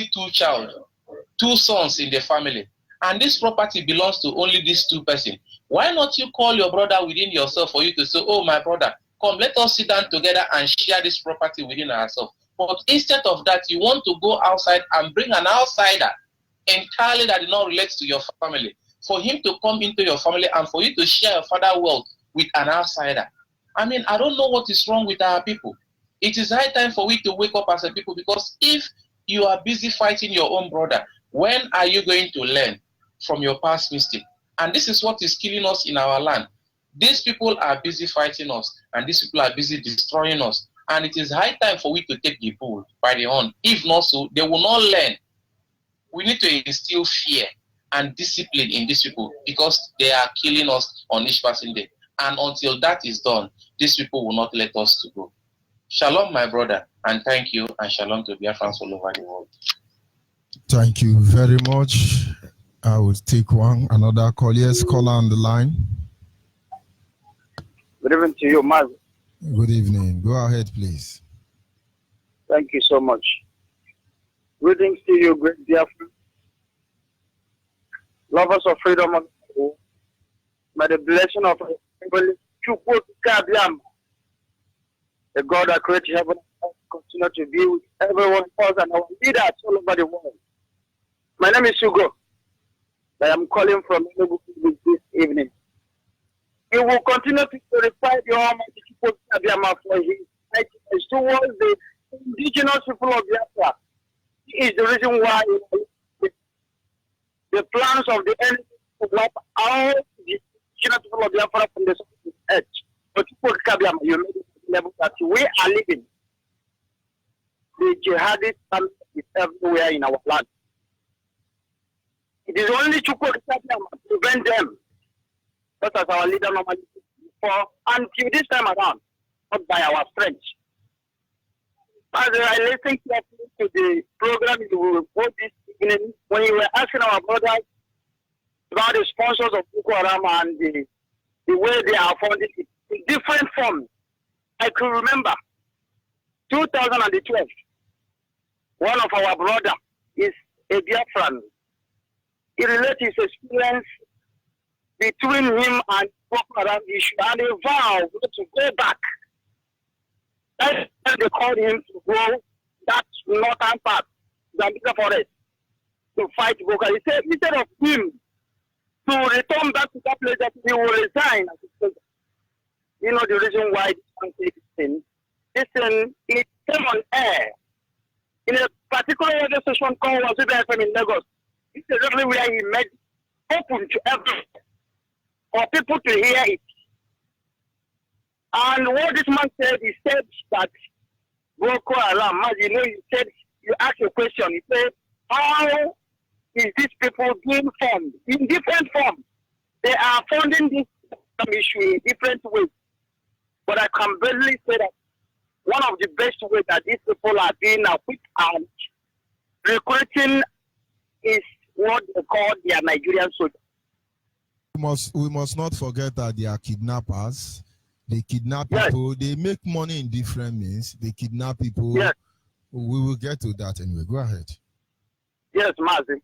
two sons in the family, and this property belongs to only these two persons? Why not you call your brother within yourself for you to say, oh, my brother, come, let us sit down together and share this property within ourselves? But instead of that, you want to go outside and bring an outsider entirely that did not relate to your family, for him to come into your family and for you to share your father's wealth with an outsider. I mean, I don't know what is wrong with our people. It is high time for we to wake up as a people, because if you are busy fighting your own brother, when are you going to learn from your past mistake? And this is what is killing us in our land. These people are busy fighting us, and these people are busy destroying us. And it is high time for we to take the bull by the horn. If not so, they will not learn. We need to instill fear and discipline in these people, because they are killing us on each passing day. And until that is done, these people will not let us to go. Shalom, my brother, and thank you, and shalom to Biafrans all over the world. Thank you very much. I will take another call. Yes, caller on the line. Good evening to you, Maz. Good evening. Go ahead, please. Thank you so much. Greetings to you, great Biafra. Lovers of freedom, by the blessing of the God that created heaven continue to be with everyone else and our leaders all over the world. My name is Hugo. I am calling from Enugu this evening. We will continue to glorify the Almighty people for his righteousness towards the indigenous people of Biafra. He is the reason why the plans of the enemy to wipe out the indigenous people of Biafra from the surface of the earth. But people you made it level that we are living. The jihadist camp is everywhere in our land. It is only to prevent them, just as our leader normally for until this time around, not by our strength. As I listened to the program you wrote this evening, when you were asking our brothers about the sponsors of Boko Haram and the way they are funded in different forms. I could remember 2012, one of our brothers is a Biafran. He related his experience between him and Boko Haram issue, and he vowed to go back. That's when they called him to go that northern part, Zambia forest, to fight Boko. He said instead of him to return back to that place, that he will resign as a president. You know the reason why this country is in. Listen, it came on air in a particular radio station called Onyibe FM in Lagos. This is exactly where he made open to everyone for people to hear it. And what this man said, he said that Boko Haram, as you know, you asked a question. He said, how is these people being formed? In different forms. They are funding this issue in different ways. But I can barely say that one of the best ways that these people are being equipped and recruiting is what they call their Nigerian soldiers. We must not forget that they are kidnappers. They kidnap people. They make money in different means. They kidnap people. Yes. We will get to that anyway. Go ahead. Yes, Mazi.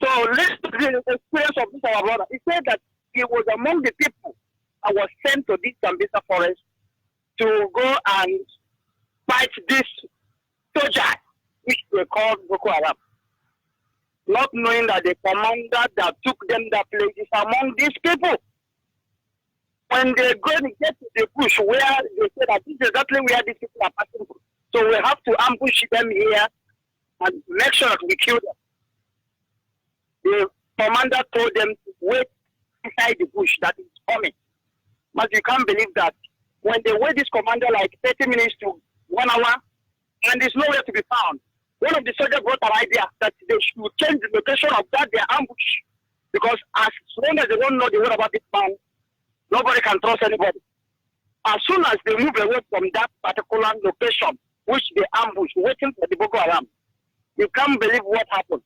So listen to the experience of this our brother. He said that he was among the people that was sent to this Sambisa forest to go and fight this soldier, which they called Boko Haram. Not knowing that the commander that took them that place is among these people. When they go and get to the bush where they say that this is exactly where these people are passing through. So we have to ambush them here and make sure that we kill them. The commander told them to wait inside the bush that is coming. But you can't believe that when they wait this commander like 30 minutes to 1 hour and there's nowhere to be found, one of the soldiers brought an idea that they should change the location of that their ambush. Because as long as they don't know the word about this man, nobody can trust anybody. As soon as they move away from that particular location, which they ambush, waiting for the Boko Haram, you can't believe what happened.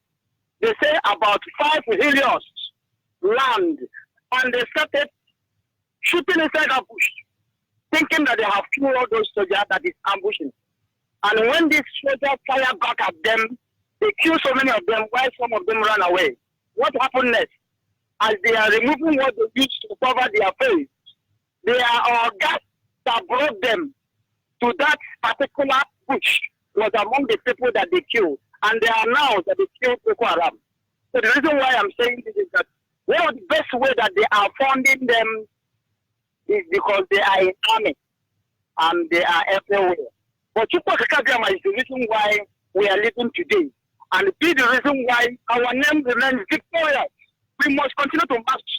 They say about 5 helios land, and they started shooting inside the bush, thinking that they have killed all those soldiers that is ambushing. And when these soldiers fire back at them, they kill so many of them while some of them run away. What happened next? As they are removing what they used to cover their face, they are gas that brought them to that particular bush was among the people that they killed. And they are now that they killed Boko Haram. So the reason why I'm saying this is that one of the best way that they are funding them is because they are in army and they are everywhere. But Chukwakakagama is the reason why we are living today. And be the reason why our name remains victorious. We must continue to march.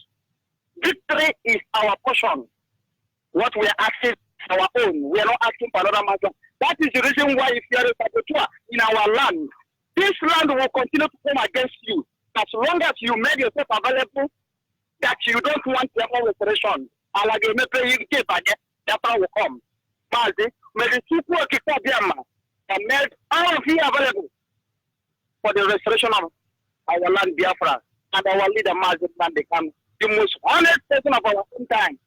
Victory is our portion. What we are asking is our own. We are not asking for another matter. That is the reason why if you are a saboteur in our land, this land will continue to come against you. As long as you made yourself available, that you don't want your own restoration. That will come. May the people that made all of you available for the restoration of our land, Biafra, and our leader, Mazin, and become the most honest person of our own time.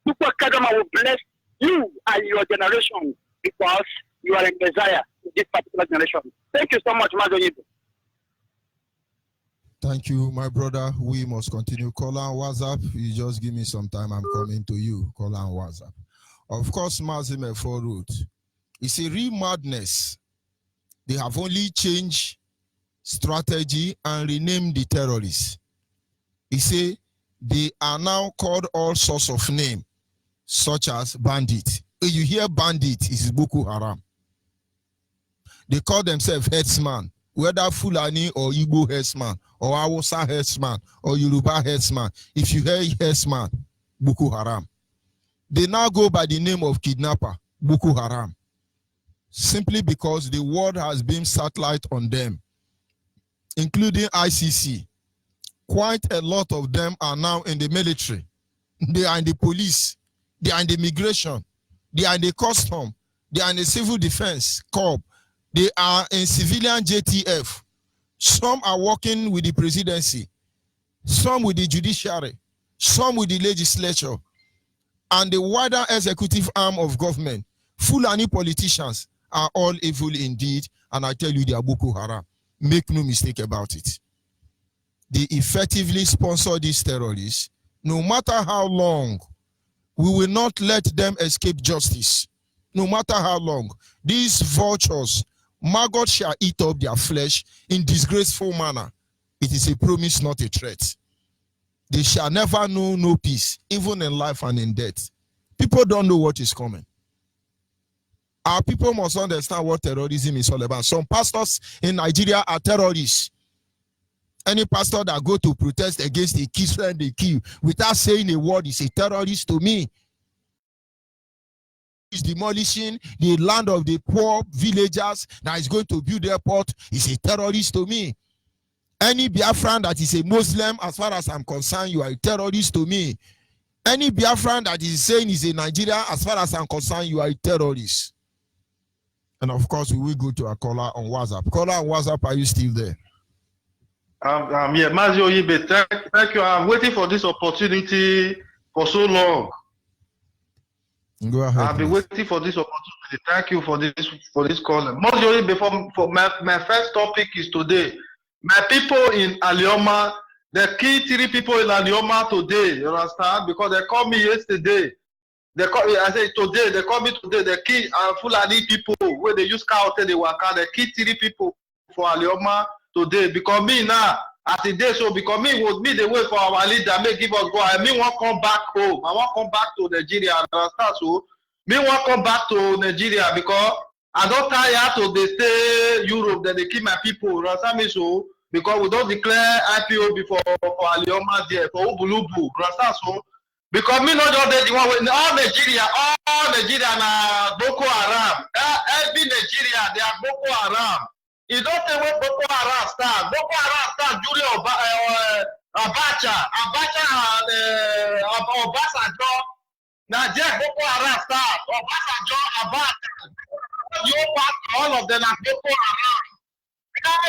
Super Kagama will bless you and your generation because you are a Messiah in this particular generation. Thank you so much, Onyibe. Thank you, my brother. We must continue. Call on WhatsApp. You just give me some time. I'm coming to you. Call on WhatsApp. Of course, Mazime for root. It's a real madness. They have only changed strategy and renamed the terrorists. He say they are now called all sorts of names, such as bandit. When you hear bandit, it's Boko Haram. They call themselves headsman, whether Fulani or Igbo headsman, or Hausa headsman, or Yoruba headsman. If you hear headsman, Boko Haram. They now go by the name of kidnapper, Boko Haram, simply because the world has been satellite on them, including ICC. Quite a lot of them are now in the military. They are in the police. They are in the immigration. They are in the custom. They are in the civil defense corps. They are in civilian JTF. Some are working with the presidency. Some with the judiciary. Some with the legislature. And the wider executive arm of government. Fulani politicians are all evil indeed. And I tell you, they are Boko Haram. Make no mistake about it. They effectively sponsor these terrorists. No matter how long, we will not let them escape justice. No matter how long. These vultures, maggots shall eat up their flesh in disgraceful manner. It is a promise, not a threat. They shall never know no peace, even in life and in death. People don't know what is coming. Our people must understand what terrorism is all about. Some pastors in Nigeria are terrorists. Any pastor that go to protest against the Kisra and the kill without saying a word is a terrorist to me. Is demolishing the land of the poor villagers that is going to build the airport is a terrorist to me. Any Biafran that is a Muslim, as far as I'm concerned, you are a terrorist to me. Any Biafran that is saying is a Nigerian, as far as I'm concerned, you are a terrorist. And of course, we will go to a caller on WhatsApp. Caller on WhatsApp, are you still there? Yeah, Mazi Onyibe, thank you. I'm waiting for this opportunity for so long. Go ahead. I've been waiting for this opportunity. Thank you for this call. Most usually, for my first topic is today. My people in Alioma, the key 3 people in Alioma today. You understand? Because they called me yesterday. I said today. They called me today. The key Fulani people where they use cow they work out. The key 3 people for Alioma today. Because me now. As a day, so because me would be the way for our leader, may give us go. I mean, want come back home. I want come back to Nigeria. Understand? So, me want come back to Nigeria because I don't tire to they stay Europe. Then they keep my people. Understand me? So, because we don't declare IPO before for Alioma there for Ubulubu. Understand? So, because me not just the one with all Nigeria na Boko Haram. Every Nigeria they are Boko Haram. You don't say where Boko Haram start. Boko Haram start during Abacha and Obasanjo. Now just Boko Haram start. Obasanjo, Abacha. You pass all of them are Boko Haram.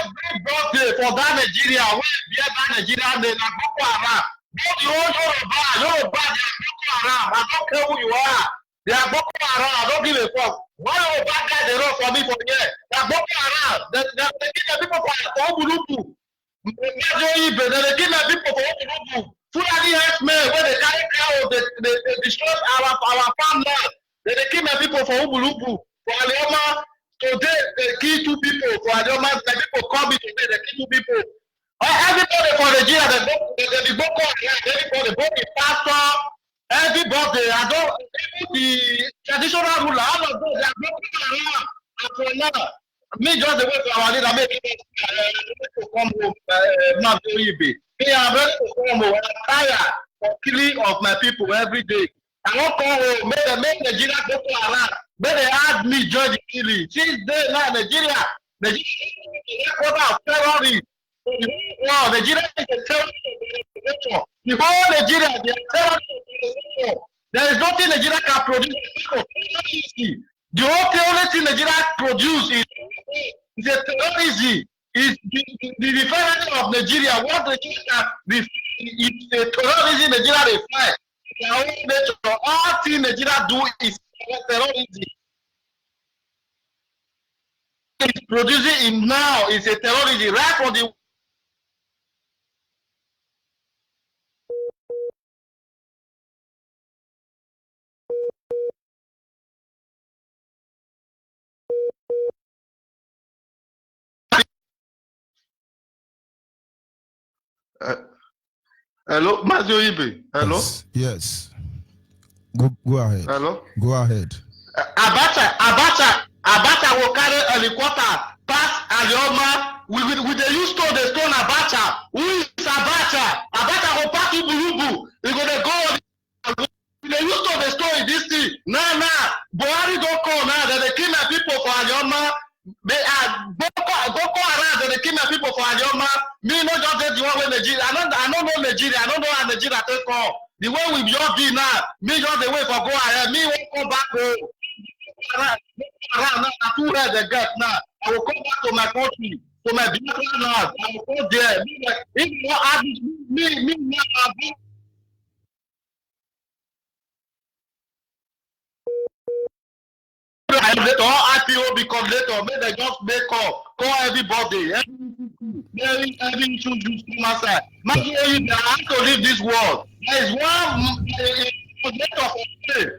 Everybody for that Nigeria, we that Nigeria, they are Boko Haram. Both you Yoruba, they are Boko Haram. I don't care who you are. They are Boko Haram. I don't give a fuck. Why are bad guys they run for me for here? They are Boko Haram. They give the people for Ubulubu. They give the people for Ubulubu. Fulani herdsmen where they carry cows, they destroy our farmland. They kill my people for Ubulubu. For Alioma, today they kill 2 people. For Alioma, the people come in today, they kill 2 people. Everybody for Nigeria, they Boko Haram. Everybody, both the pastor. Everybody, I don't even the traditional ruler, all of those, they are Boko Haram. And for now, me just the way to our leader, make it to come home, not Onyibe. Me, I'm ready to come home. I'm tired of killing of my people every day. I won't come home, make Nigeria Boko Haram. May they add me judge the killing. Since then, now Nigeria is a quarter of terrorists. Wow, Nigeria is a terrorist organization. The whole Nigeria, they are terrorist organization. There is nothing Nigeria can produce. The only thing Nigeria produces is a terrorism. Is the refinery of Nigeria. What Nigeria can is a terrorism Nigeria refine. All thing Nigeria do is terrorism. It's producing it now is a terrorism right from the hello, Mazi Onyibe. Hello. Yes. Go ahead. Hello. Go ahead. Abacha will carry helicopter pass Alioma. We the use the stone Abacha. Who is Abacha? Abacha will pass Ubulubu. He gonna go. They use the stone in this thing. Nah. Buhari don't call now. They kill my people for Alioma. They are Boko Haram. They kill my people for Alioma. Me not just the one with Nigeria. I don't know Nigeria. I don't know how Nigeria take off. The way we just be now. Me just the way for go ahead. Me won't come back home. I too read the get now. I will come back to my country, to my Biafra land. I will go there. If you add me now. All IPO become later. May they just make call everybody. Every issue you see outside. Imagine you have to leave this world. There is one coordinator for Spain.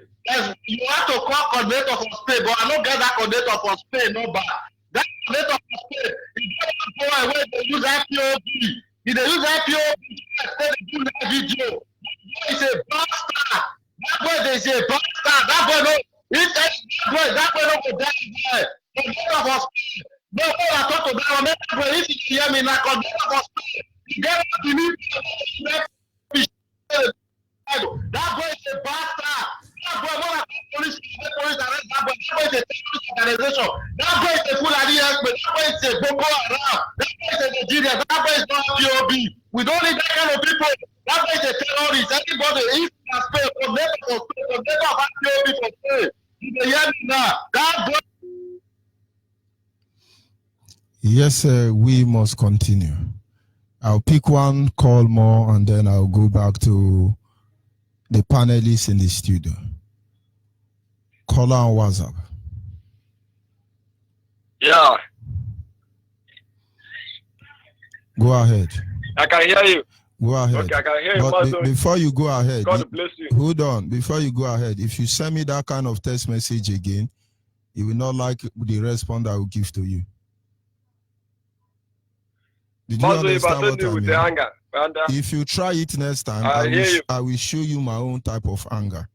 You have to call coordinator for Spain, but I don't get that coordinator for Spain, no bad. That coordinator for Spain is going where they use IPOB. If they use IPOB, they do that video. It's a bastard. That boy they say bastard. That boy no. That boy no go die. Coordinator for Spain. No, I talk to that one. That boy, if you hear me now, coordinator for Spain. You get what you need. That boy is a bastard. That boy, when I police arrest that boy is a terrorist organization. That boy is a Fulani expert. That boy is a Boko Haram. That boy is a Nigeria. That boy is not POB. We don't need that kind of people. That boy is a terrorist. Everybody, if you can spray, from there for spray, from there for POB for spray. You can hear me now. That boy. Yes, we must continue. I'll pick one call more and then I'll go back to the panelists in the studio. Caller on WhatsApp. Yeah. Go ahead. I can hear you. Go ahead. Okay, I can hear you. But before you go ahead, God bless you. Hold on. Before you go ahead, if you send me that kind of text message again, you will not like the response I will give to you. Did you understand what I mean? Anger. And, if you try it next time, I will show you my own type of anger.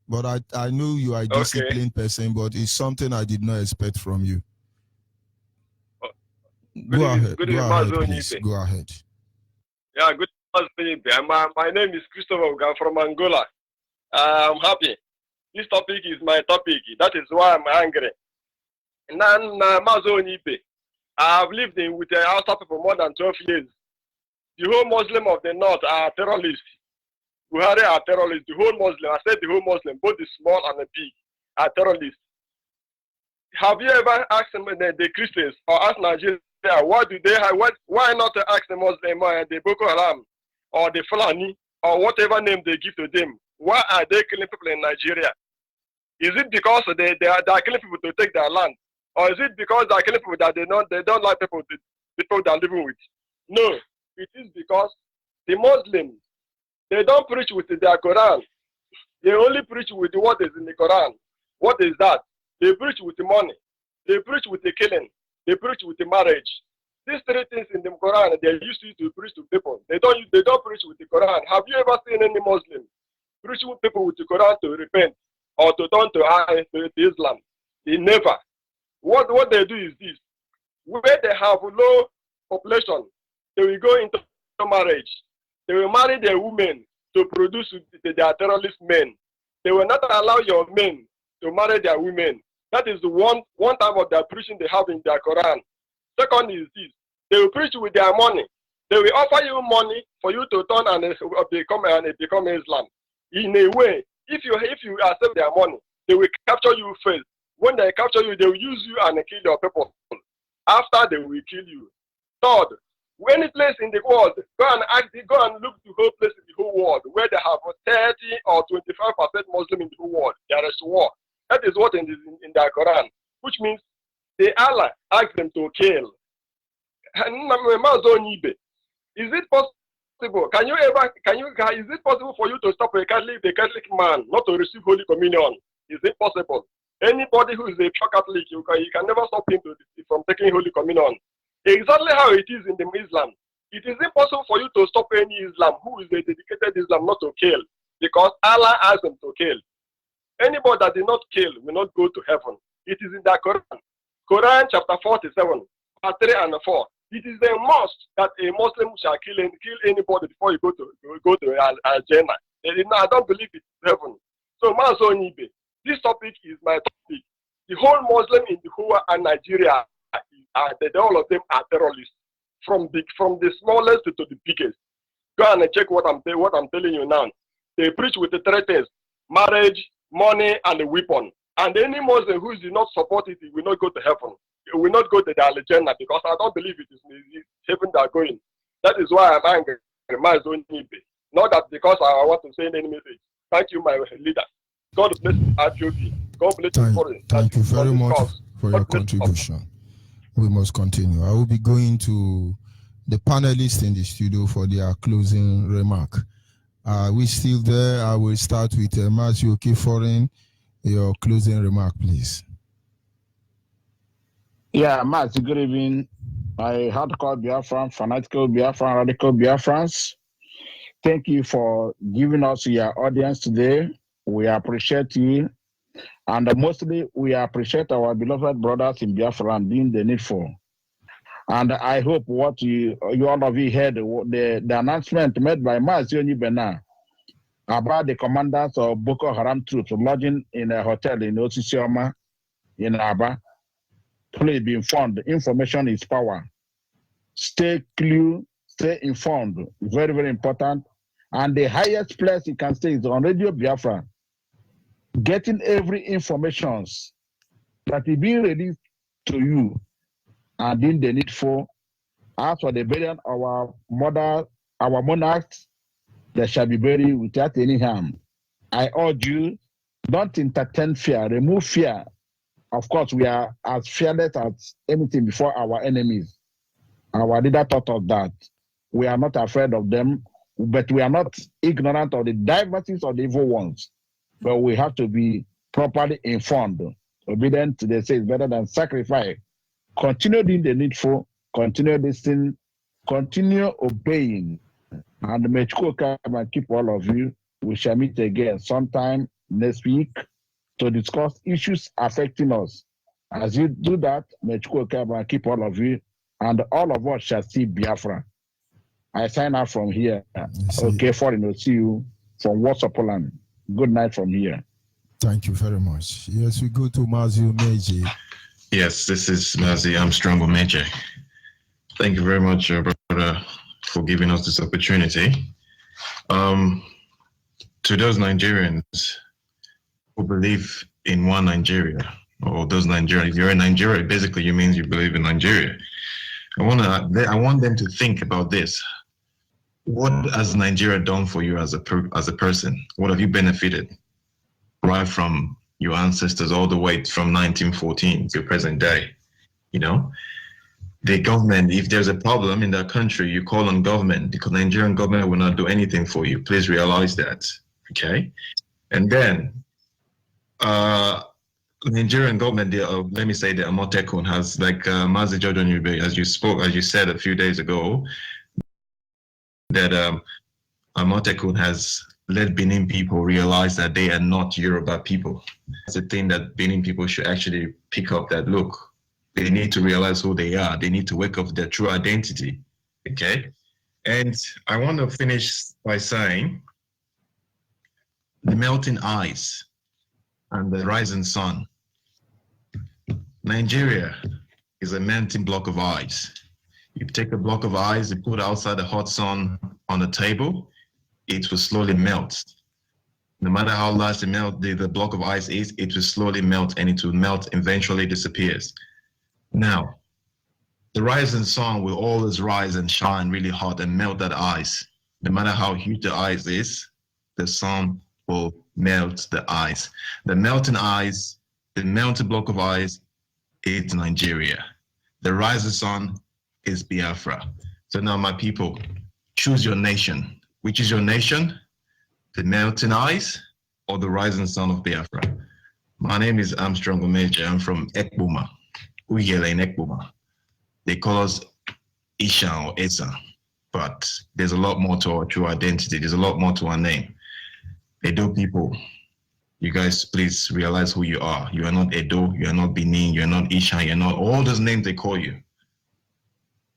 But I know you are a disciplined person, but it's something I did not expect from you. Go ahead, please. Go ahead. Yeah, good evening. My name is Christopher from Angola. I'm happy. This topic is my topic. That is why I'm angry. Onyibe. I have lived with the Hausa people more than 12 years. The whole Muslim of the North are terrorists. Buhari are terrorists. The whole Muslim, I said the whole Muslim, both the small and the big, are terrorists. Have you ever asked the Christians or asked Nigeria, what do they have? Why not ask the Muslim, the Boko Haram, or the Fulani, or whatever name they give to them? Why are they killing people in Nigeria? Is it because they are killing people to take their land? Or is it because they are killing people that they don't like people they are living with? No, it is because the Muslims, they don't preach with their Quran. They only preach with what is in the Quran. What is that? They preach with the money. They preach with the killing. They preach with the marriage. These three things in the Quran, they used to preach to people. They don't preach with the Quran. Have you ever seen any Muslim preach with people with the Quran to repent or to turn to Islam? They never. What they do is this. Where they have low population, they will go into marriage. They will marry their women to produce their terrorist men. They will not allow your men to marry their women. That is the one type of their preaching they have in their Quran. Second is this. They will preach with their money. They will offer you money for you to turn and become Islam. In a way, if you accept their money, they will capture you first. When they capture you, they will use you and kill your people. After, they will kill you. Third, any place in the world, go and look the whole place in the whole world where they have 30 or 25% Muslim in the whole world. There is war. That is what in their Quran, which means Allah asked them to kill. Onyibe, is it possible? Is it possible for you to stop a Catholic man not to receive Holy Communion? Is it possible? Anybody who is a pure Catholic, you can never stop him from taking Holy Communion. Exactly how it is in the Islam. It is impossible for you to stop any Islam who is a dedicated Islam not to kill, because Allah asked them to kill. Anybody that did not kill will not go to heaven. It is in the Quran. Quran chapter 47, verse 3 and 4. It is a must that a Muslim shall kill anybody before you go to Al-Jannah. I don't believe it is heaven. So, Onyibe, this topic is my topic. The whole Muslim in the whole and Nigeria, all of them are terrorists, from the smallest to the biggest. Go and check what I'm telling you now. They preach with the three things: marriage, money, and a weapon. And any Muslim who do not support it, will not go to heaven. It will not go to the Al-Jannah, because I don't believe it is heaven they are going. That is why I'm angry. Not that because I want to send any message. Thank you, my leader. God bless IPOB. God bless you. Thank you very much for your contribution. We must continue. I will be going to the panelists in the studio for their closing remark. We still there. I will start with Matthew Kiforin. Your closing remark, please. Yeah, Matthew, good evening. My hardcore Biafran, fanatical Biafran, radical Biafrans. Thank you for giving us your audience today. We appreciate you. And mostly, we appreciate our beloved brothers in Biafra and doing the needful. And I hope what you all of you heard, the announcement made by Matthew Onyibe about the commanders of Boko Haram troops lodging in a hotel in Osisioma in Aba. Please be informed. Information is power. Stay clear, stay informed. Very, very important. And the highest place you can stay is on Radio Biafra. Getting every information that is being released to you and in the needful. As for the burial of our monarchs, they shall be buried without any harm. I urge you Don't entertain fear. Remove fear. Of course, we are as fearless as anything before our enemies. Our leader taught us that. We are not afraid of them, but we are not ignorant of the diversities of the evil ones. But we have to be properly informed. Obedient to the say is better than sacrifice. Continue doing the needful, continue listening, continue obeying. And may Chukwu come and keep all of you. We shall meet again sometime next week to discuss issues affecting us. As you do that, may Chukwu come and keep all of you, and all of us shall see Biafra. I sign out from here. Okay, foreign, see you from Waterpoland. Good night from here. Thank you very much. Yes, we go to Mazi Omeje. Yes, this is Mazi Armstrong Omeje. Thank you very much, brother, for giving us this opportunity. To those Nigerians who believe in one Nigeria, or those Nigerians, if you're in Nigeria, basically you means you believe in Nigeria. I want them to think about this. What has Nigeria done for you as a person? What have you benefited? Right from your ancestors all the way from 1914 to present day, you know? The government, if there's a problem in that country, you call on government, because Nigerian government will not do anything for you. Please realize that, okay? And then, Nigerian government, let me say the Amotekun has, like Mazi Onyibe, as you said a few days ago, that Amotekun has let Benin people realize that they are not Yoruba people. It's a thing that Benin people should actually pick up, that look, they need to realize who they are. They need to wake up their true identity, okay? And I want to finish by saying the melting ice and the rising sun. Nigeria is a melting block of ice. You take a block of ice, you put it outside the hot sun on the table, it will slowly melt. No matter how large the block of ice is, it will slowly melt, and it will melt, eventually disappears. Now, the rising sun will always rise and shine really hot and melt that ice. No matter how huge the ice is, the sun will melt the ice. The melting ice, the melted block of ice is Nigeria. The rising sun is Biafra. So now, my people, choose your nation. Which is your nation? The melting ice or the rising sun of Biafra? My name is Armstrong Omeje. I'm from Ekbuma. Uyele in Ekbuma. They call us Isha or Esa, but there's a lot more to our true identity. There's a lot more to our name. Edo people, you guys please realize who you are. You are not Edo, you are not Benin, you are not Isha, you're not all those names they call you.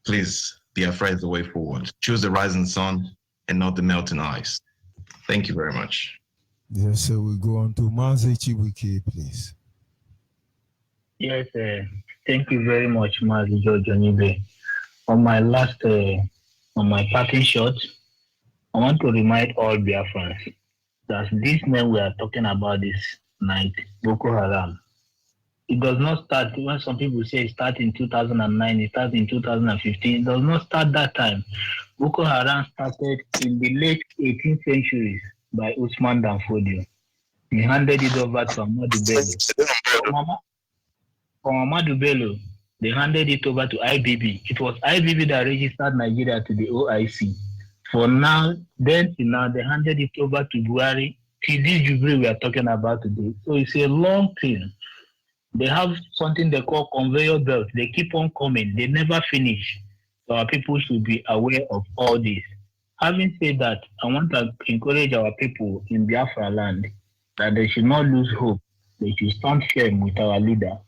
Please, Biafra is the way forward. Choose the rising sun and not the melting ice. Thank you very much. Yes, so we go on to Mazi Chibuike, please. Yes, thank you very much, Mazi Onyibe. On my parting shot, I want to remind all Biafrans that this name we are talking about this night, Boko Haram, it does not start when some people say it started in 2009, it started in 2015. It does not start that time. Boko Haram started in the late 18th century by Usman Dan Fodio. He handed it over to Ahmadu Bello. From Ahmadu Bello, they handed it over to IBB. It was IBB that registered Nigeria to the OIC. For now, then till now, they handed it over to Buhari. Till this Jubilee we are talking about today. So it's a long thing. They have something they call conveyor belt. They keep on coming. They never finish. So our people should be aware of all this. Having said that, I want to encourage our people in Biafra land that they should not lose hope. They should stand firm with our leader.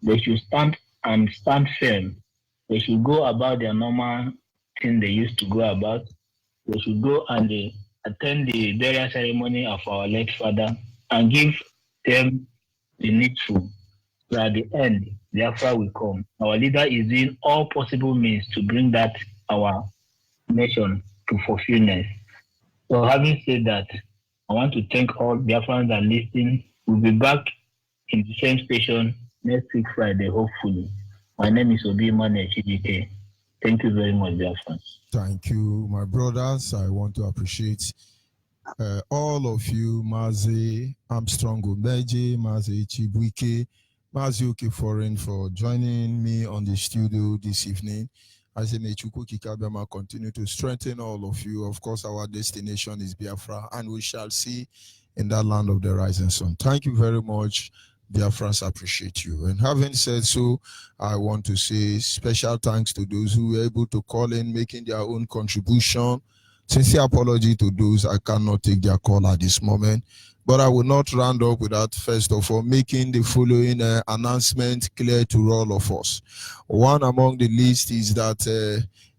They should stand firm. They should go about their normal thing they used to go about. They should go and attend the burial ceremony of our late father and give them the needful. So at the end, Biafra will come. Our leader is doing all possible means to bring that our nation to fulfillment. So having said that, I want to thank all Biafrans that listen. We'll be back in the same station next week Friday, hopefully. My name is Obi Mane Chibike. Thank you very much, Biafrans. Thank you, my brothers. I want to appreciate all of you, Mazi Armstrong Omeje, Mazi Chibuike, Mazi Okeforeign, for joining me on the studio this evening. As may Chukwu Kikabema continue to strengthen all of you. Of course, our destination is Biafra, and we shall see in that land of the rising sun. Thank you very much. Biafrans appreciate you. And having said so, I want to say special thanks to those who were able to call in, making their own contribution. Sincere apology to those I cannot take their call at this moment. But I will not round up without, first of all, making the following announcement clear to all of us. One among the list is that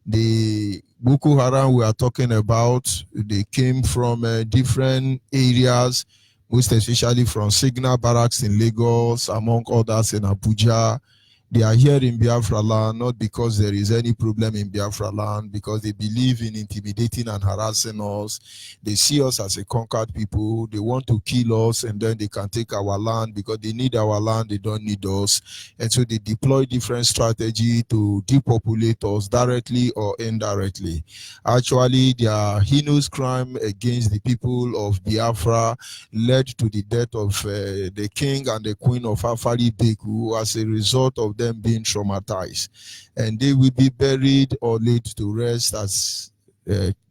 the Boko Haram we are talking about, they came from different areas, most especially from Signal Barracks in Lagos, among others in Abuja. They are here in Biafra land, not because there is any problem in Biafra land, because they believe in intimidating and harassing us. They see us as a conquered people. They want to kill us, and then they can take our land because they need our land. They don't need us. And so they deploy different strategy to depopulate us directly or indirectly. Actually, their heinous crime against the people of Biafra led to the death of the king and the queen of Afari Beku as a result of them being traumatized, and they will be buried or laid to rest, as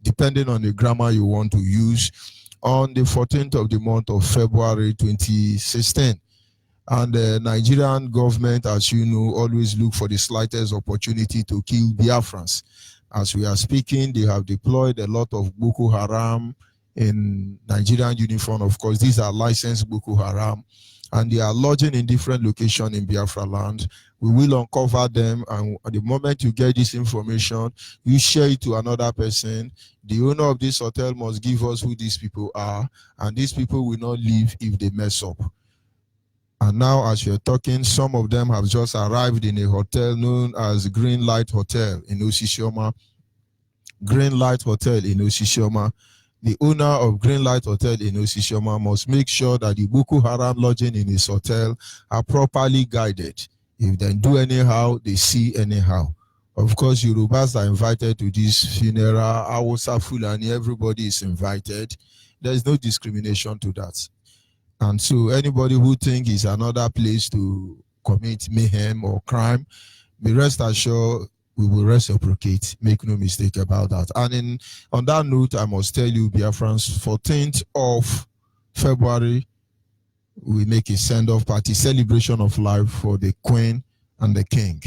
depending on the grammar you want to use, on the 14th of the month of February 2016. And the Nigerian government, as you know, always look for the slightest opportunity to kill Biafrans. As we are speaking, they have deployed a lot of Boko Haram in Nigerian uniform. Of course, these are licensed Boko Haram, and they are lodging in different locations in Biafra land. We will uncover them, and at the moment you get this information, you share it to another person. The owner of this hotel must give us who these people are, and these people will not leave if they mess up. And now, as you're talking, some of them have just arrived in a hotel known as Green Light Hotel in Osisioma. Green Light Hotel in Osisioma. The owner of Green Light Hotel in Osisioma must make sure that the Boko Haram lodging in his hotel are properly guided. If they do anyhow, they see anyhow. Of course, Yorubas are invited to this funeral. Hausa, Fulani, everybody is invited. There is no discrimination to that. And so anybody who thinks it's another place to commit mayhem or crime, be rest assured we will reciprocate. Make no mistake about that. And on that note, I must tell you, Biafrans, 14th of February, we make a send-off party, celebration of life for the Queen and the King,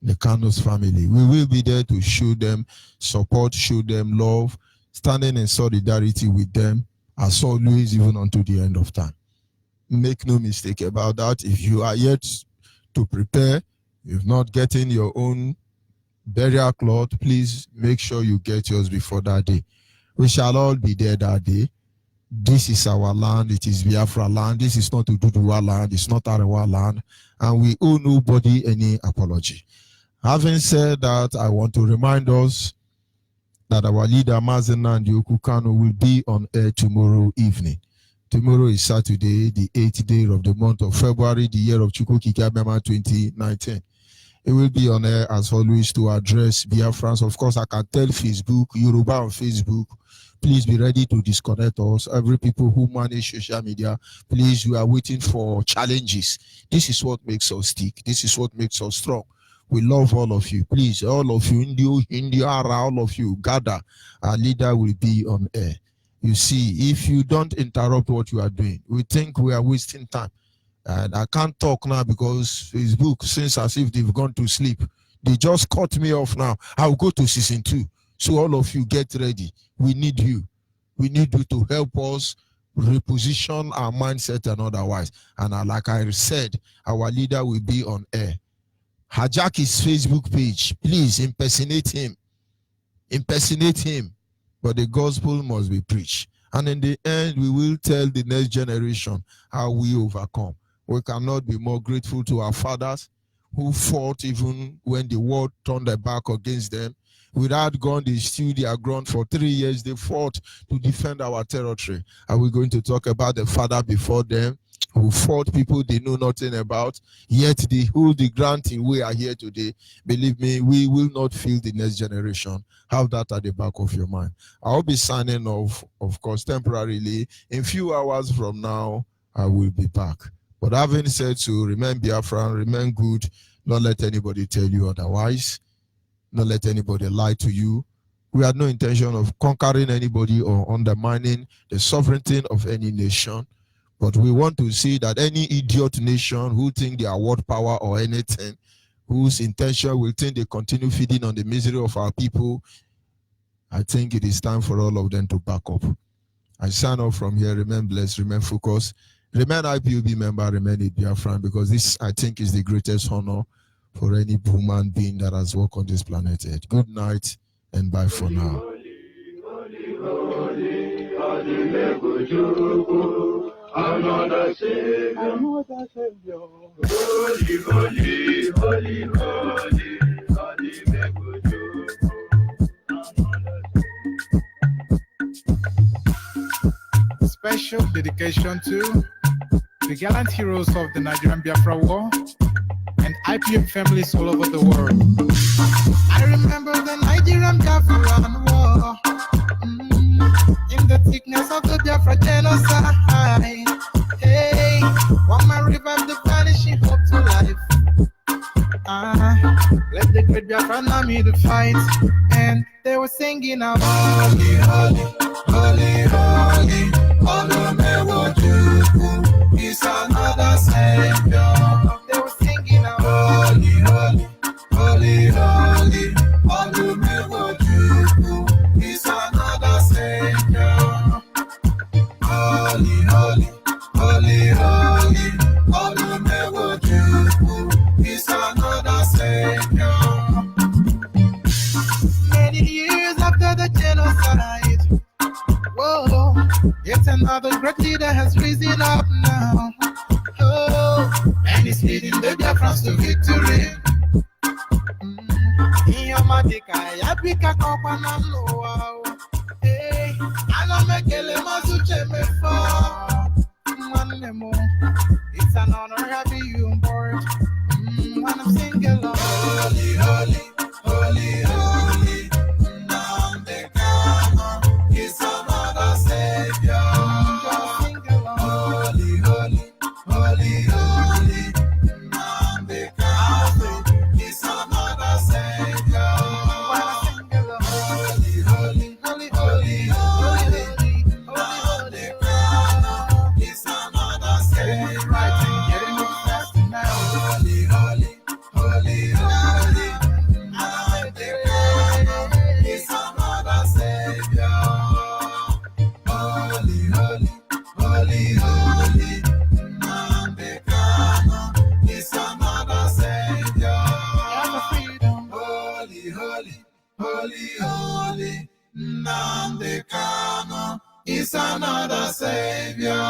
the Kanos family. We will be there to show them support, show them love, standing in solidarity with them, as always, even until the end of time. Make no mistake about that. If you are yet to prepare, you've not gotten your own burial cloth, please make sure you get yours before that day. We shall all be there that day. This is our land. It is Biafra land. This is not Ududuwa land. It's not Arewa land. And we owe nobody any apology. Having said that, I want to remind us that our leader, Mazina and Kano, will be on air tomorrow evening. Tomorrow is Saturday, the 8th day of the month of February, the year of Chukwu Kikabema 2019. It will be on air as always to address Biafrans. Of course, I can tell Facebook, Yoruba on Facebook, please be ready to disconnect us. Every people who manage social media, please, we are waiting for challenges. This is what makes us stick. This is what makes us strong. We love all of you. Please, all of you, India, all of you, gather. Our leader will be on air. You see, if you don't interrupt what you are doing, we think we are wasting time. And I can't talk now because Facebook seems as if they've gone to sleep. They just cut me off now. I'll go to season 2. So all of you get ready. We need you. We need you to help us reposition our mindset and otherwise. And like I said, our leader will be on air. Hijack his Facebook page. Please impersonate him. Impersonate him. But the gospel must be preached. And in the end, we will tell the next generation how we overcome. We cannot be more grateful to our fathers who fought even when the world turned their back against them. Without gun, they stood their ground for 3 years. They fought to defend our territory. Are we going to talk about the father before them? who fought people they know nothing about, yet they hold the ground till we are here today. Believe me, we will not feel the next generation. Have that at the back of your mind. I'll be signing off, of course, temporarily. In a few hours from now, I will be back. But having said so, remain Biafran, remain good. Not let anybody tell you otherwise. Not let anybody lie to you. We had no intention of conquering anybody or undermining the sovereignty of any nation. But we want to see that any idiot nation who think they are world power or anything, whose intention will think they continue feeding on the misery of our people, I think it is time for all of them to back up. I sign off from here. Remain blessed, remain focused, remain IPOB member, remain a Biafran, because this, I think, is the greatest honor for any human being that has walked on this planet Earth. Good night and bye for now. Another Savior, another Savior. Holy, holy, holy, holy, holy, Special dedication to the gallant heroes of the Nigerian Biafra War and IPM families all over the world. I remember the Nigerian Biafra War. In the thickness of the Biafra genocide, hey, one man revived the vanishing hope to life. Let the great Biafra army to fight, and they were singing out, holy, holy, holy, holy, Olumewojuku is another Savior. They were singing out, holy, holy, holy, holy, Olumewojuku is another Savior. Holy, holy, holy, holy, Olumewojuku is another Savior. Many years after the genocide, whoa, yet another great leader has risen up now. Oh, and he's leading the Biafrans to victory. Hey, it's an honor having you on board. When I'm singing along, holy, holy, holy, holy, Namdekano is another Savior. Holy, holy, holy, holy, Namdekano is another Savior. Holy, holy, holy, holy, holy, Namdekano is another Savior. Getting me fast now. Holy, holy, holy, holy, Namdekano is another Savior. Holy, holy, holy, holy, Namdekano is another Savior. Holy, holy, holy, holy, Namdekano is another Savior.